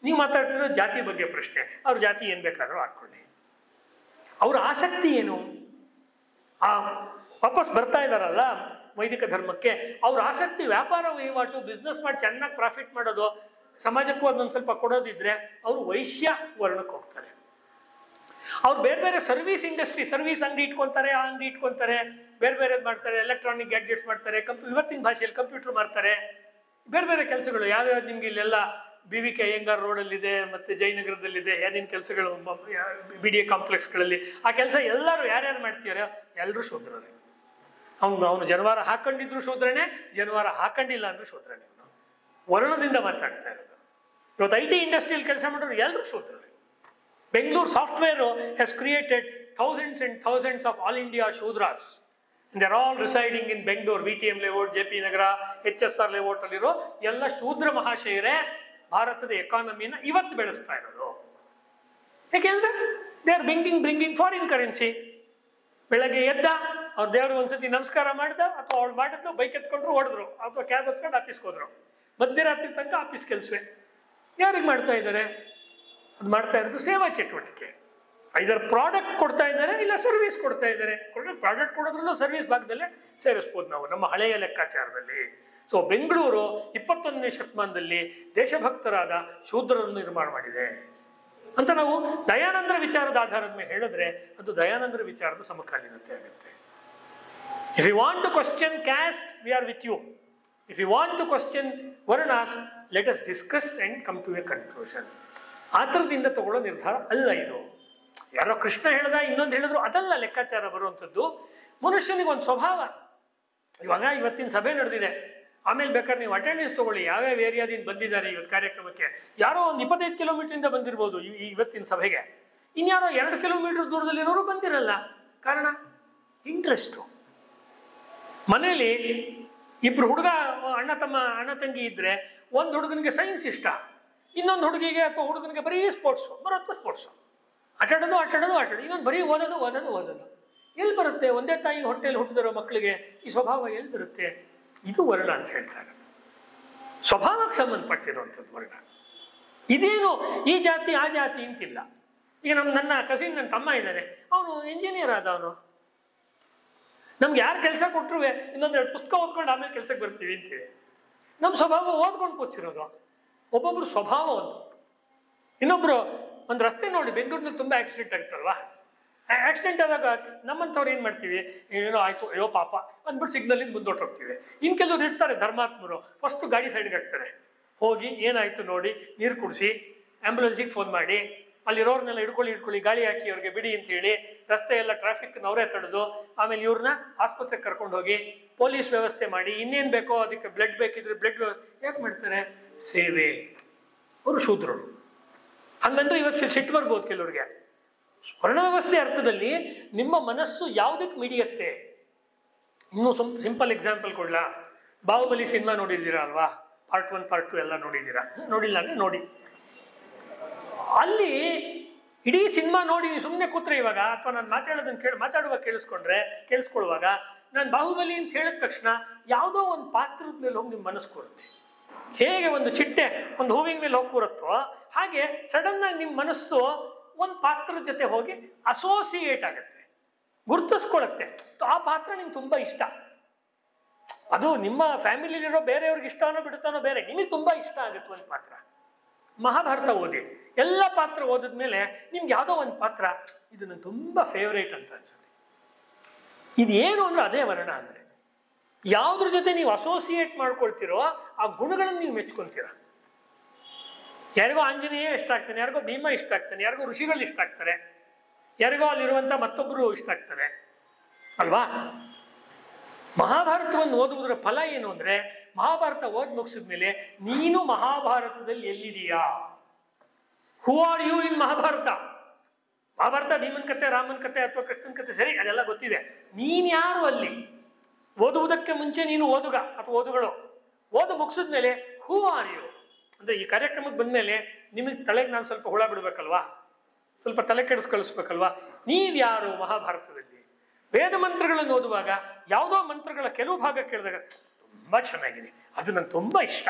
ನೀವು ಮಾತಾಡ್ತಿರೋ ಜಾತಿ ಬಗ್ಗೆ ಪ್ರಶ್ನೆ, ಅವ್ರ ಜಾತಿ ಏನ್ ಬೇಕಾದ್ರೂ ಹಾಕೊಳ್ಳಿ. ಅವ್ರ ಆಸಕ್ತಿ ಏನು? ವಾಪಸ್ ಬರ್ತಾ ಇದಾರಲ್ಲ ವೈದಿಕ ಧರ್ಮಕ್ಕೆ, ಅವ್ರ ಆಸಕ್ತಿ ವ್ಯಾಪಾರ ವಹಿವಾಟು, ಬಿಸ್ನೆಸ್ ಮಾಡಿ ಚೆನ್ನಾಗಿ ಪ್ರಾಫಿಟ್ ಮಾಡೋದು, ಸಮಾಜಕ್ಕೂ ಅದೊಂದು ಸ್ವಲ್ಪ ಕೊಡೋದಿದ್ರೆ ಅವರು ವೈಶ್ಯ ವರ್ಣಕ್ಕೆ ಹೋಗ್ತಾರೆ. ಅವ್ರು ಬೇರೆ ಬೇರೆ ಸರ್ವಿಸ್ ಇಂಡಸ್ಟ್ರಿ, ಸರ್ವಿಸ್ ಅಂಗಡಿ ಇಟ್ಕೊಂತಾರೆ, ಆ ಅಂಗಡಿ ಇಟ್ಕೊಂತಾರೆ, ಬೇರೆ ಬೇರೆ ಮಾಡ್ತಾರೆ, ಎಲೆಕ್ಟ್ರಾನಿಕ್ ಗ್ಯಾಡ್ಜೆಟ್ಸ್ ಮಾಡ್ತಾರೆ, ಇವತ್ತಿನ ಭಾಷೆಯಲ್ಲಿ ಕಂಪ್ಯೂಟರ್ ಮಾಡ್ತಾರೆ, ಬೇರೆ ಬೇರೆ ಕೆಲಸಗಳು ಯಾವ್ಯಾವ್ದು ನಿಮ್ಗೆ ಇಲ್ಲೆಲ್ಲ BVK ಅಯ್ಯಂಗಾರ್ ರೋಡಲ್ಲಿದೆ, ಮತ್ತೆ ಜಯನಗರದಲ್ಲಿದೆ, ಏನೇನು ಕೆಲಸಗಳು BDA ಕಾಂಪ್ಲೆಕ್ಸ್ಗಳಲ್ಲಿ, ಆ ಕೆಲಸ ಎಲ್ಲರೂ ಯಾರ್ಯಾರು ಮಾಡ್ತೀರ ಎಲ್ಲರೂ ಶೂದ್ರರೇ. ಅವನು ಜನವಾರ ಹಾಕೊಂಡಿದ್ರು ಶೂದ್ರನೇ, ಜನವಾರ ಹಾಕೊಂಡಿಲ್ಲ ಅಂದ್ರೂ ಶೂದ್ರನೇ. ವರ್ಣದಿಂದ ಮಾತಾಡ್ತಾ ಇರೋದು. ಇವತ್ತು IT ಇಂಡಸ್ಟ್ರಿಯಲ್ಲಿ ಕೆಲಸ ಮಾಡೋರು ಎಲ್ಲರೂ ಶೂದ್ರರೇ. Bangalore Software has created thousands and thousands of all India Shudras. And they're all residing in Bangalore, VTM layout, JP Nagara, HSR layout alliro ಎಲ್ಲ ಶೂದ್ರ ಮಹಾಶಯರೇ ಭಾರತದ ಎಕಾನಮಿನ ಇವತ್ತು ಬೆಳೆಸ್ತಾ ಇರೋದು. ಯಾಕೆಂದ್ರೆ they are bringing foreign currency. ಬೆಳಗ್ಗೆ ಎದ್ದ ಅವ್ರ ದೇವ್ರಿಗೆ ಒಂದ್ಸತಿ ನಮಸ್ಕಾರ ಮಾಡ್ದ, ಅಥವಾ ಅವ್ಳು ಮಾಡಿದ್ಲು, ಬೈಕ್ ಎತ್ಕೊಂಡ್ರು ಓಡಿದ್ರು, ಅಥವಾ ಕ್ಯಾಬ್ ಎತ್ಕೊಂಡು ಆಫೀಸ್ಗೆ ಹೋದ್ರು. ಮಧ್ಯರಾತ್ರಿ ತನಕ ಆಫೀಸ್ ಕೆಲಸವೇ. ಯಾರಿಗೆ ಮಾಡ್ತಾ ಇದ್ದಾರೆ? ಅದು ಮಾಡ್ತಾ ಇರೋದು ಸೇವಾ ಚಟುವಟಿಕೆ. ಐದರ್ ಪ್ರಾಡಕ್ಟ್ ಕೊಡ್ತಾ ಇದ್ದಾರೆ, ಇಲ್ಲ ಸರ್ವಿಸ್ ಕೊಡ್ತಾ ಇದ್ದಾರೆ. ಪ್ರಾಡಕ್ಟ್ ಕೊಡೋದ್ರಲ್ಲೂ ಸರ್ವಿಸ್ ಭಾಗದಲ್ಲೇ ಸೇರಿಸ್ಬೋದು ನಾವು ನಮ್ಮ ಹಳೆಯ ಲೆಕ್ಕಾಚಾರದಲ್ಲಿ. ಸೊ ಬೆಂಗಳೂರು 21ನೇ ಶತಮಾನದಲ್ಲಿ ದೇಶಭಕ್ತರಾದ ಶೂದ್ರರನ್ನು ನಿರ್ಮಾಣ ಮಾಡಿದೆ ಅಂತ ನಾವು ದಯಾನಂದರ ವಿಚಾರದ ಆಧಾರದ ಮೇಲೆ ಹೇಳಿದ್ರೆ ಅದು ದಯಾನಂದರ ವಿಚಾರದ ಸಮಕಾಲೀನತೆ ಆಗುತ್ತೆ. If you want to question caste, we are with you. If you want to question varnas, let us discuss and come to a conclusion. ಆ ಥರದಿಂದ ತಗೊಳ್ಳೋ ನಿರ್ಧಾರ ಅಲ್ಲ ಇದು. ಯಾರೋ ಕೃಷ್ಣ ಹೇಳ್ದ, ಇನ್ನೊಂದು ಹೇಳಿದ್ರು, ಅದಲ್ಲ ಲೆಕ್ಕಾಚಾರ ಬರುವಂಥದ್ದು. ಮನುಷ್ಯನಿಗೊಂದು ಸ್ವಭಾವ. ಇವಾಗ ಇವತ್ತಿನ ಸಭೆ ನಡೆದಿದೆ, ಆಮೇಲೆ ಬೇಕಾದ್ರೆ ನೀವು ಅಟೆಂಡೆನ್ಸ್ ತಗೊಳ್ಳಿ, ಯಾವ್ಯಾವ ಏರಿಯಾದಿಂದ ಬಂದಿದ್ದಾರೆ ಇವತ್ತು ಕಾರ್ಯಕ್ರಮಕ್ಕೆ. ಯಾರೋ ಒಂದು 25 ಕಿಲೋಮೀಟರ್ ಬಂದಿರ್ಬೋದು ಇವತ್ತಿನ ಸಭೆಗೆ, ಇನ್ಯಾರೋ 2 ಕಿಲೋಮೀಟರ್ ದೂರದಲ್ಲಿರೋರು ಬಂದಿರಲ್ಲ. ಕಾರಣ ಇಂಟ್ರೆಸ್ಟು. ಮನೇಲಿ ಇಬ್ರು ಅಣ್ಣ ತಂಗಿ ಇದ್ರೆ, ಒಂದು ಹುಡುಗನಿಗೆ ಸೈನ್ಸ್ ಇಷ್ಟ, ಇನ್ನೊಂದು ಹುಡುಗಿಗೆ ಅಥವಾ ಹುಡುಗನಿಗೆ ಬರೀ ಸ್ಪೋರ್ಟ್ಸು, ಬರೋತ್ತು ಸ್ಪೋರ್ಟ್ಸು, ಆಟಾಡೋದು. ಇನ್ನೊಂದು ಬರೀ ಓದೋದು. ಎಲ್ಲಿ ಬರುತ್ತೆ? ಒಂದೇ ತಾಯಿ ಹೊಟ್ಟೆಯಲ್ಲಿ ಹುಟ್ಟಿದಿರೋ ಮಕ್ಕಳಿಗೆ ಈ ಸ್ವಭಾವ ಎಲ್ಲಿ ಬರುತ್ತೆ? ಇದು ವರ್ಣ ಅಂತ ಹೇಳ್ತಾರೆ. ಸ್ವಭಾವಕ್ಕೆ ಸಂಬಂಧಪಟ್ಟಿರುವಂಥದ್ದು ವರ್ಣ. ಇದೇನು ಈ ಜಾತಿ ಆ ಜಾತಿ ಅಂತಿಲ್ಲ. ಈಗ ನನ್ನ ಕಸಿನ್, ನನ್ನ ತಮ್ಮ ಇದ್ದಾನೆ, ಅವನು ಇಂಜಿನಿಯರ್ ಆದವನು. ನಮ್ಗೆ ಯಾರು ಕೆಲಸ ಕೊಟ್ಟರು ಇನ್ನೊಂದೆರಡು ಪುಸ್ತಕ ಓದ್ಕೊಂಡು ಆಮೇಲೆ ಕೆಲಸಕ್ಕೆ ಬರ್ತೀವಿ ಅಂತೀವಿ. ನಮ್ಮ ಸ್ವಭಾವ ಓದ್ಕೊಂಡು ಕೂತಿರೋದು. ಒಬ್ಬೊಬ್ರು ಸ್ವಭಾವ ಒಂದು. ಇನ್ನೊಬ್ರು ಒಂದು ರಸ್ತೆ ನೋಡಿ, ಬೆಂಗಳೂರಿನಲ್ಲಿ ತುಂಬಾ ಆಕ್ಸಿಡೆಂಟ್ ಆಗ್ತಲ್ವಾ? ಆಕ್ಸಿಡೆಂಟ್ ಆದಾಗ ನಮ್ಮಂಥವ್ರು ಏನ್ ಮಾಡ್ತೀವಿ, ಏನೋ ಆಯ್ತು, ಅಯ್ಯೋ ಪಾಪ ಅಂದ್ಬಿಟ್ಟು ಸಿಗ್ನಲಿಂದ ಮುಂದೊಟ್ಟೋಗ್ತೀವಿ. ಇನ್ ಕೆಲವ್ರು ಇರ್ತಾರೆ ಧರ್ಮಾತ್ಮರು, ಫಸ್ಟ್ ಗಾಡಿ ಸೈಡ್ಗೆ ಹಾಕ್ತಾರೆ, ಹೋಗಿ ಏನಾಯ್ತು ನೋಡಿ, ನೀರು ಕುಡಿಸಿ, ಆಂಬ್ಯುಲೆನ್ಸಿಗೆ ಫೋನ್ ಮಾಡಿ, ಅಲ್ಲಿರೋರ್ನೆಲ್ಲ ಹಿಡ್ಕೊಳ್ಳಿ, ಗಾಳಿ ಹಾಕಿ ಅವ್ರಿಗೆ ಬಿಡಿ ಅಂತ ಹೇಳಿ, ರಸ್ತೆ ಎಲ್ಲ ಟ್ರಾಫಿಕ್ ಅವರೇ ತಡೆದು, ಆಮೇಲೆ ಇವ್ರನ್ನ ಆಸ್ಪತ್ರೆಗೆ ಕರ್ಕೊಂಡು ಹೋಗಿ ಪೊಲೀಸ್ ವ್ಯವಸ್ಥೆ ಮಾಡಿ, ಇನ್ನೇನ್ ಬೇಕೋ ಅದಕ್ಕೆ ಬ್ಲಡ್ ಬೇಕಿದ್ರೆ ಬ್ಲಡ್ ವ್ಯವಸ್ಥೆ ಯಾಕೆ ಮಾಡ್ತಾರೆ? ಸೇವೆ. ಅವರು ಶೂದ್ರರು. ಹಂಗಂದ್ರೆ ಇವತ್ತು ಸಿಟ್ಟು ಬರ್ಬೋದು ಕೆಲವ್ರಿಗೆ. ವರ್ಣ ವ್ಯವಸ್ಥೆ ಅರ್ಥದಲ್ಲಿ ನಿಮ್ಮ ಮನಸ್ಸು ಯಾವುದಕ್ಕೆ ಮಿಡಿಯತ್ತೆ? ಇನ್ನೂ ಸಿಂಪಲ್ ಎಕ್ಸಾಂಪಲ್ ಕೊಡ್ಲಾ? ಬಾಹುಬಲಿ ಸಿನಿಮಾ ನೋಡಿದ್ದೀರಾ ಅಲ್ವಾ? ಪಾರ್ಟ್ 1 ಪಾರ್ಟ್ 2 ಎಲ್ಲ ನೋಡಿದ್ದೀರಾ? ನೋಡಿಲ್ಲ ಅಂದ್ರೆ ನೋಡಿ. ಅಲ್ಲಿ ಇಡೀ ಸಿನಿಮಾ ನೋಡಿ ನೀವು ಸುಮ್ಮನೆ ಕೂತ್ರೆ ಇವಾಗ, ಅಥವಾ ನಾನು ಮಾತಾಡುವಾಗ ಕೇಳಿಸ್ಕೊಳ್ಳುವಾಗ ನಾನು ಬಾಹುಬಲಿ ಅಂತ ಹೇಳಿದ ತಕ್ಷಣ ಯಾವುದೋ ಒಂದು ಪಾತ್ರದ ಮೇಲೆ ಹೋಗಿ ನಿಮ್ಮ ಮನಸ್ಸು ಕೂರುತ್ತೆ. ಹೇಗೆ ಒಂದು ಚಿಟ್ಟೆ ಒಂದು ಹೂವಿನ ಮೇಲೆ ಹೋಗಿ ಕೂರುತ್ತೋ ಹಾಗೆ ಸಡನ್ ಆಗಿ ನಿಮ್ಮ ಮನಸ್ಸು ಒಂದು ಪಾತ್ರದ ಜೊತೆ ಹೋಗಿ ಅಸೋಸಿಯೇಟ್ ಆಗುತ್ತೆ, ಗುರುತಿಸ್ಕೊಳತ್ತೆ. ಆ ಪಾತ್ರ ನಿಮ್ಗೆ ತುಂಬಾ ಇಷ್ಟ. ಅದು ನಿಮ್ಮ ಫ್ಯಾಮಿಲಿಲಿರೋ ಬೇರೆಯವ್ರಿಗೆ ಇಷ್ಟನೋ ಬಿಡುತ್ತಾನೋ ಬೇರೆ, ನಿಮಗೆ ತುಂಬಾ ಇಷ್ಟ ಆಗುತ್ತೆ ಒಂದು ಪಾತ್ರ. ಮಹಾಭಾರತ ಓದಿ. ಎಲ್ಲ ಪಾತ್ರ ಓದಿದ್ಮೇಲೆ ನಿಮ್ಗೆ ಯಾವುದೋ ಒಂದು ಪಾತ್ರ ಇದು ನಂಗೆ ತುಂಬಾ ಫೇವರೇಟ್ ಅಂತ ಅನ್ಸುತ್ತೆ. ಇದೇನು ಅಂದ್ರೆ ಅದೇ ವರ್ಣ ಅಂದ್ರೆ ಯಾವ್ದ್ರ ಜೊತೆ ನೀವು ಅಸೋಸಿಯೇಟ್ ಮಾಡ್ಕೊಳ್ತಿರೋ ಆ ಗುಣಗಳನ್ನು ನೀವು ಮೆಚ್ಕೊಂತೀರ. ಯಾರಿಗೋ ಆಂಜನೇಯ ಇಷ್ಟ ಆಗ್ತಾನೆ, ಯಾರಿಗೋ ಭೀಮ ಇಷ್ಟ ಆಗ್ತಾನೆ, ಯಾರಿಗೋ ಋಷಿಗಳು ಇಷ್ಟ ಆಗ್ತಾರೆ, ಯಾರಿಗೋ ಅಲ್ಲಿರುವಂತ ಮತ್ತೊಬ್ಬರು ಇಷ್ಟ ಆಗ್ತಾರೆ ಅಲ್ವಾ. ಮಹಾಭಾರತವನ್ನು ಓದುವುದರ ಫಲ ಏನು ಅಂದ್ರೆ ಮಹಾಭಾರತ ಓದ್ ಮುಗಿಸಿದ್ಮೇಲೆ ನೀನು ಮಹಾಭಾರತದಲ್ಲಿ ಎಲ್ಲಿದೀಯಾ, who are you in Mahabharata. Mahabharata ಭೀಮನ್ ಕತೆ, ರಾಮನ್ ಕತೆ ಅಥವಾ ಕೃಷ್ಣನ್ ಕತೆ ಸರಿ, ಅದೆಲ್ಲ ಗೊತ್ತಿದೆ. ನೀನ್ ಯಾರು ಅಲ್ಲಿ? ಓದುವುದಕ್ಕೆ ಮುಂಚೆ ನೀನು ಓದುಗ ಅಥವಾ ಓದುಗಳು, ಓದು ಮುಗಿಸಿದ್ಮೇಲೆ ಹೂ ಆರ್ ಯು ಅಂದ್ರೆ ಈ ಕಾರ್ಯಕ್ರಮಕ್ಕೆ ಬಂದ್ಮೇಲೆ ನಿಮಗೆ ತಲೆಗೆ ನಾನು ಸ್ವಲ್ಪ ಹುಳ ಬಿಡ್ಬೇಕಲ್ವಾ, ಸ್ವಲ್ಪ ತಲೆ ಕೆಡಿಸ್ಕಳಿಸ್ಬೇಕಲ್ವಾ. ನೀವ್ಯಾರು ಮಹಾಭಾರತದಲ್ಲಿ? ವೇದ ಮಂತ್ರಗಳನ್ನು ಓದುವಾಗ ಯಾವುದೋ ಮಂತ್ರಗಳ ಕೆಲವು ಭಾಗ ಕೇಳಿದಾಗ ತುಂಬಾ ಚೆನ್ನಾಗಿದೆ, ಅದು ನಂಗೆ ತುಂಬಾ ಇಷ್ಟ.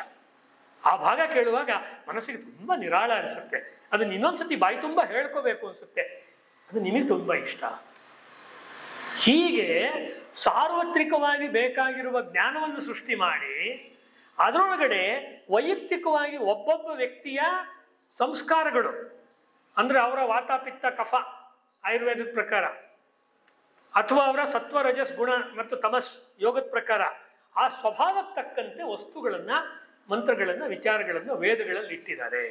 ಆ ಭಾಗ ಕೇಳುವಾಗ ಮನಸ್ಸಿಗೆ ತುಂಬಾ ನಿರಾಳ ಅನ್ಸುತ್ತೆ, ಅದನ್ನ ಇನ್ನೊಂದ್ಸತಿ ಬಾಯಿ ತುಂಬಾ ಹೇಳ್ಕೋಬೇಕು ಅನ್ಸುತ್ತೆ, ಅದು ನಿಮಗೆ ತುಂಬಾ ಇಷ್ಟ. ಹೀಗೆ ಸಾರ್ವತ್ರಿಕವಾಗಿ ಬೇಕಾಗಿರುವ ಜ್ಞಾನವನ್ನು ಸೃಷ್ಟಿ ಮಾಡಿ ಅದರೊಳಗಡೆ ವೈಯಕ್ತಿಕವಾಗಿ ಒಬ್ಬೊಬ್ಬ ವ್ಯಕ್ತಿಯ ಸಂಸ್ಕಾರಗಳು ಅಂದ್ರೆ ಅವರ ವಾತಾಪಿತ್ತ ಕಫ ಆಯುರ್ವೇದದ ಪ್ರಕಾರ, ಅಥವಾ ಅವರ ಸತ್ವ ರಜಸ್ ಗುಣ ಮತ್ತು ತಮಸ್ ಯೋಗದ ಪ್ರಕಾರ ಆ ಸ್ವಭಾವಕ್ಕೆ ತಕ್ಕಂತೆ ವಸ್ತುಗಳನ್ನ, ಮಂತ್ರಗಳನ್ನ, ವಿಚಾರಗಳನ್ನ ವೇದಗಳಲ್ಲಿ ಇಟ್ಟಿದ್ದಾರೆ.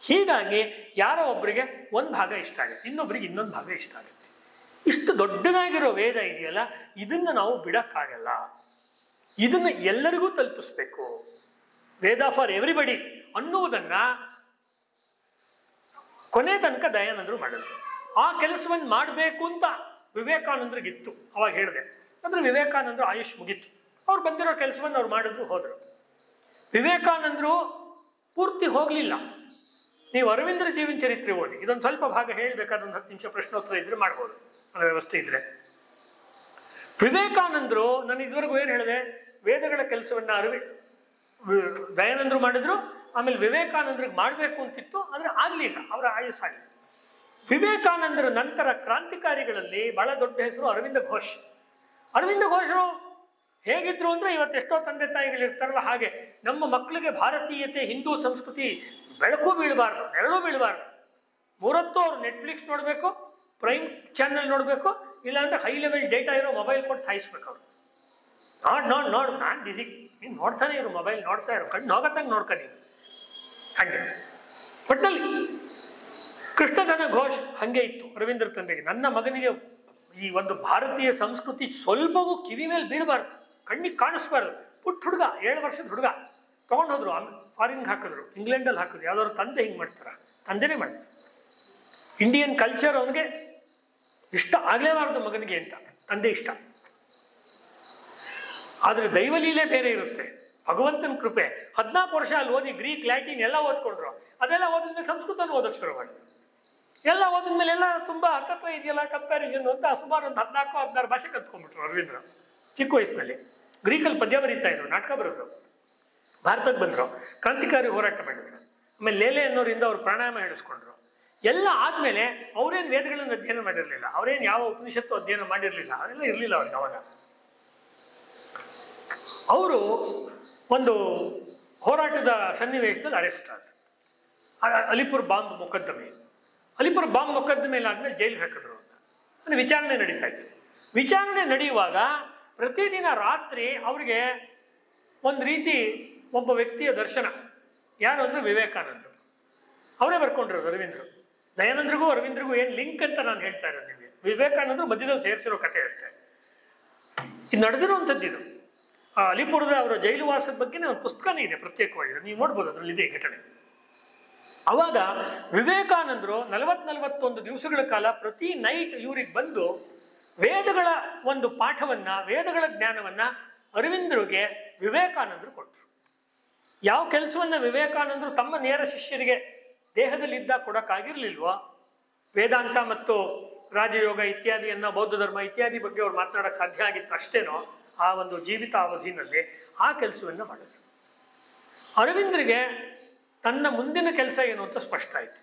ಹೀಗಾಗಿ ಯಾರೋ ಒಬ್ಬರಿಗೆ ಒಂದು ಭಾಗ ಇಷ್ಟ ಆಗುತ್ತೆ, ಇನ್ನೊಬ್ಬರಿಗೆ ಇನ್ನೊಂದು ಭಾಗ ಇಷ್ಟ ಆಗುತ್ತೆ. ಇಷ್ಟು ದೊಡ್ಡದಾಗಿರೋ ವೇದ ಇದೆಯಲ್ಲ, ಇದನ್ನ ನಾವು ಬಿಡಕ್ಕಾಗಲ್ಲ, ಇದನ್ನ ಎಲ್ಲರಿಗೂ ತಲುಪಿಸ್ಬೇಕು. ವೇದ ಫಾರ್ ಎವ್ರಿಬಡಿ ಅನ್ನುವುದನ್ನ ಕೊನೆ ತನಕ ದಯಾನಂದರು ಮಾಡಿದ್ರು. ಆ ಕೆಲಸವನ್ನು ಮಾಡಬೇಕು ಅಂತ ವಿವೇಕಾನಂದರಿಗಿತ್ತು. ಅವಾಗ ಹೇಳಿದೆ ಅಂದ್ರೆ ವಿವೇಕಾನಂದರು ಆಯುಷ್ ಮುಗಿತ್ತು, ಅವ್ರು ಬಂದಿರೋ ಕೆಲಸವನ್ನು ಅವ್ರು ಮಾಡಿದ್ರು, ಹೋದ್ರು. ವಿವೇಕಾನಂದರು ಪೂರ್ತಿ ಹೋಗ್ಲಿಲ್ಲ. ನೀವು ಅರವಿಂದರ ಜೀವನ ಚರಿತ್ರೆ ಓದಿ, ಇದೊಂದು ಸ್ವಲ್ಪ ಭಾಗ ಹೇಳ್ಬೇಕಾದ್ರೆ ಒಂದು 10 ನಿಮಿಷ ಪ್ರಶ್ನೋತ್ತರ ಇದ್ರೆ ಮಾಡ್ಬೋದು, ಅನ್ನೋ ವ್ಯವಸ್ಥೆ ಇದ್ರೆ. ವಿವೇಕಾನಂದರು ನಾನು ಇದುವರೆಗೂ ಏನು ಹೇಳಿದೆ, ವೇದಗಳ ಕೆಲಸವನ್ನ ದಯಾನಂದರು ಮಾಡಿದ್ರು, ಆಮೇಲೆ ವಿವೇಕಾನಂದರಿಗೆ ಮಾಡಬೇಕು ಅಂತಿತ್ತು, ಆದ್ರೆ ಆಗ್ಲಿಲ್ಲ, ಅವರ ಆಯಸ್ಸಾಗಲಿಲ್ಲ. ವಿವೇಕಾನಂದರ ನಂತರ ಕ್ರಾಂತಿಕಾರಿಗಳಲ್ಲಿ ಬಹಳ ದೊಡ್ಡ ಹೆಸರು ಅರವಿಂದ ಘೋಷ್. ಅರವಿಂದ ಘೋಷರು ಹೇಗಿದ್ರು ಅಂದ್ರೆ ಇವತ್ತು ಎಷ್ಟೋ ತಂದೆ ತಾಯಿಗಳಿರ್ತಾರಲ್ಲ ಹಾಗೆ ನಮ್ಮ ಮಕ್ಕಳಿಗೆ ಭಾರತೀಯತೆ, ಹಿಂದೂ ಸಂಸ್ಕೃತಿ ಬೆಳಕು ಬೀಳಬಾರ್ದು, ನೆರಳು ಬೀಳಬಾರ್ದು. 3 ಅವ್ರು ನೆಟ್ಫ್ಲಿಕ್ಸ್ ನೋಡ್ಬೇಕು, ಪ್ರೈಮ್ ಚಾನೆಲ್ ನೋಡ್ಬೇಕು, ಇಲ್ಲಾಂದ್ರೆ ಹೈ ಲೆವೆಲ್ ಡೇಟಾ ಇರೋ ಮೊಬೈಲ್ ಕೊಟ್ಟು ಸಾಯಿಸ್ಬೇಕು. ಅವ್ರು ನೋಡು ನಾನ್ ಬಿಸಿ, ನೀನ್ ನೋಡ್ತಾನೆ ಇರು, ಮೊಬೈಲ್ ನೋಡ್ತಾ ಇರು, ಕಣ್ಣು ಹೋಗತ್ತಂಗೆ ನೋಡ್ಕ ನೀವು. ಹಂಗೆ ಒಟ್ನಲ್ಲಿ ಕೃಷ್ಣಧನ ಘೋಷ್ ಹಂಗೆ ಇತ್ತು ಅರವಿಂದ್ರ ತಂದೆಗೆ. ನನ್ನ ಮಗನಿಗೆ ಈ ಒಂದು ಭಾರತೀಯ ಸಂಸ್ಕೃತಿ ಸ್ವಲ್ಪವೂ ಕಿವಿ ಮೇಲೆ ಬೀಳಬಾರ್ದು, ಕಣ್ಣಿಗೆ ಕಾಣಿಸ್ಬಾರ್ದು. ಪುಟ್ಟ ಹುಡುಗ, 7 ವರ್ಷದ ಹುಡುಗ ತಗೊಂಡು ಹೋದ್ರು, ಫಾರಿನ್ಗೆ ಹಾಕಿದ್ರು, ಇಂಗ್ಲೆಂಡಲ್ಲಿ ಹಾಕಿದ್ರು. ಯಾವ್ದಾದ್ರು ತಂದೆ ಹಿಂಗೆ ಮಾಡ್ತಾರ? ತಂದೆನೇ ಮಾಡ್ತಾರೆ. ಇಂಡಿಯನ್ ಕಲ್ಚರ್ ಅವನಿಗೆ ಇಷ್ಟ ಆಗ್ಲೇಬಾರ್ದು ಮಗನಿಗೆ ಅಂತ ತಂದೆ ಇಷ್ಟ. ಆದ್ರೆ ದೈವಲೀಲೆ ಬೇರೆ ಇರುತ್ತೆ, ಭಗವಂತನ ಕೃಪೆ. 14 ವರ್ಷ ಅಲ್ಲಿ ಓದಿ ಗ್ರೀಕ್, ಲ್ಯಾಟಿನ್ ಎಲ್ಲ ಓದ್ಕೊಂಡ್ರು. ಅದೆಲ್ಲ ಓದಿದ್ಮೇಲೆ ಸಂಸ್ಕೃತನ ಓದಕ್ಕೆ ಶುರು ಮಾಡಿ. ಎಲ್ಲ ಓದಿದ್ಮೇಲೆ ಎಲ್ಲ ತುಂಬಾ ಹತ್ತತ್ರ ಇದೆಯಲ್ಲ ಕಂಪ್ಯಾರಿಸನ್ ಅಂತ ಸುಮಾರು ಒಂದು 14-16 ಭಾಷೆ ಕಲ್ತ್ಕೊಂಡ್ಬಿಟ್ರು ಅರವಿಂದ್ರ ಚಿಕ್ಕ ವಯಸ್ಸಿನಲ್ಲಿ. ಗ್ರೀಕಲ್ಲಿ ಪದ್ಯ ಬರೀತಾ ಇದ್ರು, ನಾಟಕ ಬರೋದು. ಭಾರತಕ್ಕೆ ಬಂದ್ರು, ಕ್ರಾಂತಿಕಾರಿ ಹೋರಾಟ ಮಾಡಿದ್ರು. ಆಮೇಲೆ ಲೇಲೆ ಅನ್ನೋರಿಂದ ಅವ್ರು ಪ್ರಾಣಾಯಾಮ ಹೇಳಿಸ್ಕೊಂಡ್ರು. ಎಲ್ಲ ಆದ್ಮೇಲೆ ಅವ್ರೇನ್ ವೇದಗಳನ್ನು ಅಧ್ಯಯನ ಮಾಡಿರ್ಲಿಲ್ಲ, ಅವ್ರೇನ್ ಯಾವ ಉಪನಿಷತ್ತು ಅಧ್ಯಯನ ಮಾಡಿರ್ಲಿಲ್ಲ, ಅದೆಲ್ಲ ಇರ್ಲಿಲ್ಲ ಅವ್ರಿಗೆ ಅವಾಗ. ಅವರು ಒಂದು ಹೋರಾಟದ ಸನ್ನಿವೇಶದಲ್ಲಿ ಅರೆಸ್ಟ್ ಆದ್ರು. ಅಲಿಪುರ್ ಬಾಂಬ್ ಮೊಕದ್ದಮೆ. ಅಲಿಪುರ್ ಬಾಂಬ್ ಮೊಕದ್ದಮೆ ಆದ್ಮೇಲೆ ಜೈಲಿಗೆ ಹಾಕಿದ್ರು ಅಂತ. ಅಂದ್ರೆ ವಿಚಾರಣೆ ನಡೀತಾ ಇತ್ತು. ವಿಚಾರಣೆ ನಡೆಯುವಾಗ ಪ್ರತಿದಿನ ರಾತ್ರಿ ಅವ್ರಿಗೆ ಒಂದು ರೀತಿ ಒಬ್ಬ ವ್ಯಕ್ತಿಯ ದರ್ಶನ. ಯಾರು ಅಂದ್ರೆ ವಿವೇಕಾನಂದರು. ಅವರೇ ಬರ್ಕೊಂಡಿರೋದು ಅರವಿಂದರು. ದಯಾನಂದ್ರಿಗೂ ಅರವಿಂದ್ರಿಗೂ ಏನ್ ಲಿಂಕ್ ಅಂತ ನಾನು ಹೇಳ್ತಾ ಇರೋದು ನಿಮಗೆ. ವಿವೇಕಾನಂದರು ಮಧ್ಯದಲ್ಲಿ ಸೇರಿಸಿರೋ ಕಥೆ ಇರುತ್ತೆ. ಇದು ನಡೆದಿರುವಂಥದ್ದು. ಇದು ಅಲಿಪುರದ ಅವರ ಜೈಲು ವಾಸದ ಬಗ್ಗೆ ಒಂದು ಪುಸ್ತಕನೇ ಇದೆ ಪ್ರತ್ಯೇಕವಾಗಿದೆ, ನೀವು ನೋಡ್ಬೋದು, ಅದರಲ್ಲಿ ಇದೆ ಘಟನೆ. ಅವಾಗ ವಿವೇಕಾನಂದರು 40-41 ದಿವಸಗಳ ಕಾಲ ಪ್ರತಿ ನೈಟ್ ಇವ್ರಿಗೆ ಬಂದು ವೇದಗಳ ಒಂದು ಪಾಠವನ್ನ, ವೇದಗಳ ಜ್ಞಾನವನ್ನ ಅರವಿಂದರಿಗೆ ವಿವೇಕಾನಂದರು ಕೊಟ್ಟರು. ಯಾವ ಕೆಲಸವನ್ನ ವಿವೇಕಾನಂದರು ತಮ್ಮ ನೇರ ಶಿಷ್ಯರಿಗೆ ದೇಹದಲ್ಲಿದ್ದಾಗ ಕೊಡಕ್ಕಾಗಿರ್ಲಿಲ್ವೋ, ವೇದಾಂತ ಮತ್ತು ರಾಜಯೋಗ ಇತ್ಯಾದಿಯನ್ನ, ಬೌದ್ಧ ಧರ್ಮ ಇತ್ಯಾದಿ ಬಗ್ಗೆ ಅವ್ರು ಮಾತನಾಡಕ್ ಸಾಧ್ಯ ಆಗಿತ್ತು ಅಷ್ಟೇನೋ ಆ ಒಂದು ಜೀವಿತ ಅವಧಿನಲ್ಲಿ ಆ ಕೆಲಸವನ್ನ ಮಾಡಿದ್ರು. ಅರವಿಂದರಿಗೆ ತನ್ನ ಮುಂದಿನ ಕೆಲಸ ಏನು ಅಂತ ಸ್ಪಷ್ಟ ಆಯ್ತು.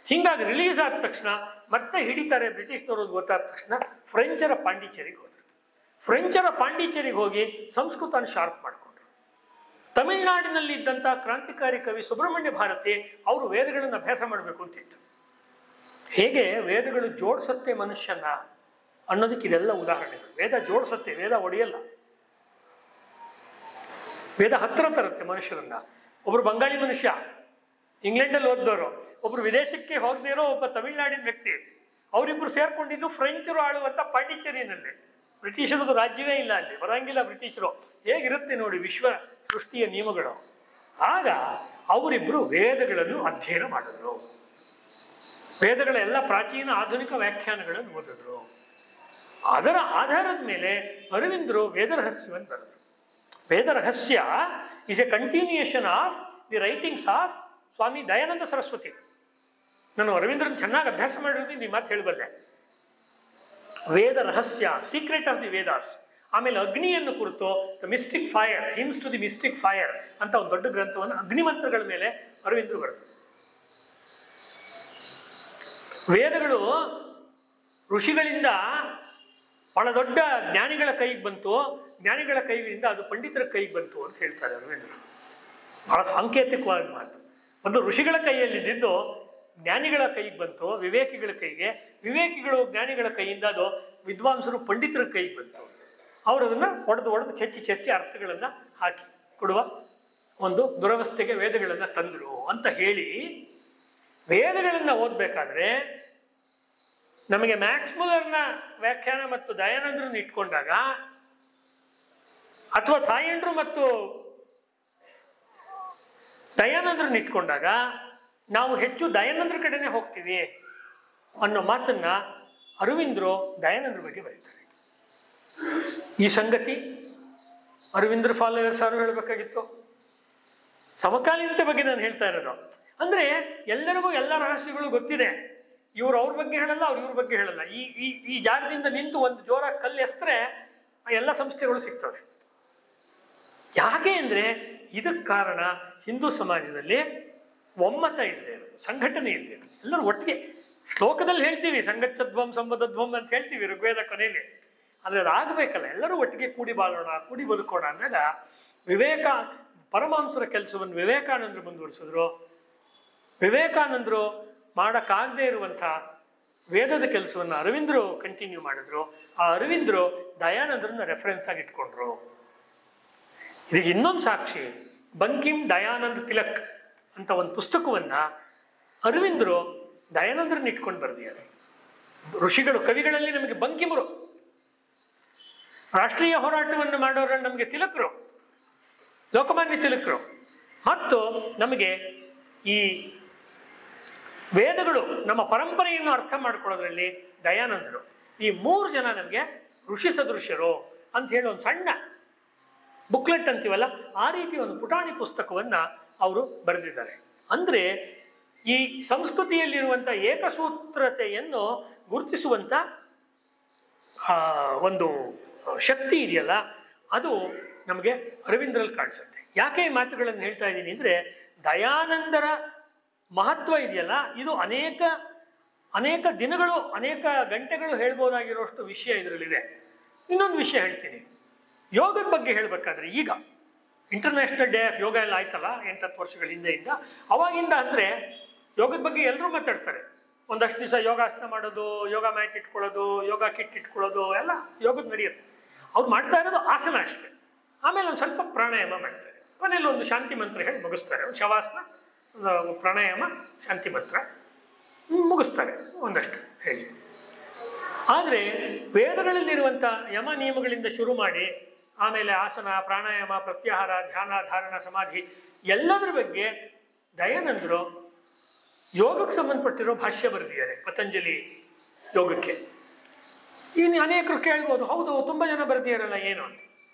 ಹಿಂಗಾಗಿ ರಿಲೀಸ್ ಆದ ತಕ್ಷಣ ಮತ್ತೆ ಹಿಡಿತಾರೆ ಬ್ರಿಟಿಷ್ನವ್ರಿಗೆ ಗೊತ್ತಾದ ತಕ್ಷಣ ಫ್ರೆಂಚರ ಪಾಂಡಿಚೇರಿಗೆ ಹೋದ್ರು. ಫ್ರೆಂಚರ ಪಾಂಡಿಚೇರಿಗೆ ಹೋಗಿ ಸಂಸ್ಕೃತನ ಶಾರ್ಪ್ ಮಾಡ್ಕೊಂಡ್ರು. ತಮಿಳುನಾಡಿನಲ್ಲಿ ಇದ್ದಂತಹ ಕ್ರಾಂತಿಕಾರಿ ಕವಿ ಸುಬ್ರಹ್ಮಣ್ಯ ಭಾರತಿ ಅವರು ವೇದಗಳನ್ನು ಅಭ್ಯಾಸ ಮಾಡಬೇಕು ಅಂತಿತ್ತು. ಹೇಗೆ ವೇದಗಳು ಜೋಡಿಸತ್ತೆ ಮನುಷ್ಯನ ಅನ್ನೋದಕ್ಕೆ ಇದೆಲ್ಲ ಉದಾಹರಣೆಗಳು. ವೇದ ಜೋಡಿಸತ್ತೆ, ವೇದ ಒಡೆಯಲ್ಲ. ವೇದ ಹತ್ತಿರ ತರುತ್ತೆ ಮನುಷ್ಯರನ್ನ. ಒಬ್ರು ಬಂಗಾಳಿ ಮನುಷ್ಯ ಇಂಗ್ಲೆಂಡಲ್ಲಿ ಓದ್ದವರು, ಒಬ್ರು ವಿದೇಶಕ್ಕೆ ಹೋಗದೇ ಇರೋ ಒಬ್ಬ ತಮಿಳುನಾಡಿನ ವ್ಯಕ್ತಿ, ಅವರಿಬ್ರು ಸೇರ್ಕೊಂಡಿದ್ದು ಫ್ರೆಂಚರು ಆಳುವಂತ ಪಾಂಡಿಚೇರಿನಲ್ಲಿ. ಬ್ರಿಟಿಷರದು ರಾಜ್ಯವೇ ಇಲ್ಲ ಅಲ್ಲಿ, ಬರಂಗಿಲ್ಲ ಬ್ರಿಟಿಷರು. ಹೇಗಿರುತ್ತೆ ನೋಡಿ ವಿಶ್ವ ಸೃಷ್ಟಿಯ ನಿಯಮಗಳು. ಆಗ ಅವರಿಬ್ರು ವೇದಗಳನ್ನು ಅಧ್ಯಯನ ಮಾಡಿದ್ರು. ವೇದಗಳ ಎಲ್ಲ ಪ್ರಾಚೀನ ಆಧುನಿಕ ವ್ಯಾಖ್ಯಾನಗಳನ್ನು ಓದಿದ್ರು. ಅದರ ಆಧಾರದ ಮೇಲೆ ಅರವಿಂದರು ವೇದರಹಸ್ಯವನ್ನು ಬರೆದರು. ವೇದರಹಸ್ಯ is a continuation of the writings of Swami Dayananda Saraswati. ನಾನು ಅರವಿಂದ್ರನ್ ಚೆನ್ನಾಗಿ ಅಭ್ಯಾಸ ಮಾಡಿರೋದು ಈ ಮಾತು ಹೇಳಬಲ್ಲೆ. ವೇದ ರಹಸ್ಯ, ಸೀಕ್ರೆಟ್ ಆಫ್ ದಿ ವೇದಾಸ್. ಆಮೇಲೆ ಅಗ್ನಿಯನ್ನು ಕುರಿತು the mystic fire, hymns to the mystic fire ಅಂತ ಒಂದು ದೊಡ್ಡ ಗ್ರಂಥವನ್ನು ಅಗ್ನಿಮಂತ್ರಗಳ ಮೇಲೆ ಅರವಿಂದರು ಬರೆದರು. ವೇದಗಳು ಋಷಿಗಳಿಂದ ಬಹಳ ದೊಡ್ಡ ಜ್ಞಾನಿಗಳ ಕೈಗೆ ಬಂತು, ಜ್ಞಾನಿಗಳ ಕೈಯಿಂದ ಅದು ಪಂಡಿತರ ಕೈಗೆ ಬಂತು ಅಂತ ಹೇಳ್ತಾರೆ ಅರವಿಂದರು. ಬಹಳ ಸಾಂಕೇತಿಕವಾಗಿ ಮಾತು. ಒಂದು ಋಷಿಗಳ ಕೈಯಲ್ಲಿದ್ದು ಜ್ಞಾನಿಗಳ ಕೈಗೆ ಬಂತು, ವಿವೇಕಿಗಳ ಕೈಗೆ, ವಿವೇಕಿಗಳು ಜ್ಞಾನಿಗಳ ಕೈಯಿಂದ ಅದು ವಿದ್ವಾಂಸರು ಪಂಡಿತರ ಕೈಗೆ ಬಂತು. ಅವರು ಅದನ್ನ ಒಡೆದು ಚೆಚ್ಚಿ ಅರ್ಥಗಳನ್ನ ಹಾಕಿ ಕೊಡುವ ಒಂದು ದುರವಸ್ಥೆಗೆ ವೇದಗಳನ್ನ ತಂದರು ಅಂತ ಹೇಳಿ, ವೇದಗಳನ್ನ ಓದ್ಬೇಕಾದ್ರೆ ನಮಗೆ ಮ್ಯಾಕ್ಸ್ ಮುಲ್ಲರ್ನ ವ್ಯಾಖ್ಯಾನ ಮತ್ತು ದಯಾನಂದ್ರನ್ನ ಇಟ್ಕೊಂಡಾಗ, ಅಥವಾ ಸಾಯಂಡ್ರು ಮತ್ತು ದಯಾನಂದ್ರನ್ನ ಇಟ್ಕೊಂಡಾಗ ನಾವು ಹೆಚ್ಚು ದಯಾನಂದ್ರ ಕಡೆನೆ ಹೋಗ್ತೀವಿ ಅನ್ನೋ ಮಾತನ್ನ ಅರವಿಂದರು ದಯಾನಂದ್ರ ಬಗ್ಗೆ ಬರೀತಾರೆ. ಈ ಸಂಗತಿ ಅರವಿಂದ್ರ ಫಾಲೋವರ್ಸ್ ಅವರು ಹೇಳಬೇಕಾಗಿತ್ತು. ಸಮಕಾಲೀನತೆ ಬಗ್ಗೆ ನಾನು ಹೇಳ್ತಾ ಇರೋದು. ಅಂದ್ರೆ ಎಲ್ಲರಿಗೂ ಎಲ್ಲ ರಹಸ್ಯಗಳು ಗೊತ್ತಿದೆ. ಇವ್ರು ಅವ್ರ ಬಗ್ಗೆ ಹೇಳಲ್ಲ, ಅವ್ರು ಇವ್ರ ಬಗ್ಗೆ ಹೇಳಲ್ಲ. ಈ ಜಾಗದಿಂದ ನಿಂತು ಒಂದು ಜೋರಾಗಿ ಕಲ್ಲು ಎಸ್ತರೆ ಎಲ್ಲ ಸಂಸ್ಥೆಗಳು ಸಿಗ್ತವೆ. ಯಾಕೆ ಅಂದ್ರೆ ಇದಕ್ಕೆ ಕಾರಣ ಹಿಂದೂ ಸಮಾಜದಲ್ಲಿ ಒಮ್ಮತ ಇಲ್ಲದೆ ಇರೋದು, ಸಂಘಟನೆ ಇಲ್ಲದೆ ಇರೋದು. ಎಲ್ಲರೂ ಒಟ್ಟಿಗೆ ಶ್ಲೋಕದಲ್ಲಿ ಹೇಳ್ತೀವಿ ಸಂಗತ್ಸಧ್ವಂ ಸಂವದಧ್ವಂ ಅಂತ ಹೇಳ್ತೀವಿ ಋಗ್ವೇದ ಕೊನೆಯಲ್ಲಿ. ಆದರೆ ಅದಾಗಬೇಕಲ್ಲ, ಎಲ್ಲರೂ ಒಟ್ಟಿಗೆ ಕೂಡಿ ಬಾಳೋಣ, ಕೂಡಿ ಬದುಕೋಣ ಅಂದಾಗ ಪರಮಹಂಸರ ಕೆಲಸವನ್ನು ವಿವೇಕಾನಂದರು ಮುಂದುವರಿಸಿದ್ರು. ವಿವೇಕಾನಂದರು ಮಾಡೋಕ್ಕಾಗದೇ ಇರುವಂಥ ವೇದದ ಕೆಲಸವನ್ನು ಅರವಿಂದರು ಕಂಟಿನ್ಯೂ ಮಾಡಿದ್ರು. ಆ ಅರವಿಂದರು ದಯಾನಂದರನ್ನ ರೆಫರೆನ್ಸ್ ಆಗಿ ಇಟ್ಕೊಂಡ್ರು. ಇದಕ್ಕೆ ಇನ್ನೊಂದು ಸಾಕ್ಷಿ, ಬಂಕಿಂ ದಯಾನಂದ ತಿಲಕ್ ಅಂತ ಒಂದು ಪುಸ್ತಕವನ್ನ ಅರವಿಂದರು ದಯಾನಂದರನ್ನ ಇಟ್ಕೊಂಡು ಬರೆದಿದ್ದಾರೆ. ಋಷಿಗಳು, ಕವಿಗಳಲ್ಲಿ ನಮಗೆ ಬಂಕಿಮರು, ರಾಷ್ಟ್ರೀಯ ಹೋರಾಟವನ್ನು ಮಾಡೋರಲ್ಲಿ ನಮಗೆ ತಿಲಕರು, ಲೋಕಮಾನ್ಯ ತಿಲಕರು, ಮತ್ತು ನಮಗೆ ಈ ವೇದಗಳು ನಮ್ಮ ಪರಂಪರೆಯನ್ನು ಅರ್ಥ ಮಾಡ್ಕೊಳ್ಳೋದ್ರಲ್ಲಿ ದಯಾನಂದರು. ಈ 3 ಜನ ನಮಗೆ ಋಷಿ ಸದೃಶ್ಯರು ಅಂತ ಹೇಳಿ ಒಂದು ಸಣ್ಣ ಬುಕ್ಲೆಟ್ ಅಂತೀವಲ್ಲ, ಆ ರೀತಿ ಒಂದು ಪುಟಾಣಿ ಪುಸ್ತಕವನ್ನ ಅವರು ಬರೆದಿದ್ದಾರೆ. ಅಂದ್ರೆ ಈ ಸಂಸ್ಕೃತಿಯಲ್ಲಿರುವಂಥ ಏಕಸೂತ್ರತೆಯನ್ನು ಗುರುತಿಸುವಂತ ಒಂದು ಶಕ್ತಿ ಇದೆಯಲ್ಲ, ಅದು ನಮಗೆ ಅರವಿಂದರಲ್ಲಿ ಕಾಣಿಸುತ್ತೆ. ಯಾಕೆ ಈ ಮಾತುಗಳನ್ನು ಹೇಳ್ತಾ ಇದ್ದೀನಿ ಅಂದ್ರೆ, ದಯಾನಂದರ ಮಹತ್ವ ಇದೆಯಲ್ಲ, ಇದು ಅನೇಕ ದಿನಗಳು, ಅನೇಕ ಗಂಟೆಗಳು ಹೇಳ್ಬೋದಾಗಿರುವಷ್ಟು ವಿಷಯ ಇದರಲ್ಲಿದೆ. ಇನ್ನೊಂದು ವಿಷಯ ಹೇಳ್ತೀನಿ. ಯೋಗದ ಬಗ್ಗೆ ಹೇಳ್ಬೇಕಾದ್ರೆ, ಈಗ ಇಂಟರ್ನ್ಯಾಷನಲ್ ಡೇ ಆಫ್ ಯೋಗ ಎಲ್ಲ ಆಯ್ತಲ್ಲ 8-10 ವರ್ಷಗಳ ಹಿಂದೆಯಿಂದ, ಅವಾಗಿಂದ ಅಂದ್ರೆ ಯೋಗದ ಬಗ್ಗೆ ಎಲ್ಲರೂ ಮಾತಾಡ್ತಾರೆ. ಒಂದಷ್ಟು ದಿವಸ ಯೋಗಾಸನ ಮಾಡೋದು, ಯೋಗ ಮ್ಯಾಟ್ ಇಟ್ಕೊಳ್ಳೋದು, ಯೋಗ ಕಿಟ್ ಇಟ್ಕೊಳ್ಳೋದು ಎಲ್ಲ ಯೋಗದ ನಡೆಯುತ್ತೆ. ಅವ್ರು ಮಾಡ್ತಾ ಇರೋದು ಆಸನ ಅಷ್ಟೇ. ಆಮೇಲೆ ಒಂದು ಸ್ವಲ್ಪ ಪ್ರಾಣಾಯಾಮ ಮಾಡ್ತಾರೆ, ಕೊನೆಯಲ್ಲಿ ಒಂದು ಶಾಂತಿ ಮಂತ್ರ ಹೇಳಿ ಮುಗಿಸ್ತಾರೆ. ಒಂದು ಶವಾಸನ, ಪ್ರಾಣಾಯಾಮ, ಶಾಂತಿ ಮಂತ್ರ ಮುಗಿಸ್ತಾರೆ ಒಂದಷ್ಟು ಹೇಳಿ. ಆದರೆ ವೇದಗಳಲ್ಲಿರುವಂಥ ಯಮ ನಿಯಮಗಳಿಂದ ಶುರು ಮಾಡಿ ಆಮೇಲೆ ಆಸನ, ಪ್ರಾಣಾಯಾಮ, ಪ್ರತ್ಯಾಹಾರ, ಧ್ಯಾನ, ಧಾರಣ, ಸಮಾಧಿ ಎಲ್ಲದರ ಬಗ್ಗೆ ದಯಾನಂದರು ಯೋಗಕ್ಕೆ ಸಂಬಂಧಪಟ್ಟಿರೋ ಭಾಷ್ಯ ಬರೆದಿದ್ದಾರೆ. ಪತಂಜಲಿ ಯೋಗಕ್ಕೆ ಇನ್ನು ಅನೇಕರು ಕೇಳ್ಬೋದು, ಹೌದು ತುಂಬಾ ಜನ ಬರೆದಿದ್ದಾರಲ್ಲ ಏನು ಅಂತ.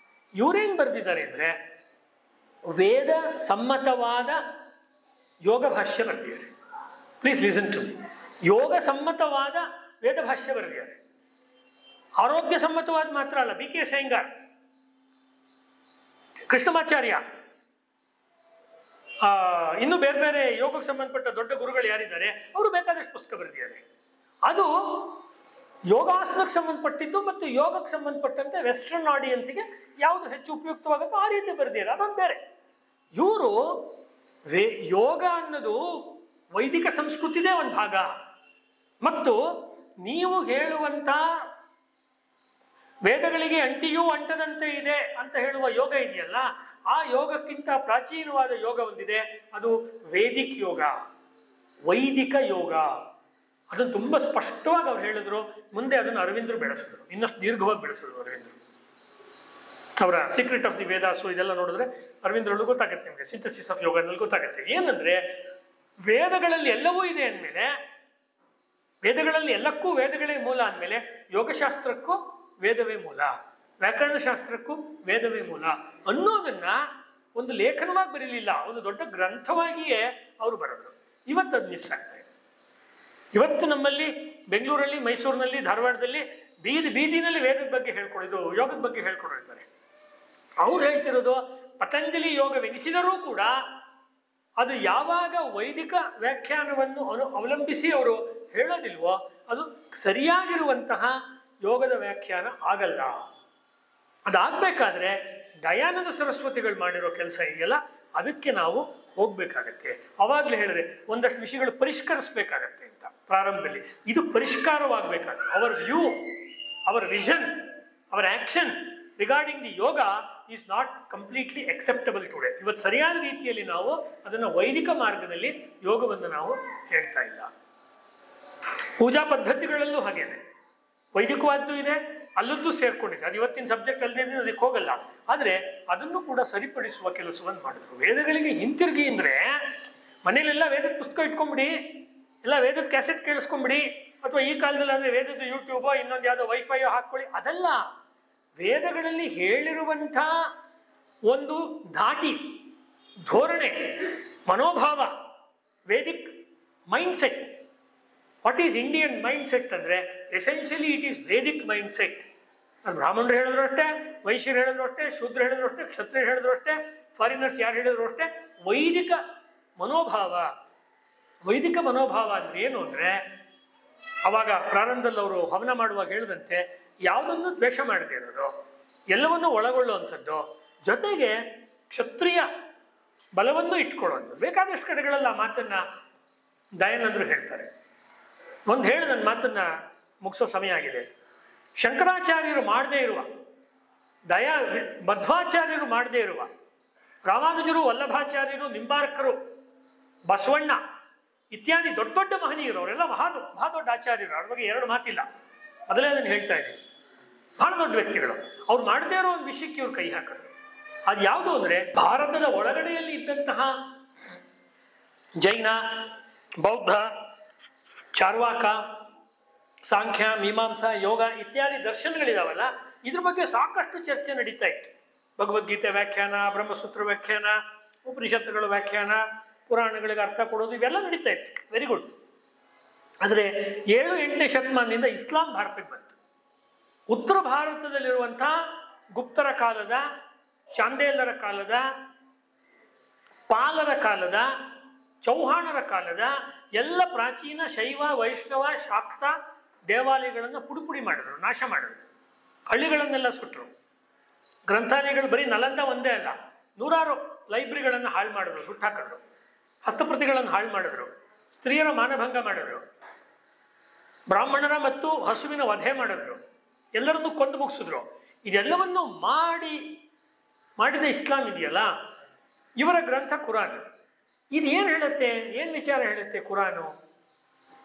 ಇವರೇನು ಬರೆದಿದ್ದಾರೆ ಅಂದ್ರೆ, ವೇದ ಸಮ್ಮತವಾದ ಯೋಗ ಭಾಷ್ಯ ಬರೆದಿದ್ದಾರೆ. Please listen to me. ಯೋಗ ಸಮ್ಮತವಾದ ವೇದ ಭಾಷ್ಯ ಬರೆದಿದ್ದಾರೆ. ಆರೋಗ್ಯ ಸಮ್ಮತವಾದ ಮಾತ್ರ ಅಲ್ಲ. ಬಿ ಕೆ ಸೈಂಗಾರ್, ಕೃಷ್ಣಮಾಚಾರ್ಯ, ಇನ್ನು ಬೇರೆ ಬೇರೆ ಯೋಗಕ್ಕೆ ಸಂಬಂಧಪಟ್ಟ ದೊಡ್ಡ ಗುರುಗಳು ಯಾರಿದ್ದಾರೆ ಅವರು ಬೇಕಾದಷ್ಟು ಪುಸ್ತಕ ಬರೆದಿದ್ದಾರೆ. ಅದು ಯೋಗಾಸನಕ್ಕೆ ಸಂಬಂಧಪಟ್ಟಿದ್ದು ಮತ್ತು ಯೋಗಕ್ಕೆ ಸಂಬಂಧಪಟ್ಟಂತೆ ವೆಸ್ಟರ್ನ್ ಆಡಿಯನ್ಸ್ಗೆ ಯಾವುದು ಹೆಚ್ಚು ಉಪಯುಕ್ತವಾಗುತ್ತೋ ಆ ರೀತಿ ಬರೆದಿದ್ದಾರೆ. ಅದೊಂದು ಬೇರೆ. ಇವರು ಯೋಗ ಅನ್ನೋದು ವೈದಿಕ ಸಂಸ್ಕೃತಿದೇ ಒಂದು ಭಾಗ. ಮತ್ತು ನೀವು ಹೇಳುವಂತ ವೇದಗಳಿಗೆ ಅಂಟಿಯೂ ಅಂಟದಂತೆ ಇದೆ ಅಂತ ಹೇಳುವ ಯೋಗ ಇದೆಯಲ್ಲ, ಆ ಯೋಗಕ್ಕಿಂತ ಪ್ರಾಚೀನವಾದ ಯೋಗ ಒಂದಿದೆ, ಅದು ವೇದಿಕ್ ಯೋಗ, ವೈದಿಕ ಯೋಗ. ಅದನ್ನು ತುಂಬಾ ಸ್ಪಷ್ಟವಾಗಿ ಅವ್ರು ಹೇಳಿದ್ರು. ಮುಂದೆ ಅದನ್ನು ಅರವಿಂದರು ಬೆಳೆಸಿದ್ರು, ಇನ್ನಷ್ಟು ದೀರ್ಘವಾಗಿ ಬೆಳೆಸಿದ್ರು ಅರವಿಂದರು. ಅವರ ಸೀಕ್ರೆಟ್ ಆಫ್ ದಿ ವೇದಾಸು ಇದೆಲ್ಲ ನೋಡಿದ್ರೆ ಅರವಿಂದ್ರೊಳಗೆ ಗೊತ್ತಾಗುತ್ತೆ ನಿಮಗೆ, ಸಿಂಥಸಿಸ್ ಆಫ್ ಯೋಗನಲ್ಲಿ ಗೊತ್ತಾಗುತ್ತೆ. ಏನಂದ್ರೆ ವೇದಗಳಲ್ಲಿ ಎಲ್ಲವೂ ಇದೆ ಅಂದಮೇಲೆ, ವೇದಗಳಲ್ಲಿ ಎಲ್ಲಕ್ಕೂ ವೇದಗಳೇ ಮೂಲ ಅಂದಮೇಲೆ, ಯೋಗಶಾಸ್ತ್ರಕ್ಕೂ ವೇದವೇ ಮೂಲ, ವ್ಯಾಕರಣ ಶಾಸ್ತ್ರಕ್ಕೂ ವೇದವೇ ಮೂಲ ಅನ್ನೋದನ್ನ ಒಂದು ಲೇಖನವಾಗಿ ಬರೀಲಿಲ್ಲ, ಒಂದು ದೊಡ್ಡ ಗ್ರಂಥವಾಗಿಯೇ ಅವರು ಬರೆದ್ರು. ಇವತ್ತು ಅದು ಮಿಸ್ ಆಗ್ತಾ ಇದೆ. ಇವತ್ತು ನಮ್ಮಲ್ಲಿ ಬೆಂಗಳೂರಲ್ಲಿ, ಮೈಸೂರಿನಲ್ಲಿ, ಧಾರವಾಡದಲ್ಲಿ ಬೀದಿನಲ್ಲಿ ವೇದದ ಬಗ್ಗೆ ಹೇಳ್ಕೊಡೋದು, ಯೋಗದ ಬಗ್ಗೆ ಹೇಳ್ಕೊಡಿರ್ತಾರೆ. ಅವ್ರು ಹೇಳ್ತಿರೋದು ಪತಂಜಲಿ ಯೋಗವೆನಿಸಿದರೂ ಕೂಡ ಅದು ಯಾವಾಗ ವೈದಿಕ ವ್ಯಾಖ್ಯಾನವನ್ನು ಅವಲಂಬಿಸಿ ಅವರು ಹೇಳೋದಿಲ್ವೋ ಅದು ಸರಿಯಾಗಿರುವಂತಹ ಯೋಗದ ವ್ಯಾಖ್ಯಾನ ಆಗಲ್ಲ. ಅದಾಗಬೇಕಾದ್ರೆ ದಯಾನಂದ ಸರಸ್ವತಿಗಳು ಮಾಡಿರೋ ಕೆಲಸ ಇದೆಯಲ್ಲ, ಅದಕ್ಕೆ ನಾವು ಹೋಗ್ಬೇಕಾಗತ್ತೆ. ಅವಾಗಲೇ ಹೇಳಿದ್ರೆ ಒಂದಷ್ಟು ವಿಷಯಗಳು ಪರಿಷ್ಕರಿಸ್ಬೇಕಾಗತ್ತೆ ಅಂತ ಪ್ರಾರಂಭದಲ್ಲಿ. ಇದು ಪರಿಷ್ಕಾರವಾಗಬೇಕಾಗುತ್ತೆ. ಅವರ್ ವ್ಯೂ, ಅವರ್ ವಿಷನ್, ಅವರ್ action regarding the yoga is not completely acceptable today. ಇವತ್ತು ಸರಿಯಾದ ರೀತಿಯಲ್ಲಿ ನಾವು ಅದನ್ನು ವೈದಿಕ ಮಾರ್ಗದಲ್ಲಿ ಯೋಗವನ್ನು ನಾವು ಹೇಳ್ತಾ ಇಲ್ಲ. ಪೂಜಾ ಪದ್ಧತಿಗಳಲ್ಲೂ ಹಾಗೇನೆ ವೈದಿಕವಾದ್ದು ಇದೆ, ಅಲ್ಲದ್ದು ಸೇರ್ಕೊಂಡಿದೆ. ಅದು ಇವತ್ತಿನ ಸಬ್ಜೆಕ್ಟ್ ಅಲ್ಲದೆ ಅದಕ್ಕೆ ಹೋಗಲ್ಲ. ಆದರೆ ಅದನ್ನು ಕೂಡ ಸರಿಪಡಿಸುವ ಕೆಲಸವನ್ನು ಮಾಡಿದ್ರು. ವೇದಗಳಿಗೆ ಹಿಂತಿರುಗಿ ಅಂದ್ರೆ ಮನೇಲೆಲ್ಲ ವೇದದ ಪುಸ್ತಕ ಇಟ್ಕೊಂಡ್ಬಿಡಿ, ಎಲ್ಲ ವೇದದ ಕ್ಯಾಸೆಟ್ ಕೇಳಿಸ್ಕೊಂಡ್ಬಿಡಿ, ಅಥವಾ ಈ ಕಾಲದಲ್ಲಿ ಅಂದ್ರೆ ವೇದದ ಯೂಟ್ಯೂಬೋ ಇನ್ನೊಂದು ಯಾವುದೋ ವೈಫೈಯೋ ಹಾಕೊಳ್ಳಿ, ಅದಲ್ಲ. ವೇದಗಳಲ್ಲಿ ಹೇಳಿರುವಂಥ ಒಂದು ಧಾಟಿ, ಧೋರಣೆ, ಮನೋಭಾವ, Vedic mindset. What is Indian mindset ಅಂದ್ರೆ essentially it is Vedic mindset. ಬ್ರಾಹ್ಮಣರು ಹೇಳಿದ್ರು ಅಷ್ಟೇ, ವೈಶ್ಯರು ಹೇಳಿದ್ರು ಅಷ್ಟೇ, ಶೂದ್ರ ಹೇಳಿದ್ರು ಅಷ್ಟೇ, ಕ್ಷತ್ರಿಯರು ಹೇಳಿದ್ರು ಅಷ್ಟೇ, ಫಾರಿನರ್ಸ್ ಯಾರು ಹೇಳಿದ್ರು ಅಷ್ಟೇ. ವೈದಿಕ ಮನೋಭಾವ. ವೈದಿಕ ಮನೋಭಾವ ಅಂದ್ರೆ ಏನು ಅಂದ್ರೆ, ಅವಾಗ ಪ್ರಾರಂಭದಲ್ಲಿ ಅವರು ಹವನ ಮಾಡುವಾಗ ಹೇಳಿದಂತೆ ಯಾವುದನ್ನು ದ್ವೇಷ ಮಾಡದೇ ಇರೋದು, ಎಲ್ಲವನ್ನೂ ಒಳಗೊಳ್ಳುವಂಥದ್ದು, ಜೊತೆಗೆ ಕ್ಷತ್ರಿಯ ಬಲವನ್ನು ಇಟ್ಕೊಳ್ಳೋದು. ಬೇಕಾದಷ್ಟು ಕಡೆಗಳೆಲ್ಲ ಮಾತನ್ನ ದಯಾನಂದರು ಹೇಳ್ತಾರೆ. ಒಂದು ಹೇಳಿ ನನ್ನ ಮಾತನ್ನ ಮುಗಿಸೋ ಸಮಯ ಆಗಿದೆ. ಶಂಕರಾಚಾರ್ಯರು ಮಾಡದೇ ಇರುವ, ಮಧ್ವಾಚಾರ್ಯರು ಮಾಡದೇ ಇರುವ, ರಾಮಾನುಜರು, ವಲ್ಲಭಾಚಾರ್ಯರು, ನಿಂಬಾರ್ಕರು, ಬಸವಣ್ಣ ಇತ್ಯಾದಿ ದೊಡ್ಡ ದೊಡ್ಡ ಮಹನೀಯರು, ಅವರೆಲ್ಲ ಮಹಾ ದೊಡ್ಡ ಆಚಾರ್ಯರು, ಅವ್ರ ಬಗ್ಗೆ ಎರಡು ಮಾತಿಲ್ಲ, ಮೊದಲೇ ಅದನ್ನು ಹೇಳ್ತಾ ಇದ್ದೀನಿ. ಬಹಳ ದೊಡ್ಡ ವ್ಯಕ್ತಿಗಳು. ಅವ್ರು ಮಾಡದೇ ಇರೋ ಒಂದು ವಿಷಯಕ್ಕೆ ಇವ್ರು ಕೈ ಹಾಕಿದ್ರು. ಅದು ಯಾವುದು ಅಂದ್ರೆ, ಭಾರತದ ಒಳಗಡೆಯಲ್ಲಿ ಇದ್ದಂತಹ ಜೈನ, ಬೌದ್ಧ, ಚಾರ್ವಾಕ, ಸಾಂಖ್ಯ, ಮೀಮಾಂಸಾ, ಯೋಗ ಇತ್ಯಾದಿ ದರ್ಶನಗಳಿದಾವಲ್ಲ, ಇದ್ರ ಬಗ್ಗೆ ಸಾಕಷ್ಟು ಚರ್ಚೆ ನಡೀತಾ ಇತ್ತು. ಭಗವದ್ಗೀತೆ ವ್ಯಾಖ್ಯಾನ, ಬ್ರಹ್ಮಸೂತ್ರ ವ್ಯಾಖ್ಯಾನ, ಉಪನಿಷತ್ತುಗಳ ವ್ಯಾಖ್ಯಾನ, ಪುರಾಣಗಳಿಗೆ ಅರ್ಥ ಕೊಡೋದು, ಇವೆಲ್ಲ ನಡೀತಾ ಇತ್ತು. Very good. ಆದರೆ 7-8ನೇ ಶತಮಾನದಿಂದ ಇಸ್ಲಾಂ ಭಾರತಕ್ಕೆ ಬಂತು. ಉತ್ತರ ಭಾರತದಲ್ಲಿರುವಂತಹ ಗುಪ್ತರ ಕಾಲದ, ಚಾಂದೇಲರ ಕಾಲದ, ಪಾಲರ ಕಾಲದ, ಚೌಹಾಣರ ಕಾಲದ ಎಲ್ಲ ಪ್ರಾಚೀನ ಶೈವ, ವೈಷ್ಣವ, ಶಾಕ್ತ ದೇವಾಲಯಗಳನ್ನು ಪುಡಿ ಮಾಡಿದ್ರು, ನಾಶ ಮಾಡಿದ್ರು. ಹಳ್ಳಿಗಳನ್ನೆಲ್ಲ ಸುಟ್ಟರು. ಗ್ರಂಥಾಲಯಗಳು ಬರೀ ನಲಂದ ಒಂದೇ ಅಲ್ಲ, 100 ಲೈಬ್ರರಿಗಳನ್ನು ಹಾಳು ಮಾಡಿದ್ರು, ಸುಟ್ಟಾಕಿದ್ರು. ಹಸ್ತಪ್ರತಿಗಳನ್ನು ಹಾಳು ಮಾಡಿದ್ರು. ಸ್ತ್ರೀಯರ ಮಾನಭಂಗ ಮಾಡಿದ್ರು. ಬ್ರಾಹ್ಮಣರ ಮತ್ತು ಹಸುವಿನ ವಧೆ ಮಾಡಿದ್ರು. ಎಲ್ಲರನ್ನೂ ಕೊಂದು ಮುಗಿಸಿದ್ರು. ಇದೆಲ್ಲವನ್ನು ಮಾಡಿದ ಇಸ್ಲಾಂ ಇದೆಯಲ್ಲ, ಇವರ ಗ್ರಂಥ ಕುರಾನ್. ಇದು ಏನು ಹೇಳುತ್ತೆ, ಏನು ವಿಚಾರ ಹೇಳುತ್ತೆ ಕುರಾನು?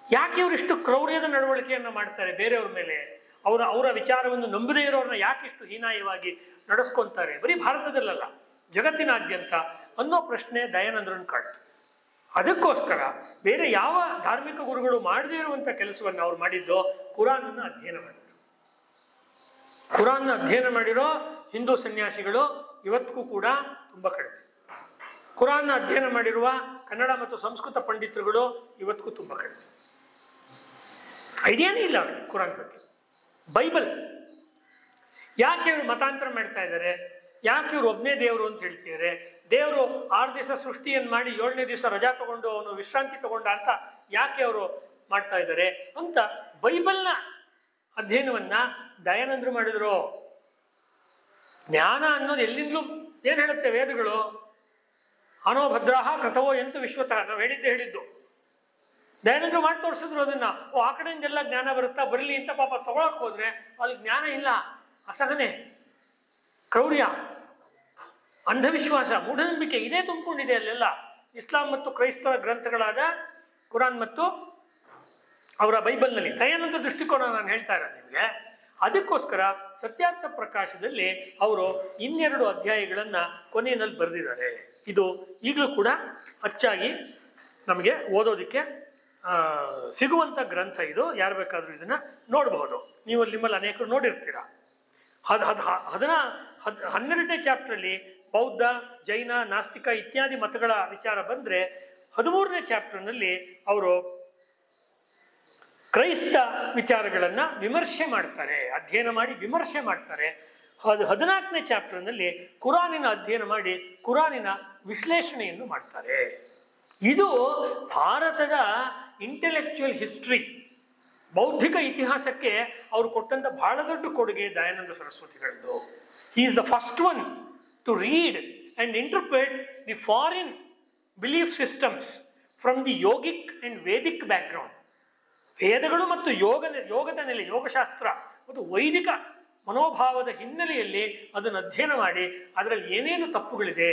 ಯಾಕೆ ಇವರಿಷ್ಟು ಕ್ರೌರ್ಯದ ನಡವಳಿಕೆಯನ್ನು ಮಾಡ್ತಾರೆ ಬೇರೆಯವ್ರ ಮೇಲೆ? ಅವರ ವಿಚಾರವನ್ನು ನಂಬದೇ ಇರೋರನ್ನ ಯಾಕಿಷ್ಟು ಹೀನಾಯವಾಗಿ ನಡೆಸ್ಕೊಂತಾರೆ, ಬರೀ ಭಾರತದಲ್ಲಲ್ಲ ಜಗತ್ತಿನಾದ್ಯಂತ ಅನ್ನೋ ಪ್ರಶ್ನೆ ದಯಾನಂದರನ್ನು ಕಾಡ್ತು. ಅದಕ್ಕೋಸ್ಕರ ಬೇರೆ ಯಾವ ಧಾರ್ಮಿಕ ಗುರುಗಳು ಮಾಡದೇ ಇರುವಂಥ ಕೆಲಸವನ್ನು ಅವ್ರು ಮಾಡಿದ್ದು, ಕುರಾನನ್ನು ಅಧ್ಯಯನ ಮಾಡಿದ್ರು. ಕುರಾನ್ನ ಅಧ್ಯಯನ ಮಾಡಿರೋ ಹಿಂದೂ ಸನ್ಯಾಸಿಗಳು ಇವತ್ತಿಗೂ ಕೂಡ ತುಂಬ ಕಡಿಮೆ. ಕುರಾನ್ನ ಅಧ್ಯಯನ ಮಾಡಿರುವ ಕನ್ನಡ ಮತ್ತು ಸಂಸ್ಕೃತ ಪಂಡಿತರುಗಳು ಇವತ್ತಿಗೂ ತುಂಬ ಕಡಿಮೆ. ಐಡಿಯಾನೇ ಇಲ್ಲ ಅವ್ರಿಗೆ ಕುರಾನ್ ಬಗ್ಗೆ. ಬೈಬಲ್ ಯಾಕೆ ಇವರು ಮತಾಂತರ ಮಾಡ್ತಾ ಇದ್ದಾರೆ? ಯಾಕೆ ಇವರು ಒಬ್ಬನೇ ದೇವರು ಅಂತ ಹೇಳ್ತಿದ್ದಾರೆ? ದೇವರು 6 ದಿವಸ ಸೃಷ್ಟಿಯನ್ನು ಮಾಡಿ 7ನೇ ದಿವಸ ರಜಾ ತಗೊಂಡು ಅವನು ವಿಶ್ರಾಂತಿ ತಗೊಂಡ ಅಂತ ಯಾಕೆ ಅವರು ಮಾಡ್ತಾ ಇದ್ದಾರೆ ಅಂತ ಬೈಬಲ್ನ ಅಧ್ಯಯನವನ್ನ ದಯಾನಂದರು ಮಾಡಿದ್ರು. ಜ್ಞಾನ ಅನ್ನೋದು ಎಲ್ಲಿಂದಲೂ ಏನ್ ಹೇಳುತ್ತೆ ವೇದಗಳು? ಅನೋ ಭದ್ರಾಹ ಕೃತವೋ ಎಂತು ವಿಶ್ವತಃ, ನಾವು ಹೇಳಿದ್ದು ದಯಾನಂದರು ಮಾಡಿ ತೋರಿಸಿದ್ರು ಅದನ್ನ. ಆ ಕಡೆಯಿಂದೆಲ್ಲ ಜ್ಞಾನ ಬರುತ್ತಾ, ಬರಲಿ ಅಂತ ಪಾಪ ತಗೊಳಕ್ ಹೋದ್ರೆ ಅಲ್ಲಿ ಜ್ಞಾನ ಇಲ್ಲ, ಅಸಹನೆ, ಕ್ರೌರ್ಯ, ಅಂಧವಿಶ್ವಾಸ, ಮೂಢನಂಬಿಕೆ ಇದೇ ತುಂಬಿಕೊಂಡಿದೆ ಅಲ್ಲೆಲ್ಲ. ಇಸ್ಲಾಂ ಮತ್ತು ಕ್ರೈಸ್ತರ ಗ್ರಂಥಗಳಾದ ಕುರಾನ್ ಮತ್ತು ಅವರ ಬೈಬಲ್ನಲ್ಲಿ ದಯಾನಂದ ದೃಷ್ಟಿಕೋನ ನಾನು ಹೇಳ್ತಾ ಇರೋದು ನಿಮಗೆ. ಅದಕ್ಕೋಸ್ಕರ ಸತ್ಯಾರ್ಥ ಪ್ರಕಾಶದಲ್ಲಿ ಅವರು 2 ಅಧ್ಯಾಯಗಳನ್ನ ಕೊನೆಯಲ್ಲಿ ಬರೆದಿದ್ದಾರೆ. ಇದು ಈಗಲೂ ಕೂಡ ಅಚ್ಚಾಗಿ ನಮಗೆ ಓದೋದಿಕ್ಕೆ ಸಿಗುವಂತ ಗ್ರಂಥ ಇದು. ಯಾರು ಬೇಕಾದ್ರೂ ಇದನ್ನ ನೋಡಬಹುದು. ನೀವು ನಿಮ್ಮಲ್ಲಿ ಅನೇಕರು ನೋಡಿರ್ತೀರ. 12ನೇ ಚಾಪ್ಟರ್ಲಿ ಬೌದ್ಧ, ಜೈನ, ನಾಸ್ತಿಕ ಇತ್ಯಾದಿ ಮತಗಳ ವಿಚಾರ ಬಂದ್ರೆ 13ನೇ ಚಾಪ್ಟರ್ನಲ್ಲಿ ಅವರು ಕ್ರೈಸ್ತ ವಿಚಾರಗಳನ್ನ ವಿಮರ್ಶೆ ಮಾಡ್ತಾರೆ, ಅಧ್ಯಯನ ಮಾಡಿ ವಿಮರ್ಶೆ ಮಾಡ್ತಾರೆ. 14ನೇ ಚಾಪ್ಟರ್ನಲ್ಲಿ ಕುರಾನಿನ ಅಧ್ಯಯನ ಮಾಡಿ ಕುರಾನಿನ ವಿಶ್ಲೇಷಣೆಯನ್ನು ಮಾಡ್ತಾರೆ. ಇದು ಭಾರತದ ಇಂಟೆಲೆಕ್ಚುಯಲ್ ಹಿಸ್ಟ್ರಿ, ಬೌದ್ಧಿಕ ಇತಿಹಾಸಕ್ಕೆ ಅವರು ಕೊಟ್ಟಂತ ಬಹಳ ದೊಡ್ಡ ಕೊಡುಗೆ ದಯಾನಂದ ಸರಸ್ವತಿಗಳದ್ದು. He is the first one to read and interpret the foreign belief systems from the yogic and Vedic background. ವೇದಗಳು ಮತ್ತು ಯೋಗದ ನೆಲೆ, ಯೋಗಶಾಸ್ತ್ರ ಮತ್ತು ವೈದಿಕ ಮನೋಭಾವದ ಹಿನ್ನೆಲೆಯಲ್ಲಿ ಅದನ್ನು ಅಧ್ಯಯನ ಮಾಡಿ ಅದರಲ್ಲಿ ಏನೇನು ತಪ್ಪುಗಳಿದೆ,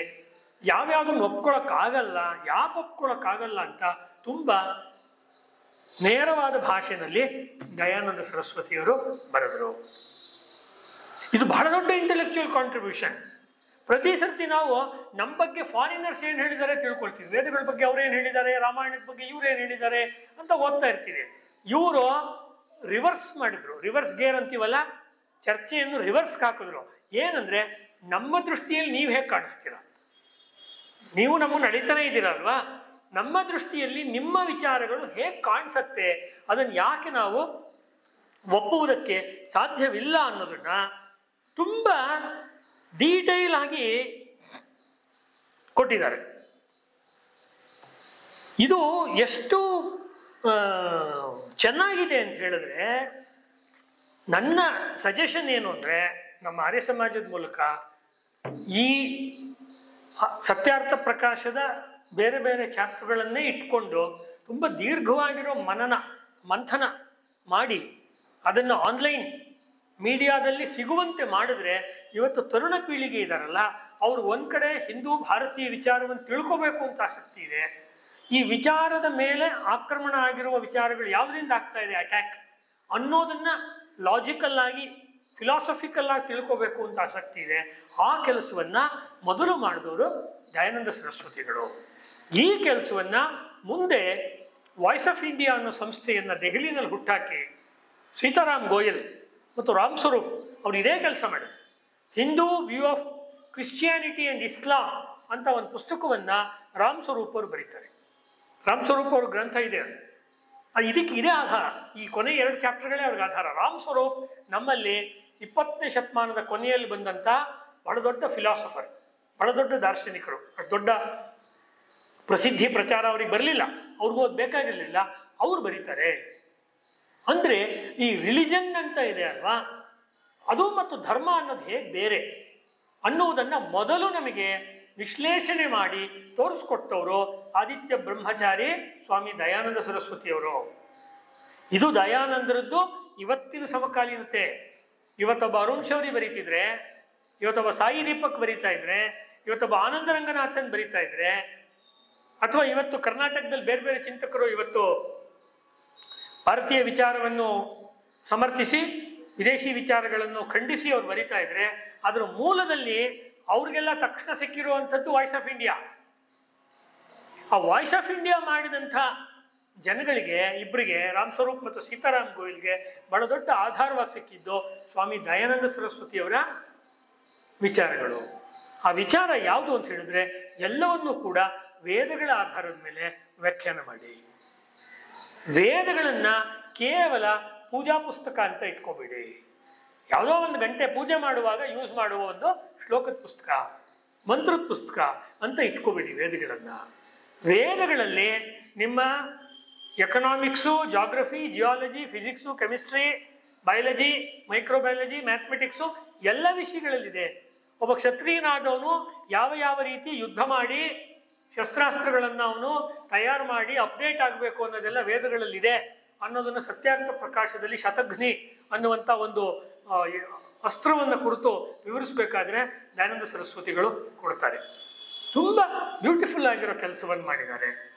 ಯಾವ್ಯಾವುದನ್ನು ಒಪ್ಕೊಳ್ಳೋಕ್ಕಾಗಲ್ಲ, ಯಾಕೆ ಒಪ್ಕೊಳ್ಳೋಕ್ಕಾಗಲ್ಲ ಅಂತ ತುಂಬಾ ನೇರವಾದ ಭಾಷೆಯಲ್ಲಿ ದಯಾನಂದ ಸರಸ್ವತಿಯವರು ಬರೆದರು. ಇದು ಬಹಳ ದೊಡ್ಡ ಇಂಟೆಲೆಕ್ಚುಯಲ್ ಕಾಂಟ್ರಿಬ್ಯೂಷನ್. ಪ್ರತಿ ಸರ್ತಿ ನಾವು ನಮ್ಮ ಬಗ್ಗೆ ಫಾರಿನರ್ಸ್ ಏನ್ ಹೇಳಿದ್ದಾರೆ ತಿಳ್ಕೊಳ್ತೀವಿ, ವೇದಗಳ ಬಗ್ಗೆ ಅವ್ರೇನ್ ಹೇಳಿದ್ದಾರೆ, ರಾಮಾಯಣದ ಬಗ್ಗೆ ಇವ್ರೇನ್ ಹೇಳಿದ್ದಾರೆ ಅಂತ ಓದ್ತಾ ಇರ್ತೀವಿ. ಇವರು ರಿವರ್ಸ್ ಮಾಡಿದ್ರು, ರಿವರ್ಸ್ ಗೇರ್ ಅಂತೀವಲ್ಲ, ಚರ್ಚೆಯನ್ನು ರಿವರ್ಸ್ ಹಾಕಿದ್ರು. ಏನಂದ್ರೆ ನಮ್ಮ ದೃಷ್ಟಿಯಲ್ಲಿ ನೀವು ಹೇಗೆ ಕಾಣಿಸ್ತೀರ, ನೀವು ನಮ್ಮನ್ನು ಅಳಿತಾನೆ ಇದ್ದೀರಲ್ವಾ, ನಮ್ಮ ದೃಷ್ಟಿಯಲ್ಲಿ ನಿಮ್ಮ ವಿಚಾರಗಳು ಹೇಗೆ ಕಾಣಿಸತ್ತೆ, ಅದನ್ನು ಯಾಕೆ ನಾವು ಒಪ್ಪುವುದಕ್ಕೆ ಸಾಧ್ಯವಿಲ್ಲ ಅನ್ನೋದನ್ನ ತುಂಬಾ ಡೀಟೈಲ್ ಆಗಿ ಕೊಟ್ಟಿದ್ದಾರೆ. ಇದು ಎಷ್ಟು ಚೆನ್ನಾಗಿದೆ ಅಂತ ಹೇಳಿದ್ರೆ, ನನ್ನ ಸಜೆಷನ್ ಏನು ಅಂದ್ರೆ, ನಮ್ಮ ಆರ್ಯ ಸಮಾಜದ ಮೂಲಕ ಈ ಸತ್ಯಾರ್ಥ ಪ್ರಕಾಶದ ಬೇರೆ ಬೇರೆ ಚಾಪ್ಟರ್ಗಳನ್ನೇ ಇಟ್ಕೊಂಡು ತುಂಬ ದೀರ್ಘವಾಗಿರೋ ಮಂಥನ ಮಾಡಿ ಅದನ್ನು ಆನ್ಲೈನ್ ಮೀಡಿಯಾದಲ್ಲಿ ಸಿಗುವಂತೆ ಮಾಡಿದ್ರೆ, ಇವತ್ತು ತರುಣ ಪೀಳಿಗೆ ಇದಾರಲ್ಲ, ಅವ್ರು ಒಂದ್ ಕಡೆ ಹಿಂದೂ ಭಾರತೀಯ ವಿಚಾರವನ್ನು ತಿಳ್ಕೋಬೇಕು ಅಂತ ಆಸಕ್ತಿ ಇದೆ. ಈ ವಿಚಾರದ ಮೇಲೆ ಆಕ್ರಮಣ ಆಗಿರುವ ವಿಚಾರಗಳು ಯಾವುದರಿಂದ ಆಗ್ತಾ ಇದೆ ಅಟ್ಯಾಕ್ ಅನ್ನೋದನ್ನ ಲಾಜಿಕಲ್ ಆಗಿ ಫಿಲಾಸಫಿಕಲ್ ಆಗಿ ತಿಳ್ಕೋಬೇಕು ಅಂತ ಆಸಕ್ತಿ ಇದೆ. ಆ ಕೆಲಸವನ್ನ ಮೊದಲು ಮಾಡಿದವರು ದಯಾನಂದ ಸರಸ್ವತಿಗಳು. ಈ ಕೆಲಸವನ್ನ ಮುಂದೆ ವಾಯ್ಸ್ ಆಫ್ ಇಂಡಿಯಾ ಅನ್ನೋ ಸಂಸ್ಥೆಯನ್ನ ದೆಹಲಿನಲ್ಲಿ ಹುಟ್ಟಾಕಿ ಸೀತಾರಾಮ್ ಗೋಯಲ್ ಮತ್ತು ರಾಮ್ ಸ್ವರೂಪ್ ಅವ್ರು ಇದೇ ಕೆಲಸ ಮಾಡಿದ್ರು. Hindu view of Christianity and Islam ಅಂತ ಒಂದು ಪುಸ್ತಕವನ್ನ ರಾಮ್ ಸ್ವರೂಪ್ ಅವರು ಬರೀತಾರೆ. ರಾಮ್ ಸ್ವರೂಪ್ ಅವ್ರ ಗ್ರಂಥ ಇದೆ, ಇದಕ್ಕೆ ಇದೇ ಆಧಾರ. ಈ ಕೊನೆ 2 ಚಾಪ್ಟರ್ಗಳೇ ಅವ್ರಿಗೆ ಆಧಾರ. ರಾಮ್ ಸ್ವರೂಪ್ ನಮ್ಮಲ್ಲಿ 20ನೇ ಶತಮಾನದ ಕೊನೆಯಲ್ಲಿ ಬಂದಂತ ಬಹಳ ದೊಡ್ಡ ಫಿಲಾಸಫರ್, ಬಹಳ ದೊಡ್ಡ ದಾರ್ಶನಿಕರು. ದೊಡ್ಡ ಪ್ರಸಿದ್ಧಿ ಪ್ರಚಾರ ಅವ್ರಿಗೆ ಬರಲಿಲ್ಲ, ಅವ್ರಿಗೂ ಅದು ಬೇಕಾಗಿರ್ಲಿಲ್ಲ, ಅವ್ರು ಬರೀತಾರೆ. ಅಂದ್ರೆ ಈ ರಿಲಿಜನ್ ಅಂತ ಇದೆ ಅಲ್ವಾ, ಅದು ಮತ್ತು ಧರ್ಮ ಅನ್ನೋದು ಹೇಗೆ ಬೇರೆ ಅನ್ನುವುದನ್ನ ಮೊದಲು ನಮಗೆ ವಿಶ್ಲೇಷಣೆ ಮಾಡಿ ತೋರಿಸ್ಕೊಟ್ಟವರು ಆದಿತ್ಯ ಬ್ರಹ್ಮಚಾರಿ ಸ್ವಾಮಿ ದಯಾನಂದ ಸರಸ್ವತಿಯವರು. ಇದು ದಯಾನಂದರದ್ದು ಇವತ್ತಿನ ಸಮಕಾಲೀನತೆ. ಇವತ್ತೊಬ್ಬ ಅರುಣ್ ಶೌರಿ ಬರೀತಿದ್ರೆ, ಇವತ್ತೊಬ್ಬ ಸಾಯಿ ದೀಪಕ್ ಬರೀತಾ ಇದ್ರೆ, ಇವತ್ತೊಬ್ಬ ಆನಂದ ರಂಗನಾಥನ್ ಬರೀತಾ ಇದ್ರೆ, ಅಥವಾ ಇವತ್ತು ಕರ್ನಾಟಕದಲ್ಲಿ ಬೇರೆ ಬೇರೆ ಚಿಂತಕರು ಇವತ್ತು ಭಾರತೀಯ ವಿಚಾರವನ್ನು ಸಮರ್ಥಿಸಿ ವಿದೇಶಿ ವಿಚಾರಗಳನ್ನು ಖಂಡಿಸಿ ಅವ್ರು ಬರೀತಾ ಇದ್ರೆ, ಅದರ ಮೂಲದಲ್ಲಿ ಅವ್ರಿಗೆಲ್ಲ ತಕ್ಷಣ ಸಿಕ್ಕಿರುವಂಥದ್ದು ವಾಯ್ಸ್ ಆಫ್ ಇಂಡಿಯಾ. ಆ ವಾಯ್ಸ್ ಆಫ್ ಇಂಡಿಯಾ ಮಾಡಿದಂಥ ಜನಗಳಿಗೆ, ಇಬ್ಬರಿಗೆ, ರಾಮ್ ಸ್ವರೂಪ್ ಮತ್ತು ಸೀತಾರಾಮ್ ಗೋಯಲ್ಗೆ ಬಹಳ ದೊಡ್ಡ ಆಧಾರವಾಗಿ ಸಿಕ್ಕಿದ್ದು ಸ್ವಾಮಿ ದಯಾನಂದ ಸರಸ್ವತಿಯವರ ವಿಚಾರಗಳು. ಆ ವಿಚಾರ ಯಾವುದು ಅಂತ ಹೇಳಿದ್ರೆ, ಎಲ್ಲವನ್ನೂ ಕೂಡ ವೇದಗಳ ಆಧಾರದ ಮೇಲೆ ವ್ಯಾಖ್ಯಾನ ಮಾಡಿ. ವೇದಗಳನ್ನ ಕೇವಲ ಪೂಜಾ ಪುಸ್ತಕ ಅಂತ ಇಟ್ಕೋಬೇಡಿ. ಯಾವುದೋ 1 ಗಂಟೆ ಪೂಜೆ ಮಾಡುವಾಗ ಯೂಸ್ ಮಾಡುವ ಒಂದು ಶ್ಲೋಕದ ಪುಸ್ತಕ, ಮಂತ್ರದ ಪುಸ್ತಕ ಅಂತ ಇಟ್ಕೋಬೇಡಿ ವೇದಗಳನ್ನ. ವೇದಗಳಲ್ಲಿ ನಿಮ್ಮ economics, geography, geology, physics, chemistry, biology, microbiology, mathematics ಎಲ್ಲ ವಿಷಯಗಳಲ್ಲಿದೆ. ಒಬ್ಬ ಕ್ಷತ್ರಿಯನಾದವನು ಯಾವ ಯಾವ ರೀತಿ ಯುದ್ಧ ಮಾಡಿ ಶಸ್ತ್ರಾಸ್ತ್ರಗಳನ್ನು ಅವನು ತಯಾರು ಮಾಡಿ ಅಪ್ಡೇಟ್ ಆಗಬೇಕು ಅನ್ನೋದೆಲ್ಲ ವೇದಗಳಲ್ಲಿದೆ ಅನ್ನೋದನ್ನು ಸತ್ಯಾರ್ಥ ಪ್ರಕಾಶದಲ್ಲಿ ಶತಘ್ನಿ ಅನ್ನುವಂಥ ಒಂದು ಅಸ್ತ್ರವನ್ನು ಕುರಿತು ವಿವರಿಸಬೇಕಾದ್ರೆ ದಯಾನಂದ ಸರಸ್ವತಿಗಳು ಕೊಡ್ತಾರೆ. ತುಂಬ ಬ್ಯೂಟಿಫುಲ್ ಆಗಿರೋ ಕೆಲಸವನ್ನು ಮಾಡಿದ್ದಾರೆ.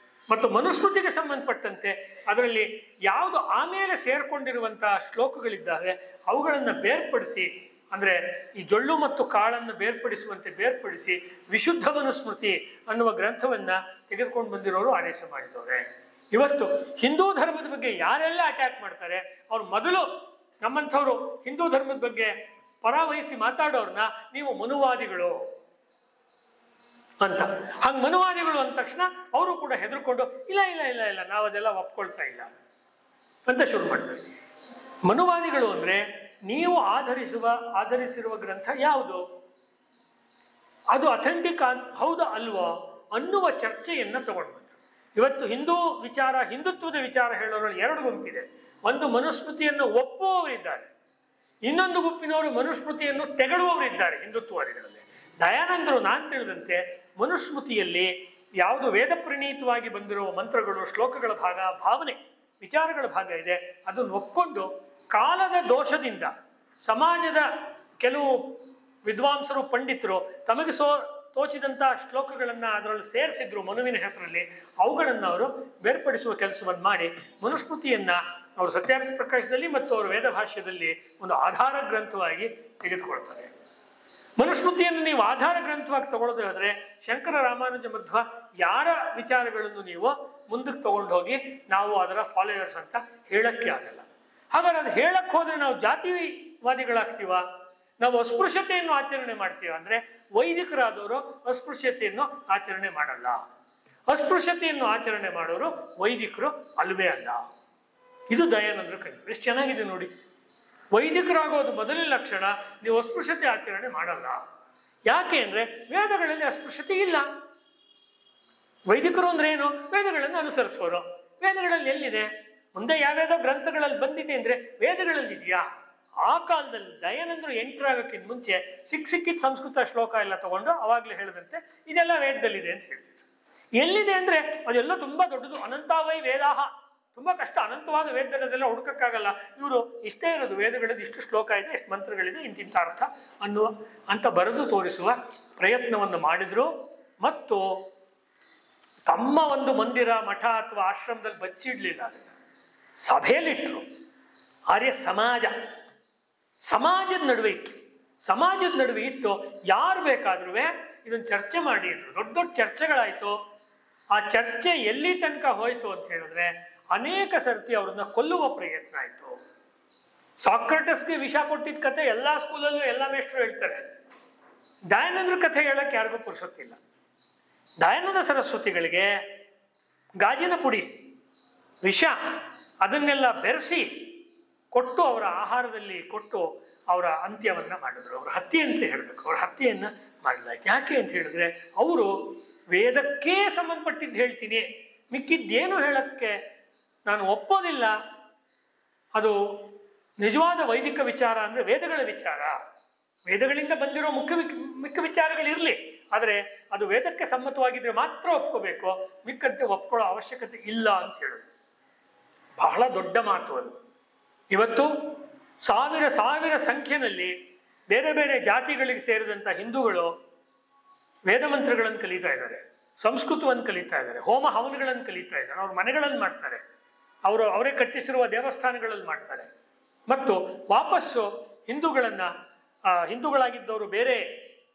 ಮತ್ತು ಮನುಸ್ಮೃತಿಗೆ ಸಂಬಂಧಪಟ್ಟಂತೆ ಅದರಲ್ಲಿ ಯಾವುದು ಆಮೇಲೆ ಸೇರ್ಕೊಂಡಿರುವಂತಹ ಶ್ಲೋಕಗಳಿದ್ದಾವೆ ಅವುಗಳನ್ನು ಬೇರ್ಪಡಿಸಿ, ಅಂದರೆ ಈ ಜೊಳ್ಳು ಮತ್ತು ಕಾಳನ್ನು ಬೇರ್ಪಡಿಸುವಂತೆ ಬೇರ್ಪಡಿಸಿ ವಿಶುದ್ಧ ಮನುಸ್ಮೃತಿ ಅನ್ನುವ ಗ್ರಂಥವನ್ನ ತೆಗೆದುಕೊಂಡು ಬಂದಿರೋರು ಆದೇಶ ಮಾಡಿದವ್ರೆ. ಇವತ್ತು ಹಿಂದೂ ಧರ್ಮದ ಬಗ್ಗೆ ಯಾರೆಲ್ಲ ಅಟ್ಯಾಕ್ ಮಾಡ್ತಾರೆ ಅವ್ರು ಮೊದಲು ನಮ್ಮಂಥವ್ರು ಹಿಂದೂ ಧರ್ಮದ ಬಗ್ಗೆ ಪರಾವಹಿಸಿ ಮಾತಾಡೋರ್ನ ನೀವು ಮನುವಾದಿಗಳು ಅಂತ. ಹಂಗೆ ಮನುವಾದಿಗಳು ಅಂದ ತಕ್ಷಣ ಅವರು ಕೂಡ ಹೆದರ್ಕೊಂಡು ಇಲ್ಲ ಇಲ್ಲ ಇಲ್ಲ ಇಲ್ಲ ನಾವು ಅದೆಲ್ಲ ಒಪ್ಕೊಳ್ತಾ ಇಲ್ಲ ಅಂತ ಶುರು ಮಾಡ್ತಾರೆ. ಮನುವಾದಿಗಳು ಅಂದ್ರೆ ನೀವು ಆಧರಿಸಿರುವ ಗ್ರಂಥ ಯಾವುದು, ಅದು ಅಥೆಂಟಿಕ್ ಹೌದಾ ಅಲ್ವೋ ಅನ್ನುವ ಚರ್ಚೆಯನ್ನ ತಗೊಂಡು ಬಂದರು. ಇವತ್ತು ಹಿಂದುತ್ವದ ವಿಚಾರ ಹೇಳೋರು ಎರಡು ಗುಂಪಿದೆ. ಒಂದು ಮನುಸ್ಮೃತಿಯನ್ನು ಒಪ್ಪುವವರಿದ್ದಾರೆ, ಇನ್ನೊಂದು ಗುಂಪಿನವರು ಮನುಸ್ಮೃತಿಯನ್ನು ತೆಗಳುವವರಿದ್ದಾರೆ ಹಿಂದುತ್ವವಾದಿಗಳಲ್ಲಿ. ದಯಾನಂದರು ನಾನು ತಿಳಿದಂತೆ ಮನುಸ್ಮೃತಿಯಲ್ಲಿ ಯಾವುದು ವೇದ ಪ್ರಣೀತವಾಗಿ ಬಂದಿರುವ ಮಂತ್ರಗಳು, ಶ್ಲೋಕಗಳ ಭಾಗ, ಭಾವನೆ, ವಿಚಾರಗಳ ಭಾಗ ಇದೆ ಅದನ್ನು ಒಪ್ಕೊಂಡು ಕಾಲದ ದೋಷದಿಂದ ಸಮಾಜದ ಕೆಲವು ವಿದ್ವಾಂಸರು ಪಂಡಿತರು ತಮಗೆ ತೋಚಿದಂತಹ ಶ್ಲೋಕಗಳನ್ನ ಅದರಲ್ಲಿ ಸೇರಿಸಿದ್ರು ಮನುವಿನ ಹೆಸರಲ್ಲಿ. ಅವುಗಳನ್ನು ಅವರು ಬೇರ್ಪಡಿಸುವ ಕೆಲಸವನ್ನು ಮಾಡಿ ಮನುಸ್ಮೃತಿಯನ್ನ ಅವರು ಸತ್ಯಾರ್ಥ ಪ್ರಕಾಶದಲ್ಲಿ ಮತ್ತು ಅವರ ವೇದ ಭಾಷ್ಯದಲ್ಲಿ ಒಂದು ಆಧಾರ ಗ್ರಂಥವಾಗಿ ತೆಗೆದುಕೊಳ್ತಾರೆ. ಮನುಸ್ಮೃತಿಯನ್ನು ನೀವು ಆಧಾರ ಗ್ರಂಥವಾಗಿ ತಗೊಳ್ಳೋದಾದ್ರೆ ಶಂಕರ, ರಾಮಾನುಜ, ಮಧ್ವ ಯಾರ ವಿಚಾರಗಳನ್ನು ನೀವು ಮುಂದಕ್ಕೆ ತಗೊಂಡು ಹೋಗಿ ನಾವು ಅದರ ಫಾಲೋಯರ್ಸ್ ಅಂತ ಹೇಳಕ್ಕೆ ಆಗಲ್ಲ. ಹಾಗಾದ್ರೆ ಅದು ಹೇಳಕ್ ಹೋದ್ರೆ ನಾವು ಜಾತಿವಾದಿಗಳಾಗ್ತೀವ, ನಾವು ಅಸ್ಪೃಶ್ಯತೆಯನ್ನು ಆಚರಣೆ ಮಾಡ್ತೀವ ಅಂದ್ರೆ ವೈದಿಕರಾದವರು ಅಸ್ಪೃಶ್ಯತೆಯನ್ನು ಆಚರಣೆ ಮಾಡಲ್ಲ. ಅಸ್ಪೃಶ್ಯತೆಯನ್ನು ಆಚರಣೆ ಮಾಡೋರು ವೈದಿಕರು ಅಲ್ವೇ ಅಲ್ಲ. ಇದು ದಯಾನಂದ್ರ ಕಲ್ಪನೆ. ಎಷ್ಟು ಚೆನ್ನಾಗಿದೆ ನೋಡಿ. ವೈದಿಕರಾಗೋದು ಮೊದಲನೇ ಲಕ್ಷಣ, ನೀವು ಅಸ್ಪೃಶ್ಯತೆ ಆಚರಣೆ ಮಾಡಲ್ಲ. ಯಾಕೆ ಅಂದ್ರೆ ವೇದಗಳಲ್ಲಿ ಅಸ್ಪೃಶ್ಯತೆ ಇಲ್ಲ. ವೈದಿಕರು ಅಂದ್ರೆ ಏನು? ವೇದಗಳನ್ನು ಅನುಸರಿಸೋರು. ವೇದಗಳಲ್ಲಿ ಎಲ್ಲಿದೆ? ಮುಂದೆ ಯಾವ್ಯಾವ ಗ್ರಂಥಗಳಲ್ಲಿ ಬಂದಿದೆ ಅಂದ್ರೆ ವೇದಗಳಲ್ಲಿ ಇದೆಯಾ? ಆ ಕಾಲದಲ್ಲಿ ದಯಾನಂದರು ಎಂಟರಾಗಕ್ಕಿಂತ ಮುಂಚೆ ಸಿಕ್ಕಿದ ಸಂಸ್ಕೃತ ಶ್ಲೋಕ ಎಲ್ಲ ತಗೊಂಡು ಅವಾಗ್ಲೇ ಹೇಳಿದಂತೆ ಇದೆಲ್ಲ ವೇದದಲ್ಲಿದೆ ಅಂತ ಹೇಳ್ತಿದ್ರು. ಎಲ್ಲಿದೆ ಅಂದ್ರೆ ಅದೆಲ್ಲ ತುಂಬಾ ದೊಡ್ಡದು, ಅನಂತಾವೈ ವೇದಾಹ, ತುಂಬಾ ಕಷ್ಟ, ಅನಂತವಾದ ವೇದದಲ್ಲೆಲ್ಲ ಹುಡುಕಕ್ಕಾಗಲ್ಲ. ಇವರು ಇಷ್ಟೇ ಇರೋದು ವೇದಗಳಲ್ಲಿ ಇಷ್ಟು ಶ್ಲೋಕ ಇದೆ, ಎಷ್ಟು ಮಂತ್ರಗಳಿದೆ, ಇಂತಿಂತ ಅರ್ಥ ಅಂತ ಬರೆದು ತೋರಿಸುವ ಪ್ರಯತ್ನವನ್ನು ಮಾಡಿದ್ರು. ಮತ್ತು ತಮ್ಮ ಒಂದು ಮಂದಿರ, ಮಠ ಅಥವಾ ಆಶ್ರಮದಲ್ಲಿ ಬಚ್ಚಿಡ್ಲಿಲ್ಲ, ಅದನ್ನ ಸಭೆಯಲ್ಲಿಟ್ರು. ಆರ್ಯ ಸಮಾಜದ ನಡುವೆ ಇತ್ತು. ಸಮಾಜದ ನಡುವೆ ಇತ್ತು ಯಾರು ಬೇಕಾದ್ರೂ ಇದನ್ನು ಚರ್ಚೆ ಮಾಡಿ ಇದ್ರು. ದೊಡ್ಡ ದೊಡ್ಡ ಚರ್ಚೆಗಳಾಯ್ತು. ಆ ಚರ್ಚೆ ಎಲ್ಲಿ ತನಕ ಹೋಯ್ತು ಅಂತ ಹೇಳಿದ್ರೆ ಅನೇಕ ಸರ್ತಿ ಅವ್ರನ್ನ ಕೊಲ್ಲುವ ಪ್ರಯತ್ನ ಆಯ್ತು. ಸಾಕ್ರೆಟಸ್ಗೆ ವಿಷ ಕೊಟ್ಟಿದ್ದ ಕಥೆ ಎಲ್ಲಾ ಸ್ಕೂಲಲ್ಲೂ ಎಲ್ಲ ಮೇಷ್ಟ್ರು ಹೇಳ್ತಾರೆ. ದಯಾನಂದ್ರ ಕಥೆ ಹೇಳಕ್ಕೆ ಯಾರಿಗೂ ಪುರ್ಸೊತ್ತಿಲ್ಲ. ದಯಾನಂದ ಸರಸ್ವತಿಗಳಿಗೆ ಗಾಜಿನ ಪುಡಿ, ವಿಷ ಅದನ್ನೆಲ್ಲ ಬೆರೆಸಿ ಕೊಟ್ಟು ಅವರ ಆಹಾರದಲ್ಲಿ ಕೊಟ್ಟು ಅವರ ಅಂತ್ಯವನ್ನ ಮಾಡಿದ್ರು. ಅವರ ಹತ್ಯೆ ಅಂತ ಹೇಳ್ಬೇಕು. ಅವರ ಹತ್ಯೆಯನ್ನ ಮಾಡಲಾಯ್ತು. ಯಾಕೆ ಅಂತ ಹೇಳಿದ್ರೆ ಅವರು ವೇದಕ್ಕೇ ಸಂಬಂಧಪಟ್ಟಿದ್ದು ಹೇಳ್ತೀನಿ, ಮಿಕ್ಕಿದ್ದೇನು ಹೇಳಕ್ಕೆ ನಾನು ಒಪ್ಪೋದಿಲ್ಲ. ಅದು ನಿಜವಾದ ವೈದಿಕ ವಿಚಾರ ಅಂದ್ರೆ ವೇದಗಳ ವಿಚಾರ. ವೇದಗಳಿಂದ ಬಂದಿರೋ ಮಿಕ್ಕ ವಿಚಾರಗಳಿರ್ಲಿ, ಆದರೆ ಅದು ವೇದಕ್ಕೆ ಸಮ್ಮತವಾಗಿದ್ರೆ ಮಾತ್ರ ಒಪ್ಕೋಬೇಕು, ಮಿಕ್ಕಂತೆ ಒಪ್ಕೊಳ್ಳೋ ಅವಶ್ಯಕತೆ ಇಲ್ಲ ಅಂತ ಹೇಳೋದು ಬಹಳ ದೊಡ್ಡ ಮಾತು. ಅದು ಇವತ್ತು ಸಾವಿರ ಸಂಖ್ಯೆಯಲ್ಲಿ ಬೇರೆ ಬೇರೆ ಜಾತಿಗಳಿಗೆ ಸೇರಿದಂತ ಹಿಂದೂಗಳು ವೇದ ಮಂತ್ರಗಳನ್ನು ಕಲಿತಾ ಇದ್ದಾರೆ, ಸಂಸ್ಕೃತವನ್ನು ಕಲಿತಾ ಇದ್ದಾರೆ, ಹೋಮ ಹವನಗಳನ್ನು ಕಲಿತಾ ಇದ್ದಾರೆ, ಅವ್ರ ಮನೆಗಳಲ್ಲಿ ಮಾಡ್ತಾರೆ, ಅವರೇ ಕಟ್ಟಿಸಿರುವ ದೇವಸ್ಥಾನಗಳಲ್ಲಿ ಮಾಡ್ತಾರೆ. ಮತ್ತು ವಾಪಸ್ಸು ಹಿಂದೂಗಳಾಗಿದ್ದವರು ಬೇರೆ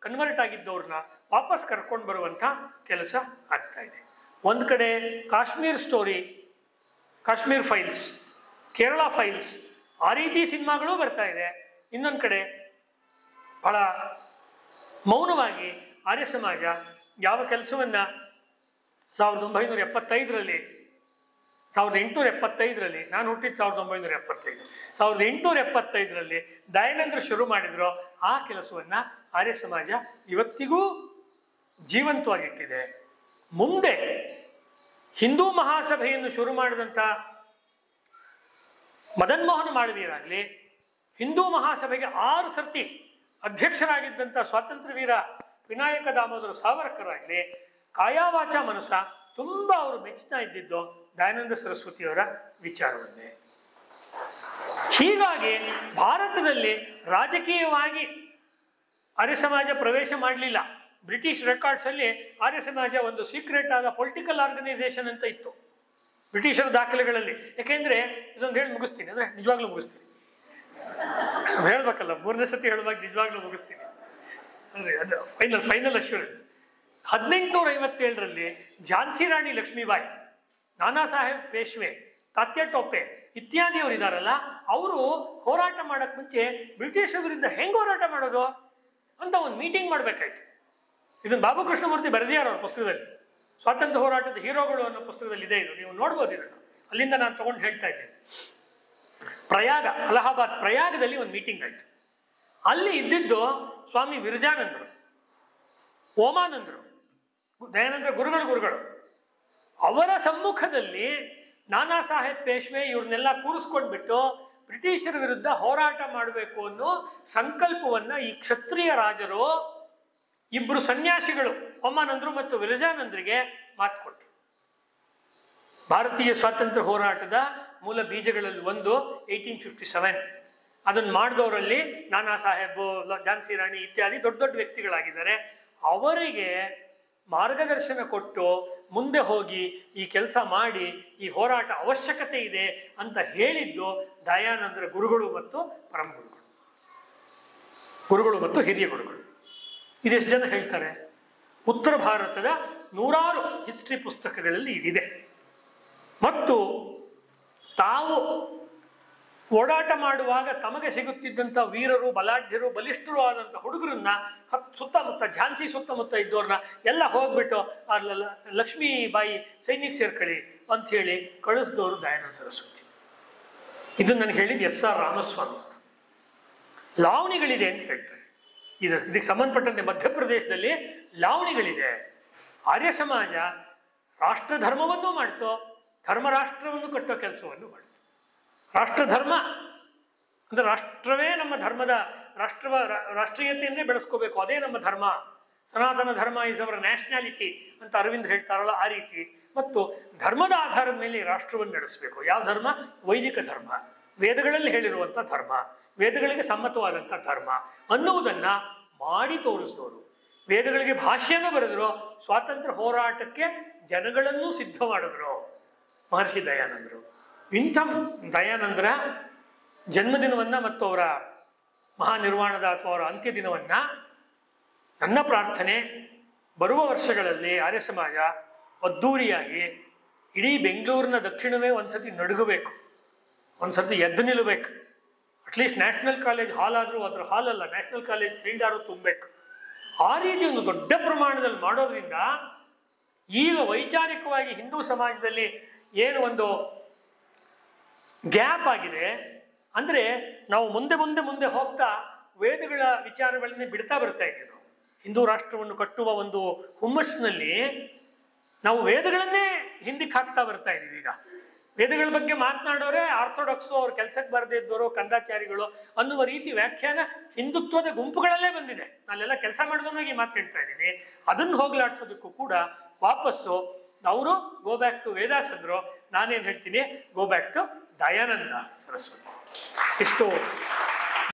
ಕನ್ವರ್ಟ್ ಆಗಿದ್ದವ್ರನ್ನ ವಾಪಸ್ ಕರ್ಕೊಂಡು ಬರುವಂತ ಕೆಲಸ ಆಗ್ತಾ ಇದೆ. ಒಂದ್ ಕಡೆ Kashmir story, Kashmir files, Kerala files, ಆ ರೀತಿ ಸಿನಿಮಾಗಳು ಬರ್ತಾ ಇದೆ. ಇನ್ನೊಂದು ಕಡೆ ಬಹಳ ಮೌನವಾಗಿ ಆರ್ಯ ಸಮಾಜ ಯಾವ ಕೆಲಸವನ್ನ 1875ರಲ್ಲಿ ನಾನು ಹುಟ್ಟಿದ 1875ರಲ್ಲಿ ದಯಾನಂದರು ಶುರು ಮಾಡಿದ್ರು. ಆ ಕೆಲಸವನ್ನ ಆರ್ಯ ಸಮಾಜ ಇವತ್ತಿಗೂ ಜೀವಂತವಾಗಿಟ್ಟಿದೆ. ಮುಂದೆ ಹಿಂದೂ ಮಹಾಸಭೆಯನ್ನು ಶುರು ಮಾಡಿದಂತ ಮದನ್ ಮೋಹನ್ ಮಾಳವೀಯರಾಗ್ಲಿ, ಹಿಂದೂ ಮಹಾಸಭೆಗೆ 6 ಸರ್ತಿ ಅಧ್ಯಕ್ಷರಾಗಿದ್ದಂಥ ಸ್ವಾತಂತ್ರ್ಯ ವೀರ ವಿನಾಯಕ ದಾಮೋದರ ಸಾವರ್ಕರ್ ಆಗಲಿ, ಕಾಯಾವಾಚ ಮನಸ ತುಂಬಾ ಅವರು ಮೆಚ್ಚುತ್ತಾ ಇದ್ದಿದ್ದು ದಯಾನಂದ ಸರಸ್ವತಿಯವರ ವಿಚಾರವನ್ನೇ. ಹೀಗಾಗಿ ಭಾರತದಲ್ಲಿ ರಾಜಕೀಯವಾಗಿ ಆರ್ಯ ಸಮಾಜ ಪ್ರವೇಶ ಮಾಡಲಿಲ್ಲ. ಬ್ರಿಟಿಷ್ ರೆಕಾರ್ಡ್ಸ್ ಅಲ್ಲಿ ಆರ್ಯ ಸಮಾಜ ಒಂದು ಸೀಕ್ರೆಟ್ ಆದ ಪೊಲಿಟಿಕಲ್ ಆರ್ಗನೈಸೇಷನ್ ಅಂತ ಇತ್ತು ಬ್ರಿಟಿಷರ ದಾಖಲೆಗಳಲ್ಲಿ. ಯಾಕೆಂದ್ರೆ ಇದೊಂದು ಹೇಳಿ ಮುಗಿಸ್ತೀನಿ, ಅಂದ್ರೆ ನಿಜವಾಗ್ಲೂ ಮುಗಿಸ್ತೀನಿ, ಅದು ಹೇಳ್ಬೇಕಲ್ಲ, 3ನೇ ಸತಿ ಹೇಳುವಾಗ ನಿಜವಾಗ್ಲೂ ಮುಗಿಸ್ತೀನಿ ಅಂದ್ರೆ ಅದು ಫೈನಲ್ ಅಶ್ಯೂರೆನ್ಸ್. 1857ರಲ್ಲಿ ಝಾನ್ಸಿ ರಾಣಿ ಲಕ್ಷ್ಮೀಬಾಯಿ, ನಾನಾ ಸಾಹೇಬ್ ಪೇಶ್ವೆ, ತಾತ್ಯ ಟೋಪೆ ಇತ್ಯಾದಿಯವರು ಇದಾರಲ್ಲ, ಅವರು ಹೋರಾಟ ಮಾಡಕ್ ಮುಂಚೆ ಬ್ರಿಟಿಷರ ವಿರುದ್ಧ ಹೆಂಗ್ ಹೋರಾಟ ಮಾಡೋದು ಅಂತ ಒಂದು ಮೀಟಿಂಗ್ ಮಾಡ್ಬೇಕಾಯ್ತು. ಇದನ್ನ ಬಾಬು ಕೃಷ್ಣಮೂರ್ತಿ ಬರೆದಿದ್ದಾರೆ ಅವ್ರ ಪುಸ್ತಕದಲ್ಲಿ, ಸ್ವಾತಂತ್ರ್ಯ ಹೋರಾಟದ ಹೀರೋಗಳು ಅನ್ನೋ ಪುಸ್ತಕದಲ್ಲಿ ಇದೆ. ಇದು ನೀವು ನೋಡ್ಬೋದು, ಇದನ್ನು ಅಲ್ಲಿಂದ ನಾನು ತಗೊಂಡು ಹೇಳ್ತಾ ಇದ್ದೇನೆ. ಪ್ರಯಾಗ, ಅಲಹಾಬಾದ್ ಪ್ರಯಾಗದಲ್ಲಿ ಒಂದು ಮೀಟಿಂಗ್ ಆಯ್ತು. ಅಲ್ಲಿ ಇದ್ದಿದ್ದು ಸ್ವಾಮಿ ವಿರಜಾನಂದರು, ಓಮಾನಂದರು, ದಯಾನಂದ ಗುರುಗಳು. ಅವರ ಸಮ್ಮುಖದಲ್ಲಿ ನಾನಾ ಸಾಹೇಬ್ ಪೇಶ್ವೆ ಇವ್ರನ್ನೆಲ್ಲ ಕೂರಿಸ್ಕೊಂಡ್ಬಿಟ್ಟು ಬ್ರಿಟಿಷರ ವಿರುದ್ಧ ಹೋರಾಟ ಮಾಡಬೇಕು ಅನ್ನೋ ಸಂಕಲ್ಪವನ್ನ ಈ ಕ್ಷತ್ರಿಯ ರಾಜರು, ಇಬ್ರು ಸನ್ಯಾಸಿಗಳು ಓಮಾನಂದರು ಮತ್ತು ವಿರಜಾನಂದರಿಗೆ ಮಾತು ಕೊಟ್ಟರು. ಭಾರತೀಯ ಸ್ವಾತಂತ್ರ್ಯ ಹೋರಾಟದ ಮೂಲ ಬೀಜಗಳಲ್ಲಿ ಒಂದು 1857. ಅದನ್ನು ಮಾಡಿದವರಲ್ಲಿ ನಾನಾ ಸಾಹೇಬ್, ಝಾನ್ಸಿ ರಾಣಿ ಇತ್ಯಾದಿ ದೊಡ್ಡ ದೊಡ್ಡ ವ್ಯಕ್ತಿಗಳಾಗಿದ್ದಾರೆ. ಅವರಿಗೆ ಮಾರ್ಗದರ್ಶನ ಕೊಟ್ಟು ಮುಂದೆ ಹೋಗಿ ಈ ಕೆಲಸ ಮಾಡಿ ಈ ಹೋರಾಟ ಅವಶ್ಯಕತೆ ಇದೆ ಅಂತ ಹೇಳಿದ್ದು ದಯಾನಂದರ ಗುರುಗಳು ಮತ್ತು ಪರಮ ಗುರುಗಳು ಮತ್ತು ಹಿರಿಯ ಗುರುಗಳು. ಇದೆಷ್ಟು ಜನ ಹೇಳ್ತಾರೆ? ಉತ್ತರ ಭಾರತದ 100 ಹಿಸ್ಟ್ರಿ ಪುಸ್ತಕಗಳಲ್ಲಿ ಇದಿದೆ. ಮತ್ತು ತಾವು ಓಡಾಟ ಮಾಡುವಾಗ ತಮಗೆ ಸಿಗುತ್ತಿದ್ದಂಥ ವೀರರು, ಬಲಾಢ್ಯರು, ಬಲಿಷ್ಠರು ಆದಂಥ ಹುಡುಗರನ್ನ ಸುತ್ತಮುತ್ತ, ಝಾನ್ಸಿ ಸುತ್ತಮುತ್ತ ಇದ್ದವ್ರನ್ನ ಎಲ್ಲ ಹೋಗ್ಬಿಟ್ಟು ಲಕ್ಷ್ಮೀಬಾಯಿ ಸೈನ್ಯಕ್ಕೆ ಸೇರ್ಕೊಳ್ಳಿ ಅಂತ ಹೇಳಿ ಕಳಿಸಿದವರು ದಯಾನಂದ ಸರಸ್ವತಿ. ಇದು ನನಗೆ ಹೇಳಿದ SR ರಾಮಸ್ವಾಮಿ. ಲಾವಣಿಗಳಿದೆ ಅಂತ ಹೇಳ್ತಾರೆ. ಇದಕ್ಕೆ ಸಂಬಂಧಪಟ್ಟಂತೆ ಮಧ್ಯಪ್ರದೇಶದಲ್ಲಿ ಲಾವಣಿಗಳಿದೆ. ಆರ್ಯ ಸಮಾಜ ರಾಷ್ಟ್ರ ಧರ್ಮವನ್ನೂ ಮಾಡ್ತು, ಧರ್ಮರಾಷ್ಟ್ರವನ್ನು ಕಟ್ಟೋ ಕೆಲಸವನ್ನು ಮಾಡ್ತು. ರಾಷ್ಟ್ರಧರ್ಮ ಅಂದ್ರೆ ರಾಷ್ಟ್ರವೇ ನಮ್ಮ ಧರ್ಮದ ರಾಷ್ಟ್ರೀಯತೆಯನ್ನೇ ಬೆಳೆಸ್ಕೋಬೇಕು, ಅದೇ ನಮ್ಮ ಧರ್ಮ. ಸನಾತನ ಧರ್ಮ ಇಸ್ ಅವರ ನ್ಯಾಷನಾಲಿಟಿ ಅಂತ ಅರವಿಂದ್ ಹೇಳ್ತಾರಲ್ಲ, ಆ ರೀತಿ. ಮತ್ತು ಧರ್ಮದ ಆಧಾರದ ಮೇಲೆ ರಾಷ್ಟ್ರವನ್ನು ನಡೆಸಬೇಕು. ಯಾವ ಧರ್ಮ? ವೈದಿಕ ಧರ್ಮ, ವೇದಗಳಲ್ಲಿ ಹೇಳಿರುವಂಥ ಧರ್ಮ, ವೇದಗಳಿಗೆ ಸಮ್ಮತವಾದಂಥ ಧರ್ಮ ಅನ್ನುವುದನ್ನ ಮಾಡಿ ತೋರಿಸಿದವರು. ವೇದಗಳಿಗೆ ಭಾಷ್ಯನೂ ಬರೆದ್ರು, ಸ್ವಾತಂತ್ರ್ಯ ಹೋರಾಟಕ್ಕೆ ಜನಗಳನ್ನೂ ಸಿದ್ಧ ಮಾಡಿದ್ರು ಮಹರ್ಷಿ ದಯಾನಂದರು. ಇಂಥ ದಯಾನಂದರ ಜನ್ಮದಿನವನ್ನ ಮತ್ತು ಅವರ ಮಹಾನಿರ್ವಾಣದ ಅಥವಾ ಅವರ ಅಂತ್ಯ ದಿನವನ್ನ ನನ್ನ ಪ್ರಾರ್ಥನೆ, ಬರುವ ವರ್ಷಗಳಲ್ಲಿ ಆರ್ಯ ಸಮಾಜ ಅದ್ದೂರಿಯಾಗಿ ಇಡೀ ಬೆಂಗಳೂರಿನ ದಕ್ಷಿಣವೇ ಒಂದ್ಸತಿ ನಡುಗಬೇಕು, ಒಂದ್ಸತಿ ಎದ್ದು ನಿಲ್ಲಬೇಕು. ಅಟ್ಲೀಸ್ಟ್ ನ್ಯಾಷನಲ್ ಕಾಲೇಜ್ ಹಾಲ್ ಆದರೂ, ಅದ್ರ ಹಾಲ್ ಅಲ್ಲ, ನ್ಯಾಷನಲ್ ಕಾಲೇಜ್ ಫೀಲ್ಡ್ ಆದ್ರೂ ತುಂಬಬೇಕು. ಆ ರೀತಿ ಒಂದು ದೊಡ್ಡ ಪ್ರಮಾಣದಲ್ಲಿ ಮಾಡೋದ್ರಿಂದ ಈಗ ವೈಚಾರಿಕವಾಗಿ ಹಿಂದೂ ಸಮಾಜದಲ್ಲಿ ಏನು ಒಂದು ಗ್ಯಾಪ್ ಆಗಿದೆ, ಅಂದ್ರೆ ನಾವು ಮುಂದೆ ಹೋಗ್ತಾ ವೇದಗಳ ವಿಚಾರಗಳನ್ನೇ ಬಿಡ್ತಾ ಬರ್ತಾ ಇದ್ದೀವಿ. ನಾವು ಹಿಂದೂ ರಾಷ್ಟ್ರವನ್ನು ಕಟ್ಟುವ ಒಂದು ಹುಮ್ಮಸ್ಸಿನಲ್ಲಿ ನಾವು ವೇದಗಳನ್ನೇ ಹಿಂದಕ್ಕೆ ಹಾಕ್ತಾ ಬರ್ತಾ ಇದ್ದೀವಿ. ಈಗ ವೇದಗಳ ಬಗ್ಗೆ ಮಾತನಾಡೋರೆ ಆರ್ಥೋಡಾಕ್ಸು, ಅವ್ರ ಕೆಲಸಕ್ಕೆ ಬರದೇ ಇದ್ದವರು ಕಂದಾಚಾರಿಗಳು ಅನ್ನುವ ರೀತಿ ವ್ಯಾಖ್ಯಾನ ಹಿಂದುತ್ವದ ಗುಂಪುಗಳಲ್ಲೇ ಬಂದಿದೆ. ನಾನೆಲ್ಲ ಕೆಲಸ ಮಾಡಿದವನಾಗಿ ಮಾತು ಹೇಳ್ತಾ ಇದ್ದೀನಿ. ಅದನ್ನು ಹೋಗ್ಲಾಡ್ಸೋದಕ್ಕೂ ಕೂಡ ವಾಪಸ್ಸು ಅವರು ಗೋ ಬ್ಯಾಕ್ ಟು ವೇದಾಸ್ ಅಂದ್ರು. ನಾನೇನ್ ಹೇಳ್ತೀನಿ, go back to Dayananda Saraswati. ಇಷ್ಟು